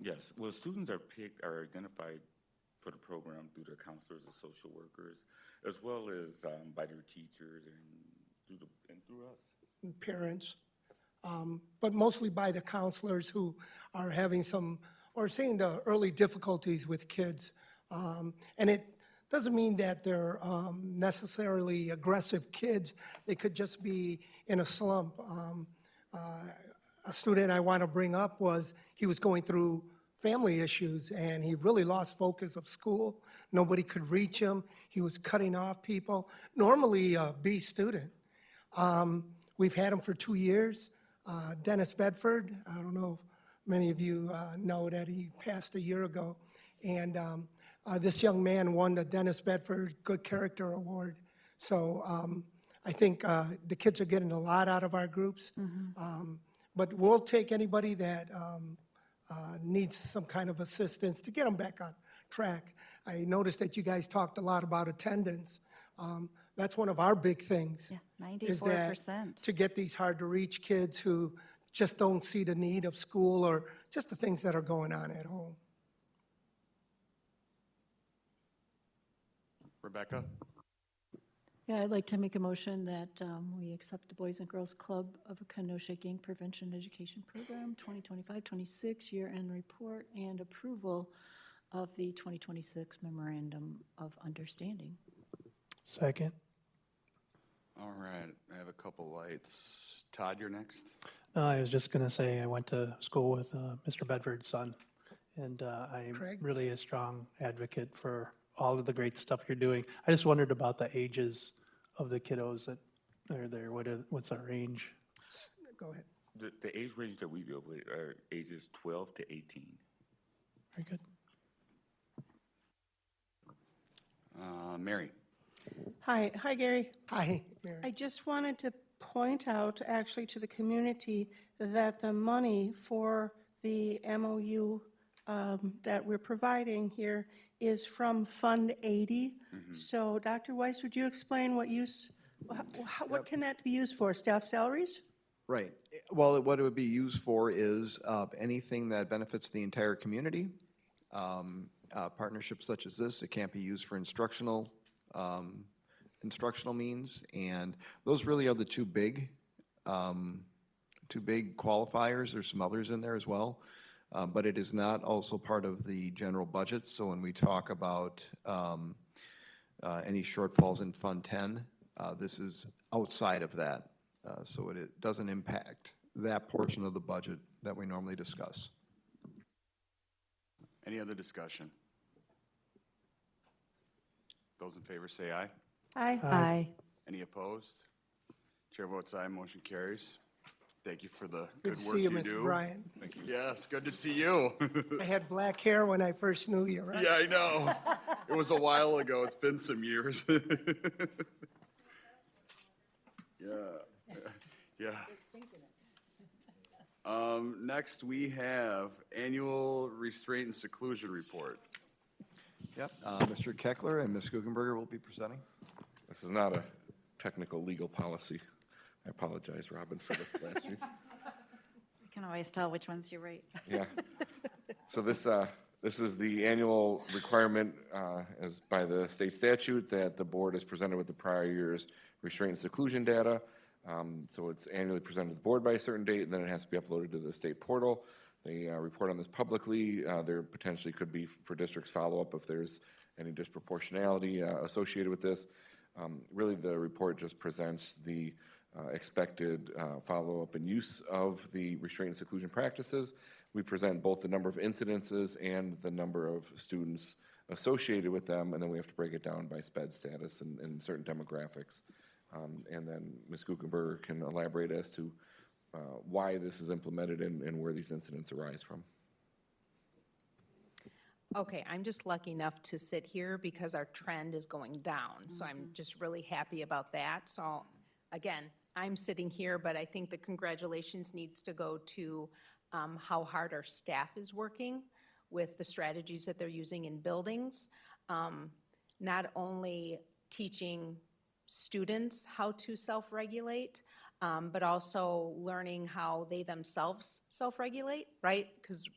Yes, well, students are identified for the program through their counselors or social workers, as well as by their teachers and through us. Parents, but mostly by the counselors who are having or seeing the early difficulties with kids. And it doesn't mean that they're necessarily aggressive kids. They could just be in a slump. A student I want to bring up he was going through family issues, and he really lost focus of school. Nobody could reach him. He was cutting off people. Normally a B student. We've had him for 2 years. Dennis Bedford, I don't know if many of you know that he passed a year ago. And this young man won the Dennis Bedford Good Character Award. So I think the kids are getting a lot out of our groups. But we'll take anybody that needs some kind of assistance to get them back on track. I noticed that you guys talked a lot about attendance. That's one of our big things. Yeah, is that 94%. to get these hard-to-reach kids who just don't see the need of school or just the things that are going on at home. Rebecca? Yeah, I'd like to make a motion that we accept the Boys and Girls Club of Kenosha Gang Prevention Education Program 2025-26 year-end report and approval of the 2026 Memorandum of Understanding. Second. All right, I have a couple lights. Todd, you're next. I was just going to say I went to school with Mr. Bedford's son, and I'm Craig? really a strong advocate for all of the great stuff you're doing. I just wondered about the ages of the kiddos that are there. What's our range? Go ahead. The age range that we deal with are ages 12 to 18. Very good. Mary? Hi, Gary. Hi, Mary. I just wanted to point out actually to the community that the money for the MOU that we're providing here is from Fund 80. So Dr. Weiss, would you explain what can that be used for? Staff salaries? Right. Well, what it would be used for is anything that benefits the entire community. Partnerships such as this, it can't be used for instructional instructional means, and those really are the two big qualifiers. There's some others in there as well, but it is not also part of the general budget. So when we talk about any shortfalls in Fund 10, this is outside of that. So it doesn't impact that portion of the budget that we normally discuss. Any other discussion? Those in favor say aye. Aye. Aye. Any opposed? Chair votes aye, motion carries. Thank you for the Good good to work see you, you Mr. do. Bryan. Thank you. Yes, good to see you. I had black hair when I first knew you, right? Yeah, I know. It was a while ago. It's been some years. Yeah. Next, we have annual restraint and seclusion report. Yep, Mr. Keckler and Ms. Guggenberger will be presenting. This is not a technical legal policy. I apologize, Robin, for the last few. You can always tell which ones you write. Yeah. So this is the annual requirement as by the state statute that the board is presented with the prior year's restraint and seclusion data. So it's annually presented to the board by a certain date, and then it has to be uploaded to the state portal. They report on this publicly. There potentially could be for districts follow-up if there's any disproportionality associated with this. Really, the report just presents the expected follow-up and use of the restraint and seclusion practices. We present both the number of incidences and the number of students associated with them, and then we have to break it down by SPED status and certain demographics. And then Ms. Guggenberger can elaborate as to why this is implemented and where these incidents arise from. Okay, I'm just lucky enough to sit here because our trend is going down. So I'm just really happy about that. So again, I'm sitting here, but I think the congratulations needs to go to how hard our staff is working with the strategies that they're using in buildings. Not only teaching students how to self-regulate, but also learning how they themselves self-regulate, right? Because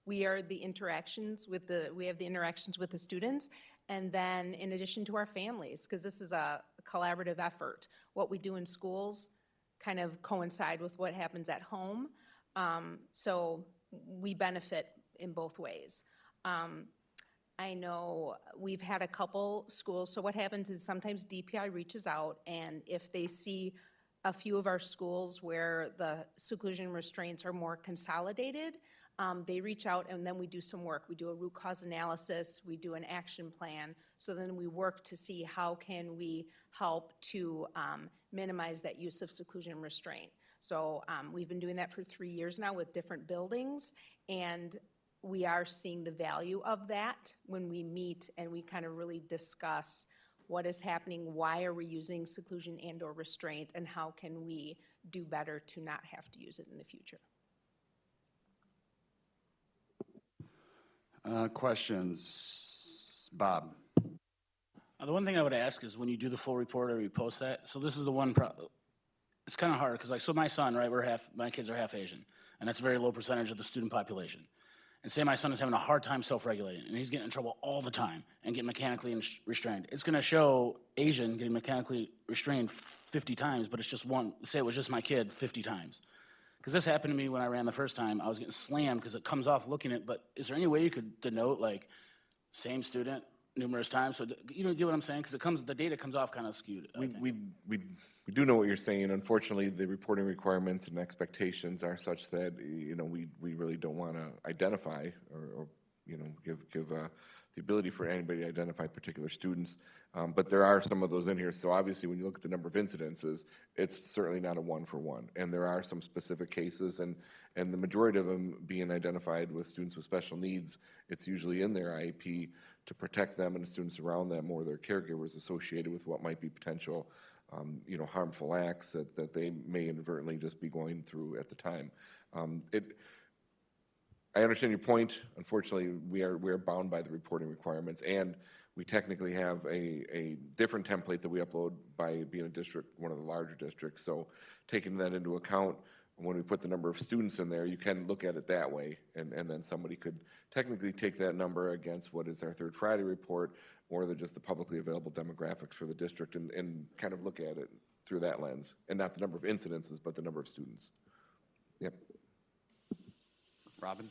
we are the interactions with we have the interactions with the students, and then in addition to our families, because this is a collaborative effort. What we do in schools kind of coincide with what happens at home, so we benefit in both ways. I know we've had a couple schools, so what happens is sometimes DPI reaches out, and if they see a few of our schools where the seclusion restraints are more consolidated, they reach out and then we do some work. We do a root cause analysis, we do an action plan, so then we work to see how can we help to minimize that use of seclusion restraint. So we've been doing that for 3 years now with different buildings, and we are seeing the value of that when we meet and we kind of really discuss what is happening, why are we using seclusion and/or restraint, and how can we do better to not have to use it in the future. Questions? Bob? The one thing I would ask is when you do the full report or you post that, so this is the one, it's kind of hard, because like, so my son, right, my kids are half Asian, and that's a very low percentage of the student population. And say my son is having a hard time self-regulating, and he's getting in trouble all the time and getting mechanically restrained. It's gonna show Asian getting mechanically restrained 50 times, but it's just one, say it was just my kid 50 times. Because this happened to me when I ran the first time. I was getting slammed because it comes off looking at, but is there any way you could denote like same student numerous times? So you know, get what I'm saying? Because the data comes off kind of skewed. We do know what you're saying. Unfortunately, the reporting requirements and expectations are such that, you know, we really don't want to identify or you know, give the ability for anybody to identify particular students. But there are some of those in here. So obviously, when you look at the number of incidences, it's certainly not a one-for-one. And there are some specific cases, and the majority of them being identified with students with special needs, it's usually in their IEP to protect them and the students around them or their caregivers associated with what might be potential you know, harmful acts that they may inadvertently just be going through at the time. I understand your point. Unfortunately, we are bound by the reporting requirements, and we technically have a different template that we upload by being a district, one of the larger districts. So taking that into account, when we put the number of students in there, you can look at it that way, and then somebody could technically take that number against what is our Third Friday report, or just the publicly available demographics for the district, and kind of look at it through that lens, and not the number of incidences, but the number of students. Yep. Robin?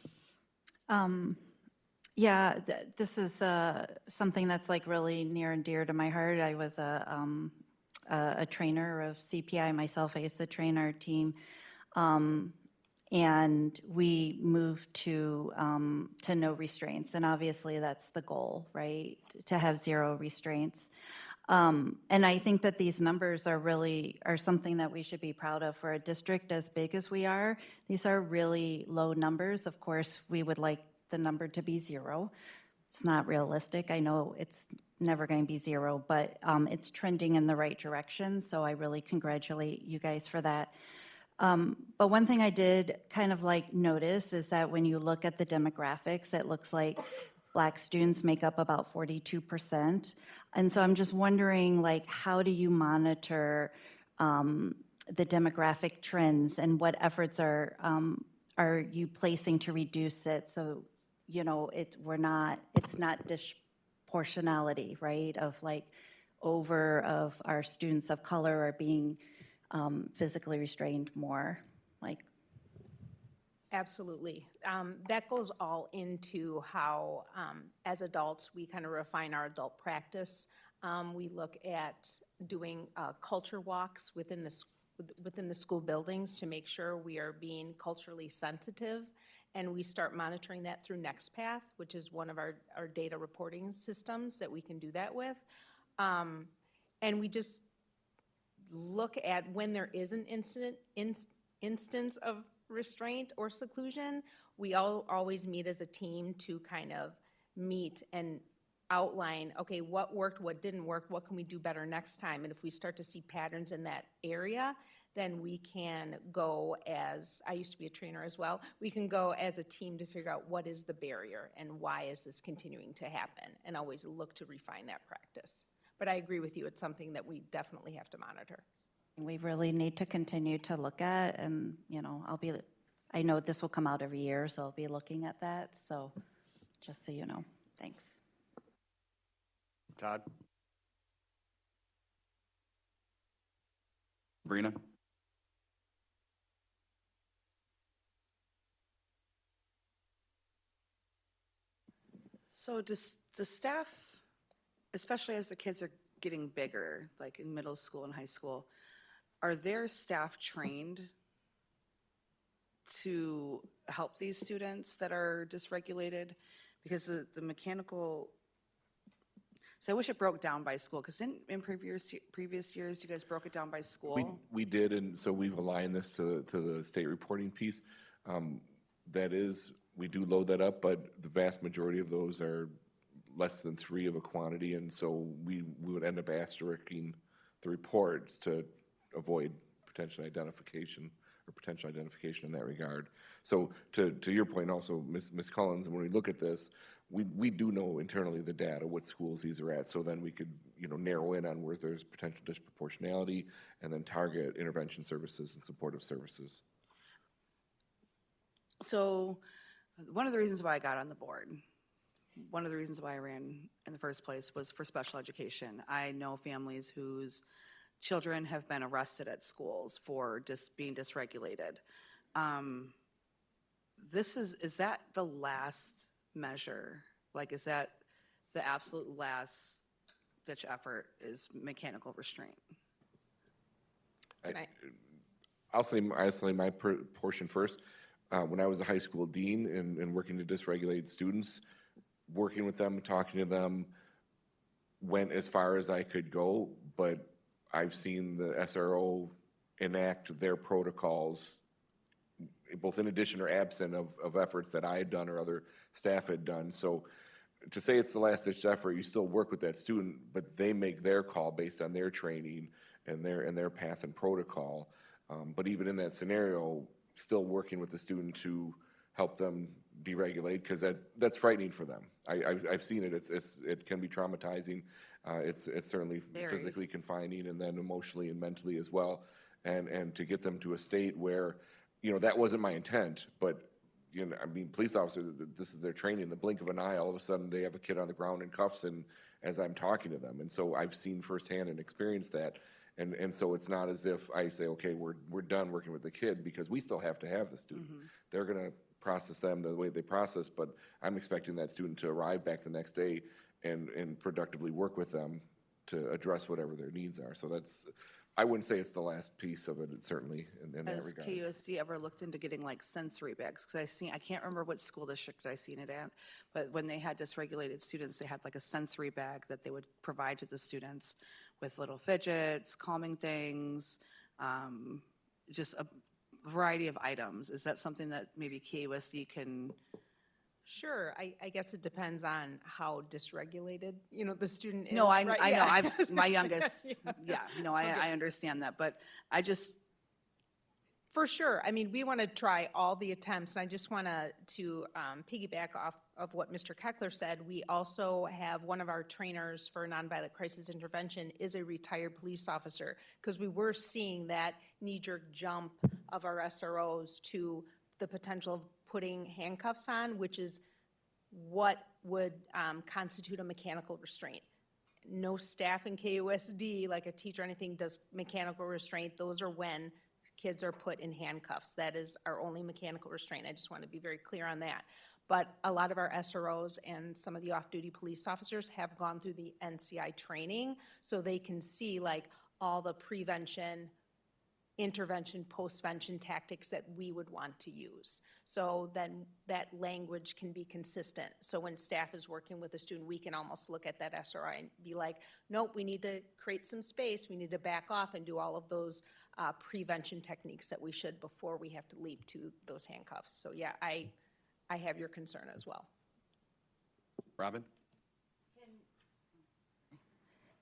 Yeah, this is something that's like really near and dear to my heart. I was a trainer of CPI myself. I used to train our team. And we moved to no restraints. And obviously that's the goal, right? To have zero restraints. And I think that these numbers are something that we should be proud of for a district as big as we are. These are really low numbers. Of course, we would like the number to be zero. It's not realistic. I know it's never going to be zero, but it's trending in the right direction. So I really congratulate you guys for that. But one thing I did kind of like notice is that when you look at the demographics, it looks like Black students make up about 42%. And so I'm just wondering, like, how do you monitor the demographic trends, and what efforts are you placing to reduce it? So, you know, it's not disproportionality, right? Of like of our students of color are being physically restrained more, like. Absolutely. That goes all into how, as adults, we kind of refine our adult practice. We look at doing culture walks within the school buildings to make sure we are being culturally sensitive, and we start monitoring that through NextPath, which is one of our data reporting systems that we can do that with. And we just look at when there is an instance of restraint or seclusion, we always meet as a team to kind of meet and outline, okay, what worked, what didn't work, what can we do better next time? And if we start to see patterns in that area, then we can go as, I used to be a trainer as well, we can go as a team to figure out what is the barrier and why is this continuing to happen, and always look to refine that practice. But I agree with you, it's something that we definitely have to monitor. We really need to continue to look at, and, you know, I know this will come out every year, so I'll be looking at that. So just so you know, thanks. Todd? Sabrina? So does staff, especially as the kids are getting bigger, like in middle school and high school, are their staff trained to help these students that are dysregulated? Because the mechanical, so I wish it broke down by school, because in previous years, you guys broke it down by school? We did, and so we've aligned this to the state reporting piece. That is, we do load that up, but the vast majority of those are less than 3 of a quantity, and so we would end up asterisking the reports to avoid potential identification in that regard. So to your point also, Ms. Collins, when we look at this, we do know internally the data, what schools these are at, so then we could, you know, narrow in on where there's potential disproportionality and then target intervention services and supportive services. So one of the reasons why I got on the board, one of the reasons why I ran in the first place was for special education. I know families whose children have been arrested at schools for being dysregulated. Is that the last measure? Like, is that the absolute last ditch effort, is mechanical restraint? I'll say my portion first. When I was a high school dean and working to dysregulate students, working with them, talking to them, went as far as I could go, but I've seen the SRO enact their protocols, both in addition or absent of efforts that I had done or other staff had done. So to say it's the last ditch effort, you still work with that student, but they make their call based on their training and their path and protocol. But even in that scenario, still working with the student to help them deregulate, because that's frightening for them. I've seen it. It can be traumatizing. It's certainly physically confining, and then emotionally and mentally as well. And to get them to a state where, you know, that wasn't my intent, but, you know, I mean, police officers, this is their training, in the blink of an eye, all of a sudden they have a kid on the ground in cuffs and as I'm talking to them. And so I've seen firsthand and experienced that. And so it's not as if I say, okay, we're done working with the kid, because we still have to have the student. They're gonna process them the way they process, but I'm expecting that student to arrive back the next day and productively work with them to address whatever their needs are. So that's, I wouldn't say it's the last piece of it, certainly in that Has regard. KUSD ever looked into getting like sensory bags? Because I can't remember what school district I seen it at, but when they had dysregulated students, they had like a sensory bag that they would provide to the students with little fidgets, calming things, just a variety of items. Is that something that maybe KUSD can? Sure, I guess it depends on how dysregulated, the student is. No, I right? know, Yeah. my youngest, yeah, no, I understand that, but I just, For sure. I mean, we want to try all the attempts, and I just want to piggyback off of what Mr. Keckler said. We also have one of our trainers for nonviolent crisis intervention is a retired police officer, because we were seeing that knee-jerk jump of our SROs to the potential of putting handcuffs on, which is what would constitute a mechanical restraint. No staff in KUSD, like a teacher or anything, does mechanical restraint. Those are when kids are put in handcuffs. That is our only mechanical restraint. I just want to be very clear on that. But a lot of our SROs and some of the off-duty police officers have gone through the NCI training, so they can see like all the prevention, intervention, postvention tactics that we would want to use. So then that language can be consistent. So when staff is working with a student, we can almost look at that SRI and be like, nope, we need to create some space. We need to back off and do all of those prevention techniques that we should before we have to leap to those handcuffs. So yeah, I have your concern as well. Robin?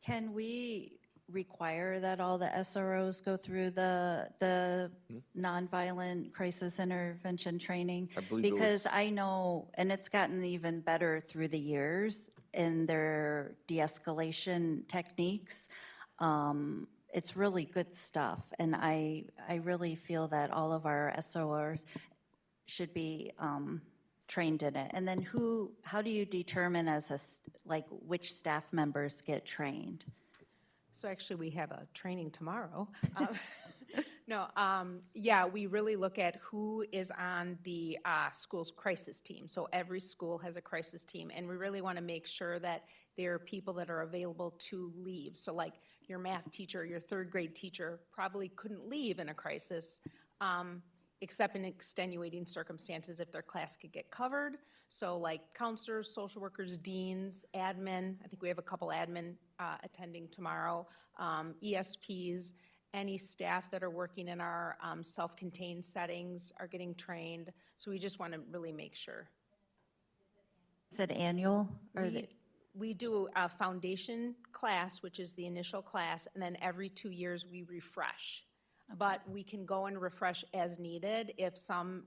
Can we require that all the SROs go through the nonviolent crisis intervention training? I believe it was- Because I know, and it's gotten even better through the years in their de-escalation techniques. It's really good stuff, and I really feel that all of our SROs should be trained in it. And then how do you determine which staff members get trained? So actually, we have a training tomorrow. Yeah, we really look at who is on the school's crisis team. So every school has a crisis team, and we really want to make sure that there are people that are available to leave. So like your math teacher, your third grade teacher probably couldn't leave in a crisis, except in extenuating circumstances if their class could get covered. So like counselors, social workers, deans, admin, I think we have a couple admin attending tomorrow, ESPs, any staff that are working in our self-contained settings are getting trained. So we just want to really make sure. Is it annual? Or We do a foundation class, which is the initial class, and then every 2 years we refresh. But we can go and refresh as needed.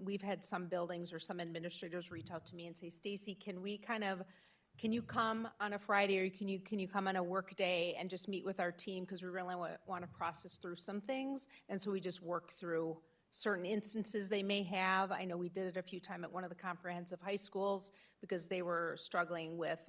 We've had some buildings or some administrators reach out to me and say, Stacy, can you come on a Friday, or can you come on a work day and just meet with our team, because we really want to process through some things. And so we just work through certain instances they may have. I know we did it a few times at one of the comprehensive high schools because they were struggling with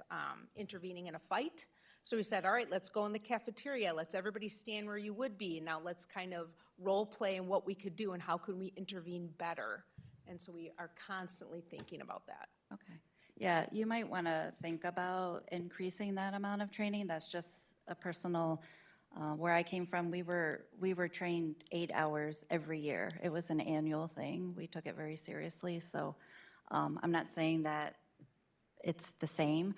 intervening in a fight. So we said, all right, let's go in the cafeteria. Let's everybody stand where you would be. Now let's kind of role play and what we could do and how can we intervene better. And so we are constantly thinking about that. Okay. Yeah, you might want to think about increasing that amount of training. That's just a personal, where I came from, we were trained 8 hours every year. It was an annual thing. We took it very seriously. So I'm not saying that it's the same.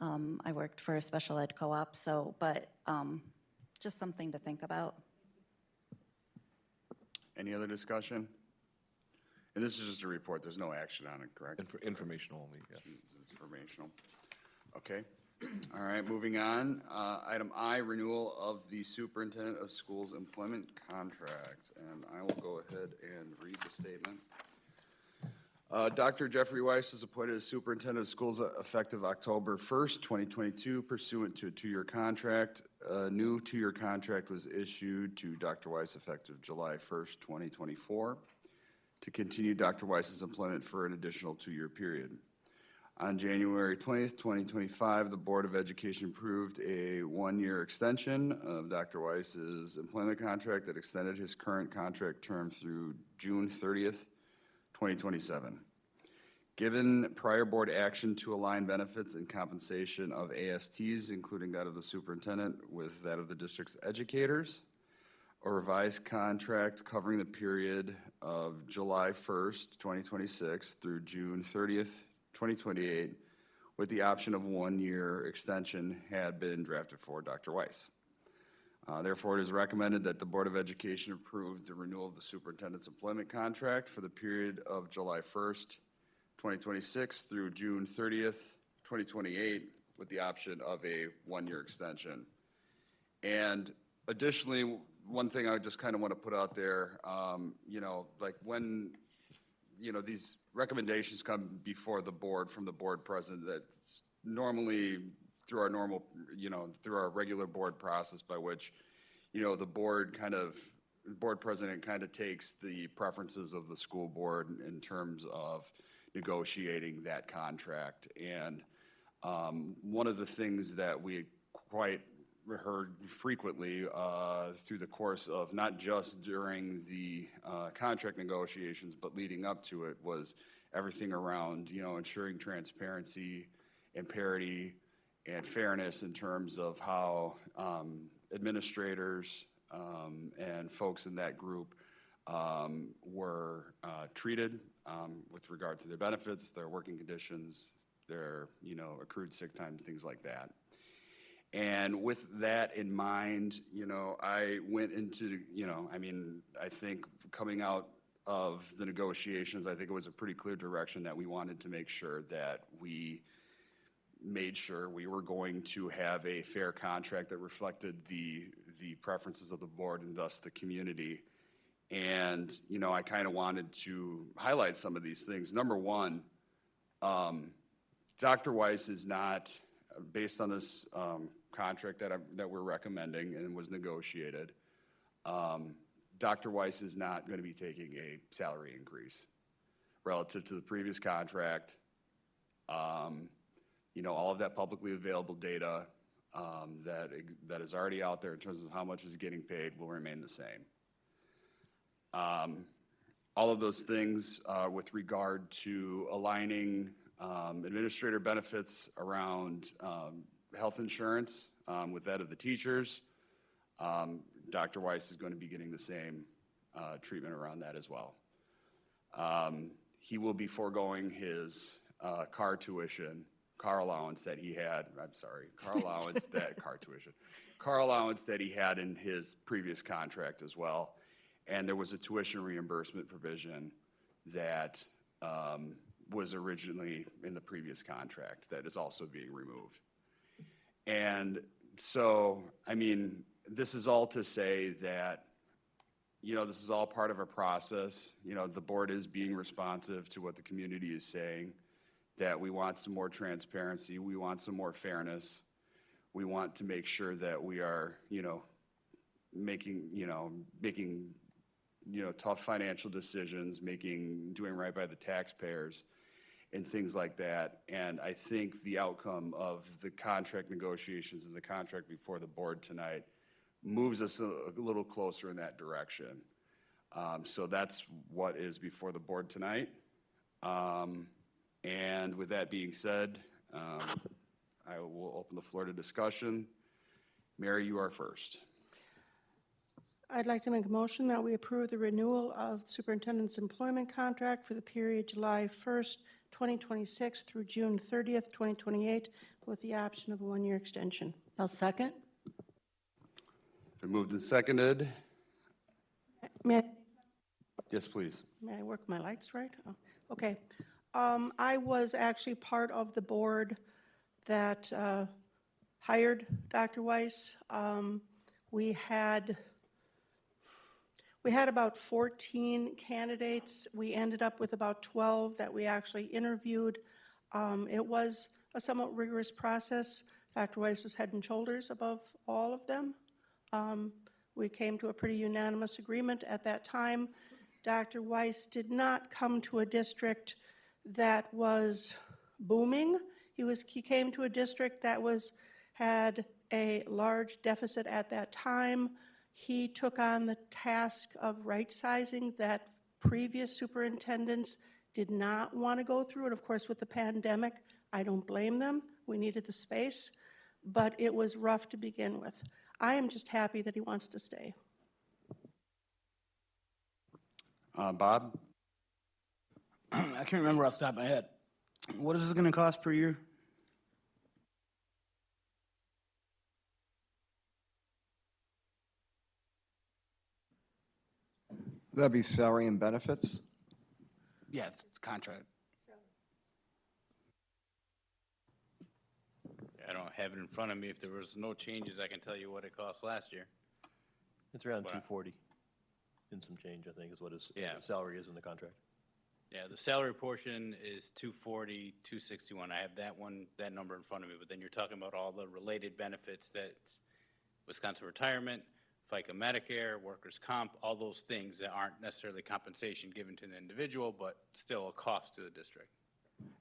I worked for a special ed co-op, but just something to think about. Any other discussion? And this is just a report, there's no action on it, correct? Informational only, yes. It's informational. Okay, all right, moving on. Item I, renewal of the superintendent of schools employment contract. And I will go ahead and read the statement. Dr. Jeffrey Weiss was appointed as superintendent of schools effective October 1st, 2022 pursuant to a 2-year contract. A new 2-year contract was issued to Dr. Weiss effective July 1st, 2024. to continue Dr. Weiss's employment for an additional 2-year period. On January 20th, 2025, the Board of Education approved a 1-year extension of Dr. Weiss's employment contract that extended his current contract term through June 30th, 2027. Given prior board action to align benefits and compensation of ASTs, including that of the superintendent, with that of the district's educators, a revised contract covering the period of July 1st, 2026 through June 30th, 2028, with the option of 1-year extension had been drafted for Dr. Weiss. Therefore, it is recommended that the Board of Education approve the renewal of the superintendent's employment contract for the period of July 1st, 2026 through June 30th, 2028, with the option of a 1-year extension. And additionally, one thing I just kind of want to put out there, like when, these recommendations come before the board from the board president, that's normally through our normal, through our regular board process by which, the board president kind of takes the preferences of the school board in terms of negotiating that contract. And one of the things that we quite heard frequently through the course of not just during the contract negotiations, but leading up to it was everything around, ensuring transparency and parity and fairness in terms of how administrators and folks in that group were treated with regard to their benefits, their working conditions, their, accrued sick time, things like that. And with that in mind, I went into, I think coming out of the negotiations, I think it was a pretty clear direction that we wanted to make sure that we made sure we were going to have a fair contract that reflected the preferences of the board and thus the community. And, I kind of wanted to highlight some of these things. Number one, Dr. Weiss is not, based on this contract that we're recommending and was negotiated, Dr. Weiss is not going to be taking a salary increase relative to the previous contract. All of that publicly available data that is already out there in terms of how much is getting paid will remain the same. All of those things with regard to aligning administrator benefits around health insurance with that of the teachers, Dr. Weiss is going to be getting the same treatment around that as well. He will be foregoing his car allowance that he had in his previous contract as well. And there was a tuition reimbursement provision that was originally in the previous contract that is also being removed. And so, this is all to say that, this is all part of a process. The board is being responsive to what the community is saying, that we want some more transparency, we want some more fairness. We want to make sure that we are, making tough financial decisions, doing right by the taxpayers and things like that. And I think the outcome of the contract negotiations and the contract before the board tonight moves us a little closer in that direction. So that's what is before the board tonight. And with that being said, I will open the floor to discussion. Mary, you are first. I'd like to make a motion that we approve the renewal of superintendent's employment contract for the period July 1st, 2026 through June 30th, 2028, with the option of a 1-year extension. I'll second. Been moved and seconded. May Yes, please. I work my lights right? Oh, okay. I was actually part of the board that hired Dr. Weiss. We had about 14 candidates. We ended up with about 12 that we actually interviewed. It was a somewhat rigorous process. Dr. Weiss was head and shoulders above all of them. We came to a pretty unanimous agreement at that time. Dr. Weiss did not come to a district that was booming. He came to a district that had a large deficit at that time. He took on the task of right-sizing that previous superintendents did not want to go through. And of course, with the pandemic, I don't blame them. We needed the space, but it was rough to begin with. I am just happy that he wants to stay. Bob? I can't remember off the top of my head. What is this going to cost per year? That'd be salary and benefits? Yeah, it's a contract. I don't have it in front of me. If there was no changes, I can tell you what it cost last year. It's around Wow. 240 and some change, I think, is what his Yeah. salary is in the contract. Yeah, the salary portion is 240, 261. I have that number in front of me, but then you're talking about all the related benefits that Wisconsin retirement, FICA Medicare, workers' comp, all those things that aren't necessarily compensation given to the individual, but still a cost to the district.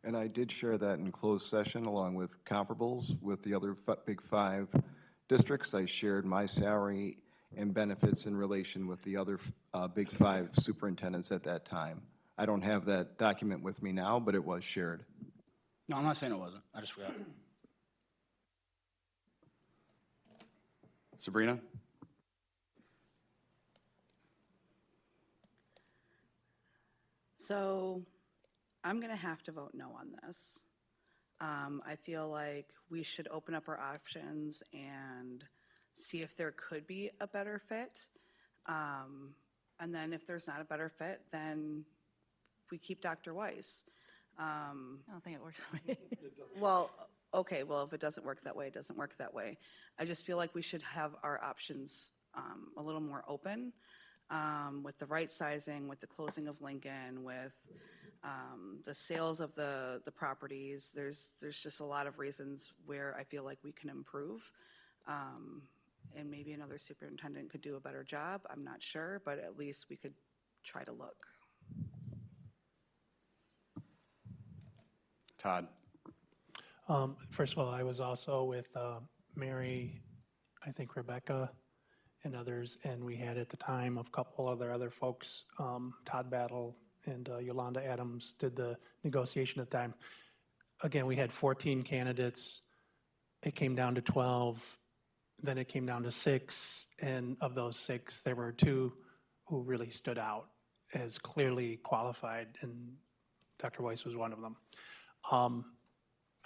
And I did share that in closed session along with comparables with the other big five districts. I shared my salary and benefits in relation with the other big five superintendents at that time. I don't have that document with me now, but it was shared. No, I'm not saying it wasn't. I just forgot. Sabrina? So I'm going to have to vote no on this. I feel like we should open up our options and see if there could be a better fit. And then if there's not a better fit, then we keep Dr. Weiss. I don't think it works that way. Well, okay, well, if it doesn't work that way, it doesn't work that way. I just feel like we should have our options a little more open with the right sizing, with the closing of Lincoln, with the sales of the properties. There's just a lot of reasons where I feel like we can improve. And maybe another superintendent could do a better job. I'm not sure, but at least we could try to look. Todd? First of all, I was also with Mary, I think Rebecca, and others, and we had at the time a couple other folks, Todd Battle and Yolanda Adams did the negotiation at the time. Again, we had 14 candidates. It came down to 12. Then it came down to 6, and of those 6, there were 2 who really stood out as clearly qualified, and Dr. Weiss was one of them.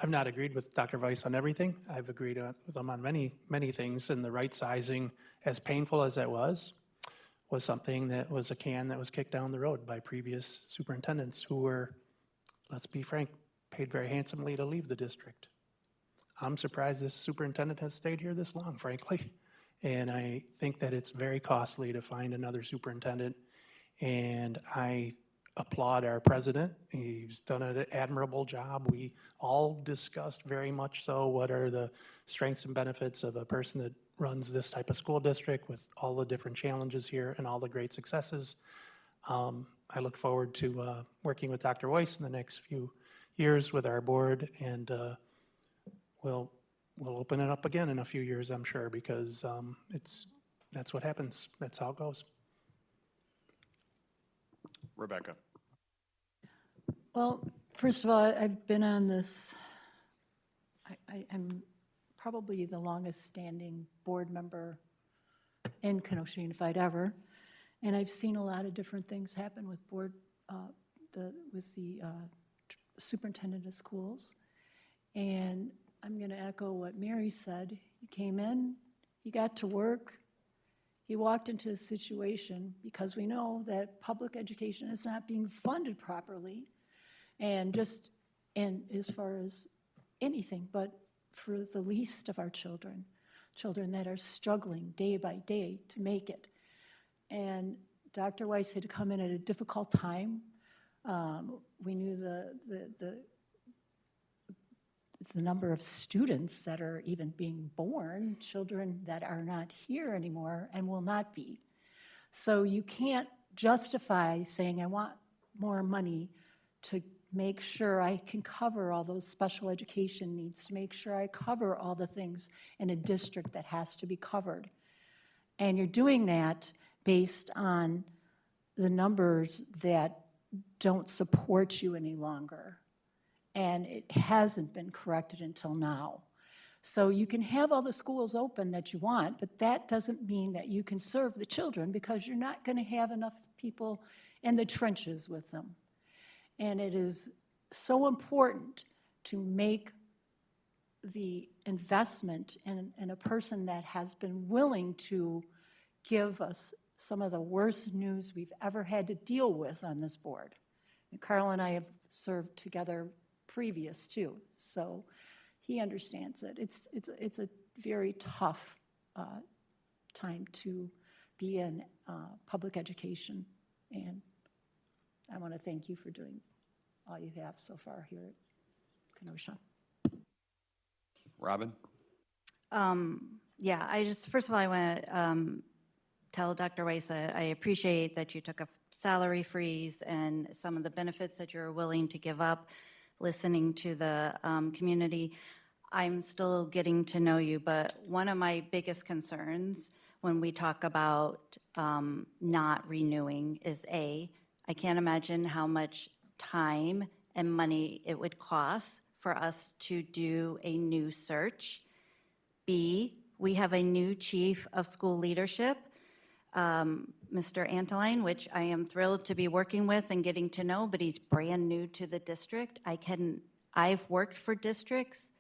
I've not agreed with Dr. Weiss on everything. I've agreed with him on many things, and the right sizing, as painful as that was something that was a can that was kicked down the road by previous superintendents who were, let's be frank, paid very handsomely to leave the district. I'm surprised this superintendent has stayed here this long, frankly. And I think that it's very costly to find another superintendent. And I applaud our president. He's done an admirable job. We all discussed very much so what are the strengths and benefits of a person that runs this type of school district with all the different challenges here and all the great successes. I look forward to working with Dr. Weiss in the next few years with our board, and we'll open it up again in a few years, I'm sure, because that's what happens. That's how it goes. Rebecca? Well, first of all, I've been on this, I'm probably the longest-standing board member in Kenosha Unified ever, and I've seen a lot of different things happen with the superintendent of schools. And I'm going to echo what Mary said. He came in, he got to work, he walked into a situation, because we know that public education is not being funded properly, and as far as anything, but for the least of our children that are struggling day by day to make it. And Dr. Weiss had to come in at a difficult time. We knew the number of students that are even being born, children that are not here anymore and will not be. So you can't justify saying I want more money to make sure I can cover all those special education needs, to make sure I cover all the things in a district that has to be covered. And you're doing that based on the numbers that don't support you any longer. And it hasn't been corrected until now. So you can have all the schools open that you want, but that doesn't mean that you can serve the children because you're not going to have enough people in the trenches with them. And it is so important to make the investment in a person that has been willing to give us some of the worst news we've ever had to deal with on this board. And Carl and I have served together previous too, so he understands it. It's a very tough time to be in public education, and I want to thank you for doing all you have so far here at Kenosha. Robin? Yeah, first of all, I want to tell Dr. Weiss that I appreciate that you took a salary freeze and some of the benefits that you're willing to give up, listening to the community. I'm still getting to know you, but one of my biggest concerns when we talk about not renewing is I can't imagine how much time and money it would cost for us to do a new search. B, we have a new chief of school leadership, Mr. Anteline, which I am thrilled to be working with and getting to know, but he's brand new to the district. I've worked for districts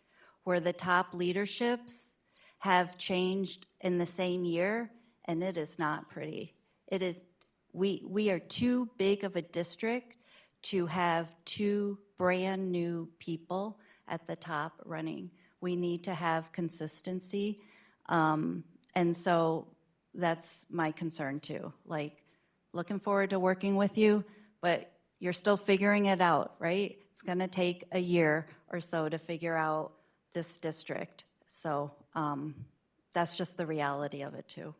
where the top leaderships have changed in the same year, and it is not pretty. It is, we are too big of a district to have two brand new people at the top running. We need to have consistency. And so that's my concern too. Like, looking forward to working with you, but you're still figuring it out, right? It's gonna take a year or so to figure out this district. So that's just the reality of it too.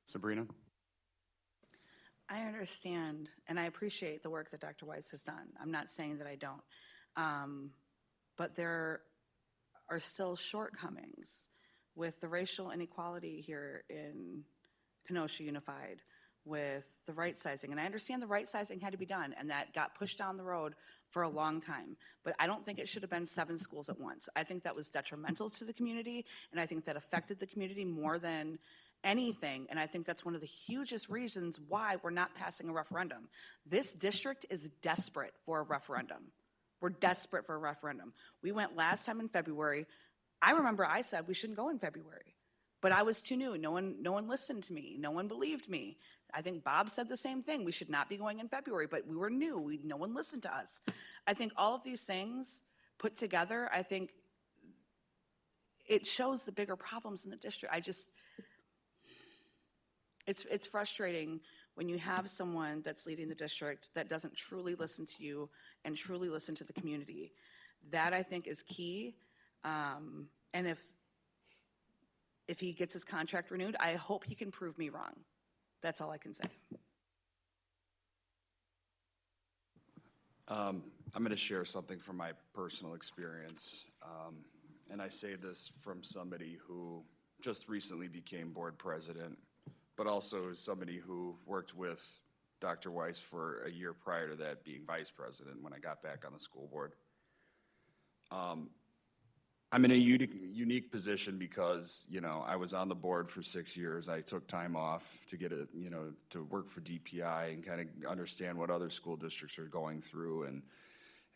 Sabrina? I understand, and I appreciate the work that Dr. Weiss has done. I'm not saying that I don't. But there are still shortcomings with the racial inequality here in Kenosha Unified, with the right sizing. And I understand the right sizing had to be done, and that got pushed down the road for a long time. But I don't think it should have been 7 schools at once. I think that was detrimental to the community, and I think that affected the community more than anything. And I think that's one of the hugest reasons why we're not passing a referendum. This district is desperate for a referendum. We're desperate for a referendum. We went last time in February. I remember I said we shouldn't go in February, but I was too new. No one listened to me. No one believed me. I think Bob said the same thing. We should not be going in February, but we were new. No one listened to us. I think all of these things put together, I think it shows the bigger problems in the district. It's frustrating when you have someone that's leading the district that doesn't truly listen to you and truly listen to the community. That, I think, is key. And if he gets his contract renewed, I hope he can prove me wrong. That's all I can say. I'm going to share something from my personal experience. And I say this from somebody who just recently became board president, but also somebody who worked with Dr. Weiss for a year prior to that, being vice president when I got back on the school board. I'm in a unique position because, I was on the board for 6 years. I took time off to get to work for DPI and kind of understand what other school districts are going through and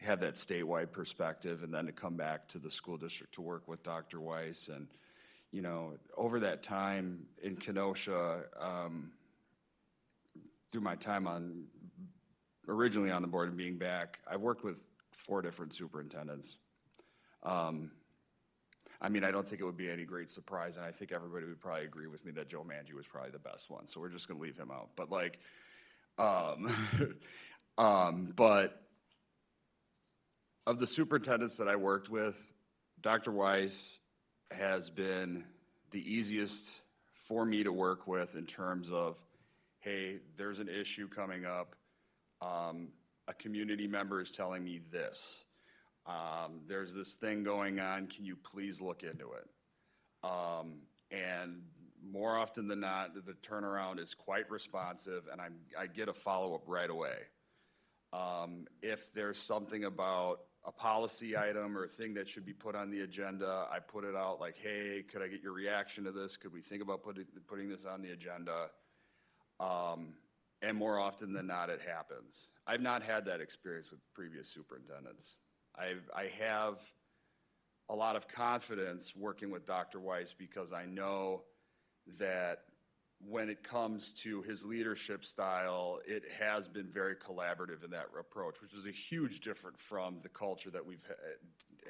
have that statewide perspective, and then to come back to the school district to work with Dr. Weiss. And, over that time in Kenosha, through my time originally on the board and being back, I worked with 4 different superintendents. I don't think it would be any great surprise, and I think everybody would probably agree with me that Joe Manji was probably the best one, so we're just gonna leave him out. But but of the superintendents that I worked with, Dr. Weiss has been the easiest for me to work with in terms of hey, there's an issue coming up. A community member is telling me this. There's this thing going on, can you please look into it? And more often than not, the turnaround is quite responsive, and I get a follow-up right away. If there's something about a policy item or a thing that should be put on the agenda, I put it out like, hey, could I get your reaction to this? Could we think about putting this on the agenda? And more often than not, it happens. I've not had that experience with previous superintendents. I have a lot of confidence working with Dr. Weiss because I know that when it comes to his leadership style, it has been very collaborative in that approach, which is a huge difference from the culture that we've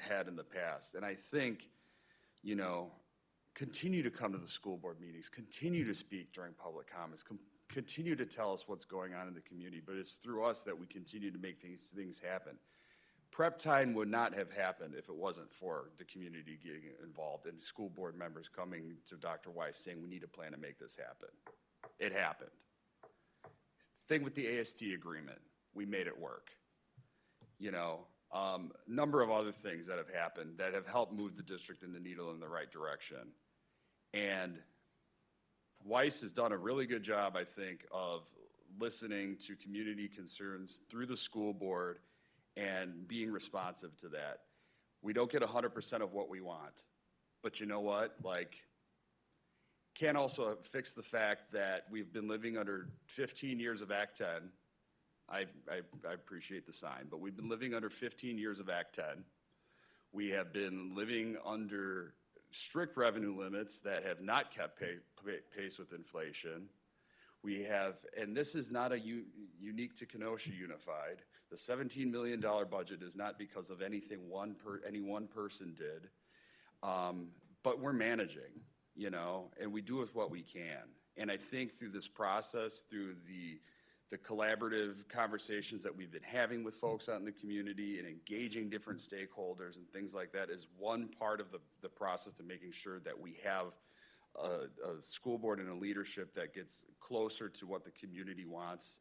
had in the past. And I think, you know, continue to come to the school board meetings, continue to speak during public comments, continue to tell us what's going on in the community, but it's through us that we continue to make these things happen. Prep time would not have happened if it wasn't for the community getting involved and school board members coming to Dr. Weiss saying, we need a plan to make this happen. It happened. Thing with the AST agreement, we made it work. You know, number of other things that have happened that have helped move the district and the needle in the right direction. And Weiss has done a really good job, I think, of listening to community concerns through the school board and being responsive to that. We don't get 100% of what we want, but you know what? Like, can't also fix the fact that we've been living under 15 years of Act 10. I appreciate the sign, but we've been living under 15 years of Act 10. We have been living under strict revenue limits that have not kept pace with inflation. We have, and this is not unique to Kenosha Unified. The $17 million budget is not because of anything any one person did, but we're managing, you know, and we do with what we can. And I think through this process, through the collaborative conversations that we've been having with folks out in the community and engaging different stakeholders and things like that is one part of the process to making sure that we have a school board and a leadership that gets closer to what the community wants.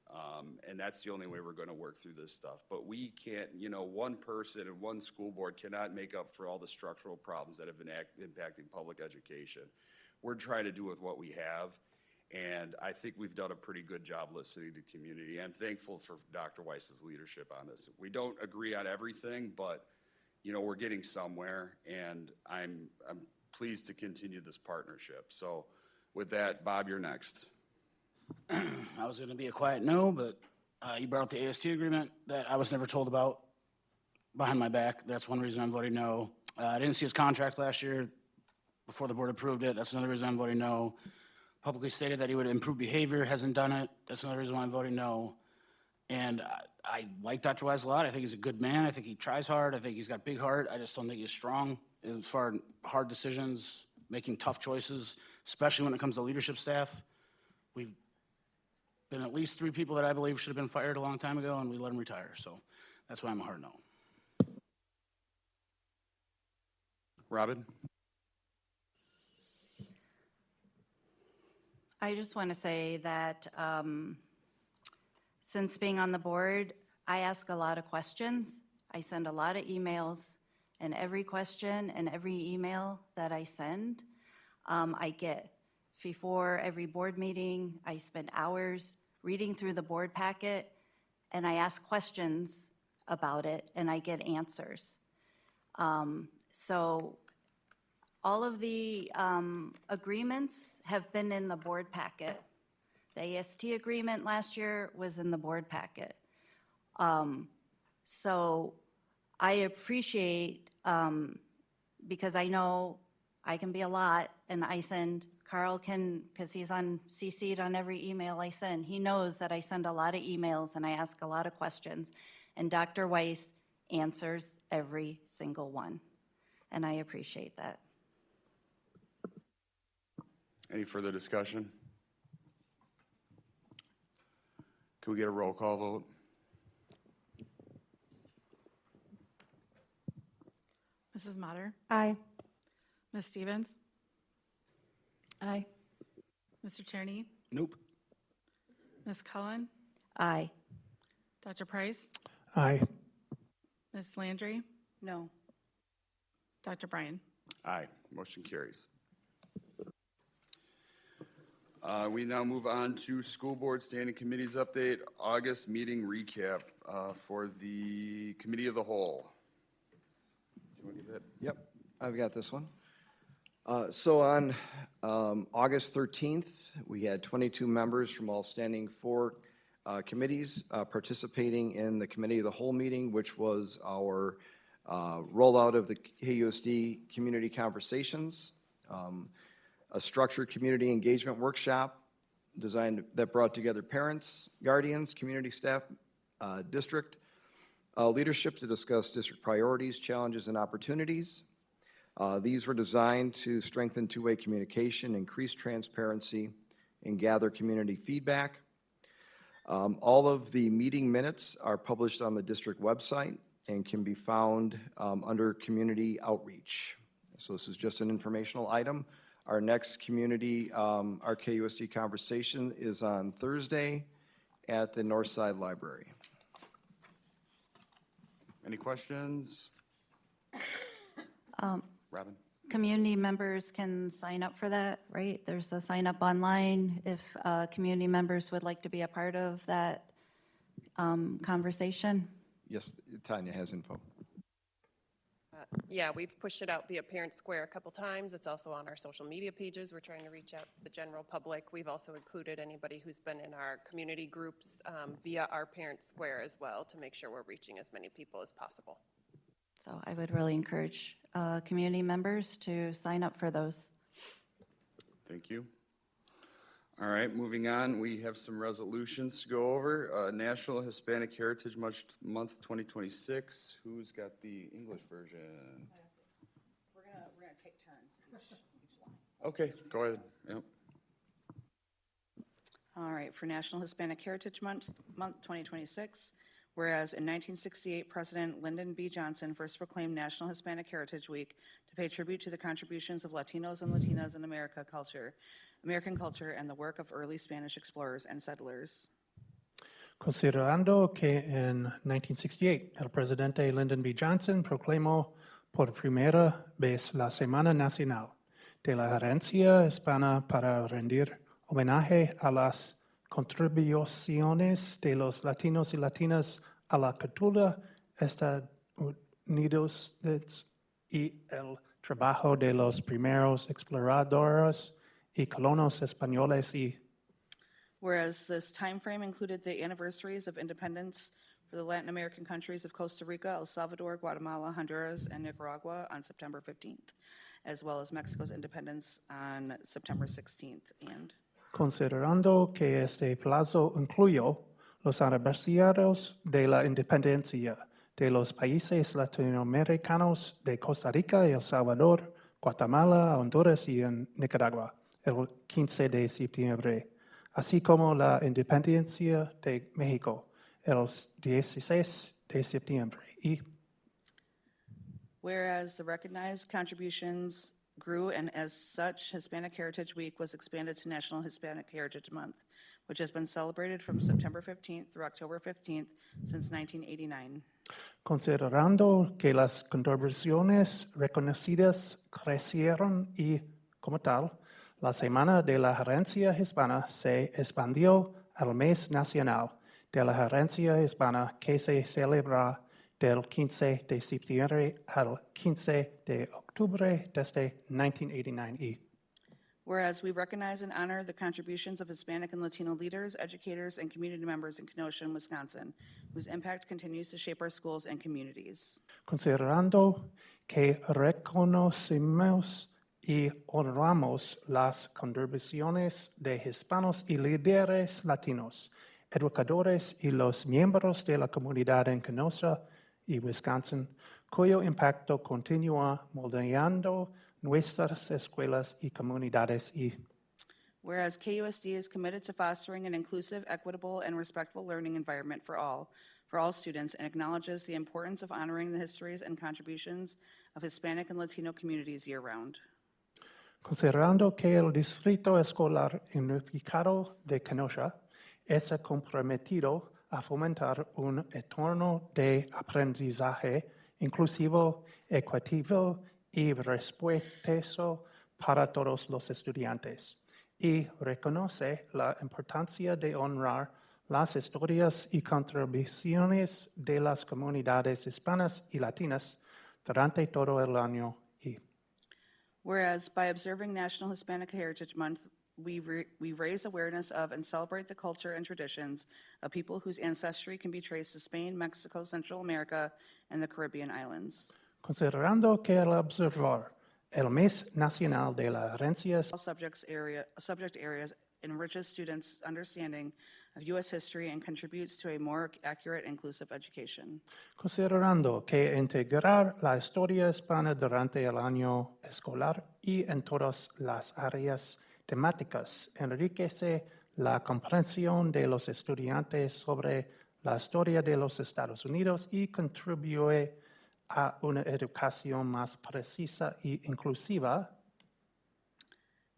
And that's the only way we're going to work through this stuff. But we can't, you know, one person and one school board cannot make up for all the structural problems that have been impacting public education. We're trying to do with what we have. And I think we've done a pretty good job listening to community. I'm thankful for Dr. Weiss's leadership on this. We don't agree on everything, but, you know, we're getting somewhere, and I'm pleased to continue this partnership. So with that, Bob, you're next. I was going to be a quiet no, but you brought up the AST agreement that I was never told about behind my back. That's one reason I'm voting no. I didn't see his contract last year before the board approved it. That's another reason I'm voting no. Publicly stated that he would improve behavior, hasn't done it. That's another reason why I'm voting no. And I like Dr. Weiss a lot. I think he's a good man. I think he tries hard. I think he's got a big heart. I just don't think he's strong as far as hard decisions, making tough choices, especially when it comes to leadership staff. We've been at least 3 people that I believe should have been fired a long time ago, and we let them retire. So that's why I'm a hard no. Robin? I just want to say that since being on the board, I ask a lot of questions. I send a lot of emails, and every question and every email that I send, I get before every board meeting. I spend hours reading through the board packet, and I ask questions about it, and I get answers. So all of the agreements have been in the board packet. The AST agreement last year was in the board packet. So I appreciate, because I know I can be a lot, and I send, Carl can, because he's CC'd on every email I send. He knows that I send a lot of emails and I ask a lot of questions, and Dr. Weiss answers every single one, and I appreciate that. Any further discussion? Can we get a roll call vote? Mrs. Matter? Aye. Ms. Stevens? Aye. Mr. Tierney? Nope. Ms. Cullen, Aye. Dr. Price, Aye. Ms. Landry, No. Dr. Bryan. Aye, motion carries. We now move on to school board standing committees update, August meeting recap for the committee of the whole. Do you want to do that? Yep, I've got this one. So on August 13th, we had 22 members from all standing four committees participating in the committee of the whole meeting, which was our rollout of the KUSD Community Conversations, a structured community engagement workshop designed that brought together parents, guardians, community staff, district leadership to discuss district priorities, challenges, and opportunities. These were designed to strengthen two-way communication, increase transparency, and gather community feedback. All of the meeting minutes are published on the district website and can be found under community outreach. So this is just an informational item. Our next community, our KUSD conversation is on Thursday at the Northside Library. Any questions? Robin? Community members can sign up for that, right? There's a sign up online if community members would like to be a part of that conversation. Yes, Tanya has info. Yeah, we've pushed it out via Parent Square a couple times. It's also on our social media pages. We're trying to reach out to the general public. We've also included anybody who's been in our community groups via our Parent Square as well to make sure we're reaching as many people as possible. So I would really encourage community members to sign up for those. Thank you. All right, moving on, we have some resolutions to go over. National Hispanic Heritage Month 2026. Who's got the English version? We're gonna take turns each line. Okay, go ahead. Yep. All right, for National Hispanic Heritage Month 2026, whereas in 1968, President Lyndon B. Johnson first proclaimed National Hispanic Heritage Week to pay tribute to the contributions of Latinos and Latinas in American culture, and the work of early Spanish explorers and settlers. Considerando que en 1968 el presidente Lyndon B. Johnson proclamó por primera vez la Semana Nacional de la Herencia Hispana para rendir homenaje a las contribuciones de los latinos y latinas a la cultura estadounidense y el trabajo de los primeros exploradores y colonos españoles y Whereas this time frame included the anniversaries of independence for the Latin American countries of Costa Rica, El Salvador, Guatemala, Honduras, and Nicaragua on September 15th, as well as Mexico's independence on September 16th. And considerando que este plazo incluyó los aniversarios de la independencia de los países latinoamericanos de Costa Rica, El Salvador, Guatemala, Honduras y en Nicaragua, el 15 de septiembre, así como la independencia de México, el 16 de septiembre. Y whereas the recognized contributions grew, and as such, Hispanic Heritage Week was expanded to National Hispanic Heritage Month, which has been celebrated from September 15th through October 15th since 1989. considerando que las contribuciones reconocidas crecieron y, como tal, la Semana de la Herencia Hispana se expandió al mes nacional de la Herencia Hispana que se celebra del 15 de septiembre al 15 de octubre desde 1989. Whereas we recognize and honor the contributions of Hispanic and Latino leaders, educators, and community members in Kenosha, Wisconsin, whose impact continues to shape our schools and communities. Considerando que reconocemos y honramos las contribuciones de hispanos y líderes latinos, educadores y los miembros de la comunidad en Kenosha y Wisconsin, cuyo impacto continúa moldeando nuestras escuelas y comunidades y Whereas KUSD is committed to fostering an inclusive, equitable, and respectful learning environment for all students, and acknowledges the importance of honoring the histories and contributions of Hispanic and Latino communities year-round. considerando que el Distrito Escolar Unificado de Kenosha es comprometido a fomentar un entorno de aprendizaje inclusivo, equitativo y respetuoso para todos los estudiantes, y reconoce la importancia de honrar las historias y contribuciones de las comunidades hispanas y latinas durante todo el año. Y Whereas by observing National Hispanic Heritage Month, we raise awareness of and celebrate the culture and traditions of people whose ancestry can be traced to Spain, Mexico, Central America, and the Caribbean islands. considerando que el observar el Mes Nacional de la Herencia All subject areas enriches students' understanding of U.S. history and contributes to a more accurate and inclusive education. considerando que integrar la historia hispana durante el año escolar y en todas las áreas temáticas enriquece la comprensión de los estudiantes sobre la historia de los Estados Unidos y contribuye a una educación más precisa y inclusiva.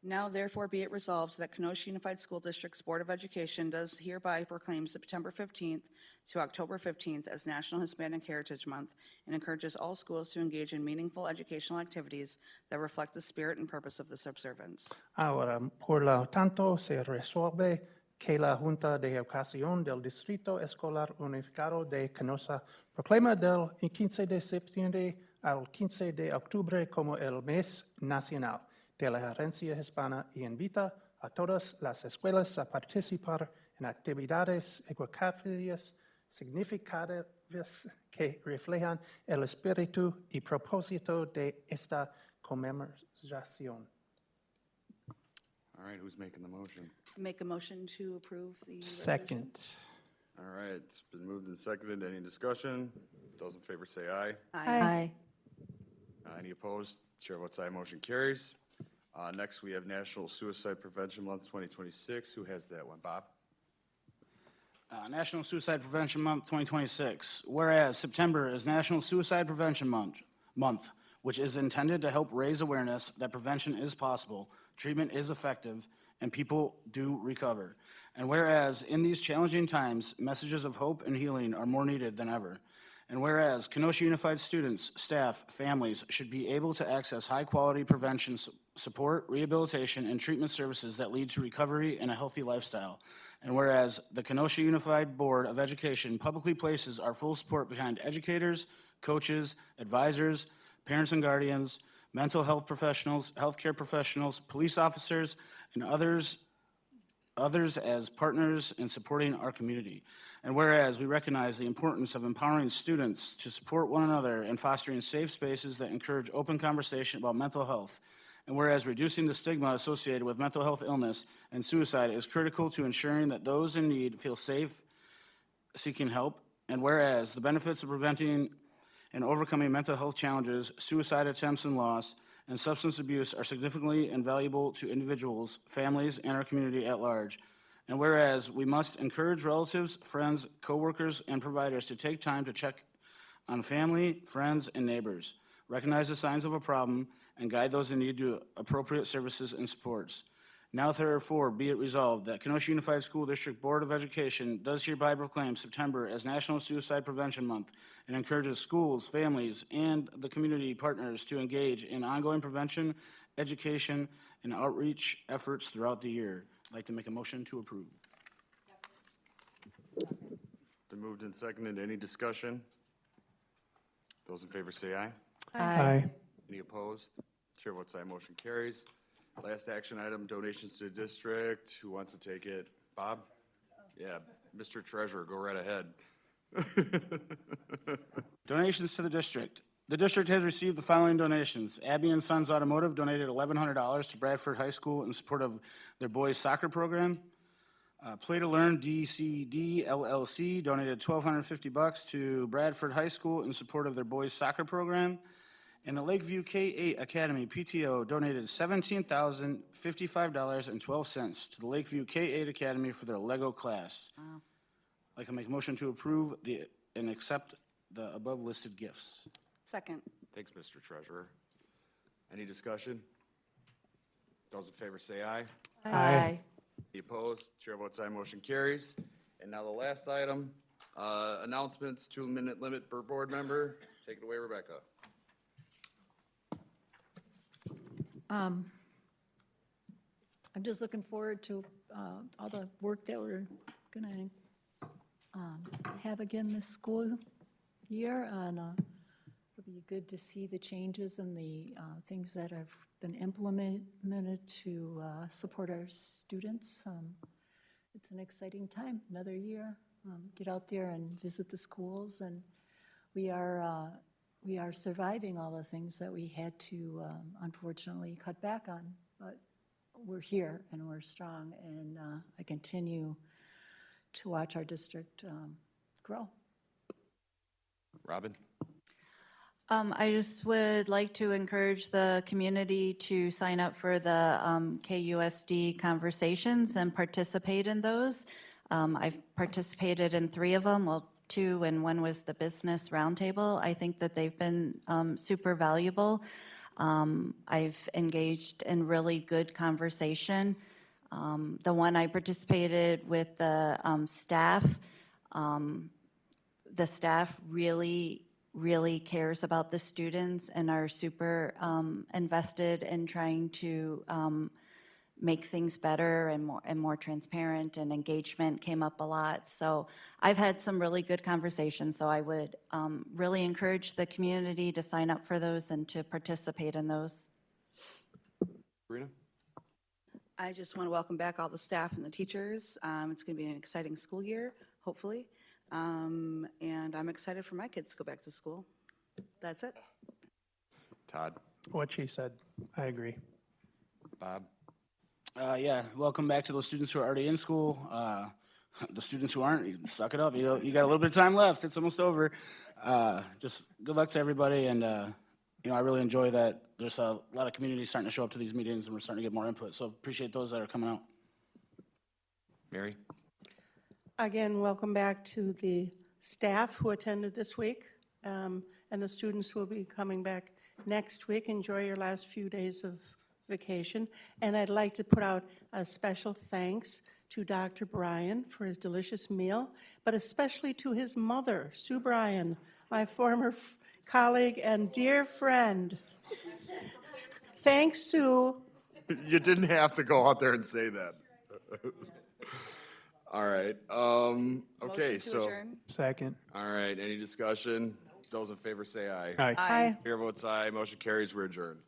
Now therefore be it resolved that Kenosha Unified School District's Board of Education does hereby proclaim September 15th to October 15th as National Hispanic Heritage Month and encourages all schools to engage in meaningful educational activities that reflect the spirit and purpose of this observance. Ahora, por lo tanto, se resuelve que la Junta de Educación del Distrito Escolar Unificado de Kenosha proclama del 15 de septiembre al 15 de octubre como el Mes Nacional de la Herencia Hispana y invita a todas las escuelas a participar en actividades educativas significativas que reflejan el espíritu y propósito de esta conmemoración. All right, who's making the motion? Make a motion to approve the Second. All right, it's been moved and seconded. Any discussion? Those in favor say aye. Aye. Any opposed? Chair votes aye, motion carries. Next, we have National Suicide Prevention Month 2026. Who has that one? Bob? National Suicide Prevention Month 2026. Whereas September is National Suicide Prevention Month, which is intended to help raise awareness that prevention is possible, treatment is effective, and people do recover. And whereas in these challenging times, messages of hope and healing are more needed than ever. And whereas Kenosha Unified students, staff, families should be able to access high-quality prevention support, rehabilitation, and treatment services that lead to recovery and a healthy lifestyle. And whereas the Kenosha Unified Board of Education publicly places our full support behind educators, coaches, advisors, parents and guardians, mental health professionals, healthcare professionals, police officers, and others as partners in supporting our community. And whereas we recognize the importance of empowering students to support one another and fostering safe spaces that encourage open conversation about mental health. And whereas reducing the stigma associated with mental health illness and suicide is critical to ensuring that those in need feel safe seeking help. And whereas the benefits of preventing and overcoming mental health challenges, suicide attempts and loss, and substance abuse are significantly invaluable to individuals, families, and our community at large. And whereas we must encourage relatives, friends, coworkers, and providers to take time to check on family, friends, and neighbors, recognize the signs of a problem, and guide those in need to appropriate services and supports. Now therefore be it resolved that Kenosha Unified School District Board of Education does hereby proclaim September as National Suicide Prevention Month and encourages schools, families, and the community partners to engage in ongoing prevention, education, and outreach efforts throughout the year. I'd like to make a motion to approve. Been moved and seconded. Any discussion? Those in favor say aye. Aye. Any opposed? Chair votes aye, motion carries. Last action item, donations to the district. Who wants to take it? Bob? Yeah, Mr. Treasurer, go right ahead. Donations to the district. The district has received the following donations. Abby and Sons Automotive donated $1,100 to Bradford High School in support of their boys soccer program. Play to Learn DCD LLC donated $1,250 to Bradford High School in support of their boys soccer program. And the Lakeview K-8 Academy PTO donated $17,055.12 to the Lakeview K-8 Academy for their Lego class. Wow. I'd like to make a motion to approve and accept the above listed gifts. Second. Thanks, Mr. Treasurer. Any discussion? Those in favor say aye. Aye. Any opposed? Chair votes aye, motion carries. And now the last item, announcements, 2-minute limit per board member. Take it away, Rebecca. I'm just looking forward to all the work that we're going to have again this school year, and it'll be good to see the changes and the things that have been implemented to support our students. It's an exciting time, another year. Get out there and visit the schools, and we are surviving all the things that we had to unfortunately cut back on, but we're here and we're strong, and I continue to watch our district grow. Robin? I just would like to encourage the community to sign up for the KUSD conversations and participate in those. I've participated in 3 of them, well, 2, and 1 was the business roundtable. I think that they've been super valuable. I've engaged in really good conversation. The one I participated with the staff really cares about the students and are super invested in trying to make things better and more transparent, and engagement came up a lot. So I've had some really good conversations, so I would really encourage the community to sign up for those and to participate in those. Karina? I just want to welcome back all the staff and the teachers. It's going to be an exciting school year, hopefully. And I'm excited for my kids to go back to school. That's it. Todd? What she said, I agree. Bob? Yeah, welcome back to those students who are already in school. The students who aren't, you can suck it up. You know, you got a little bit of time left. It's almost over. Just good luck to everybody, and you know, I really enjoy that there's a lot of community starting to show up to these meetings, and we're starting to get more input. So appreciate those that are coming out. Mary? Again, welcome back to the staff who attended this week, and the students who will be coming back next week. Enjoy your last few days of vacation. And I'd like to put out a special thanks to Dr. Bryan for his delicious meal, but especially to his mother, Sue Bryan, my former colleague and dear friend. Thanks, Sue. You didn't have to go out there and say that. All right, okay, Motion to so. adjourn. Second. All right, any discussion? Those in favor say aye. Aye. Aye. Chair votes aye, motion carries, we're adjourned.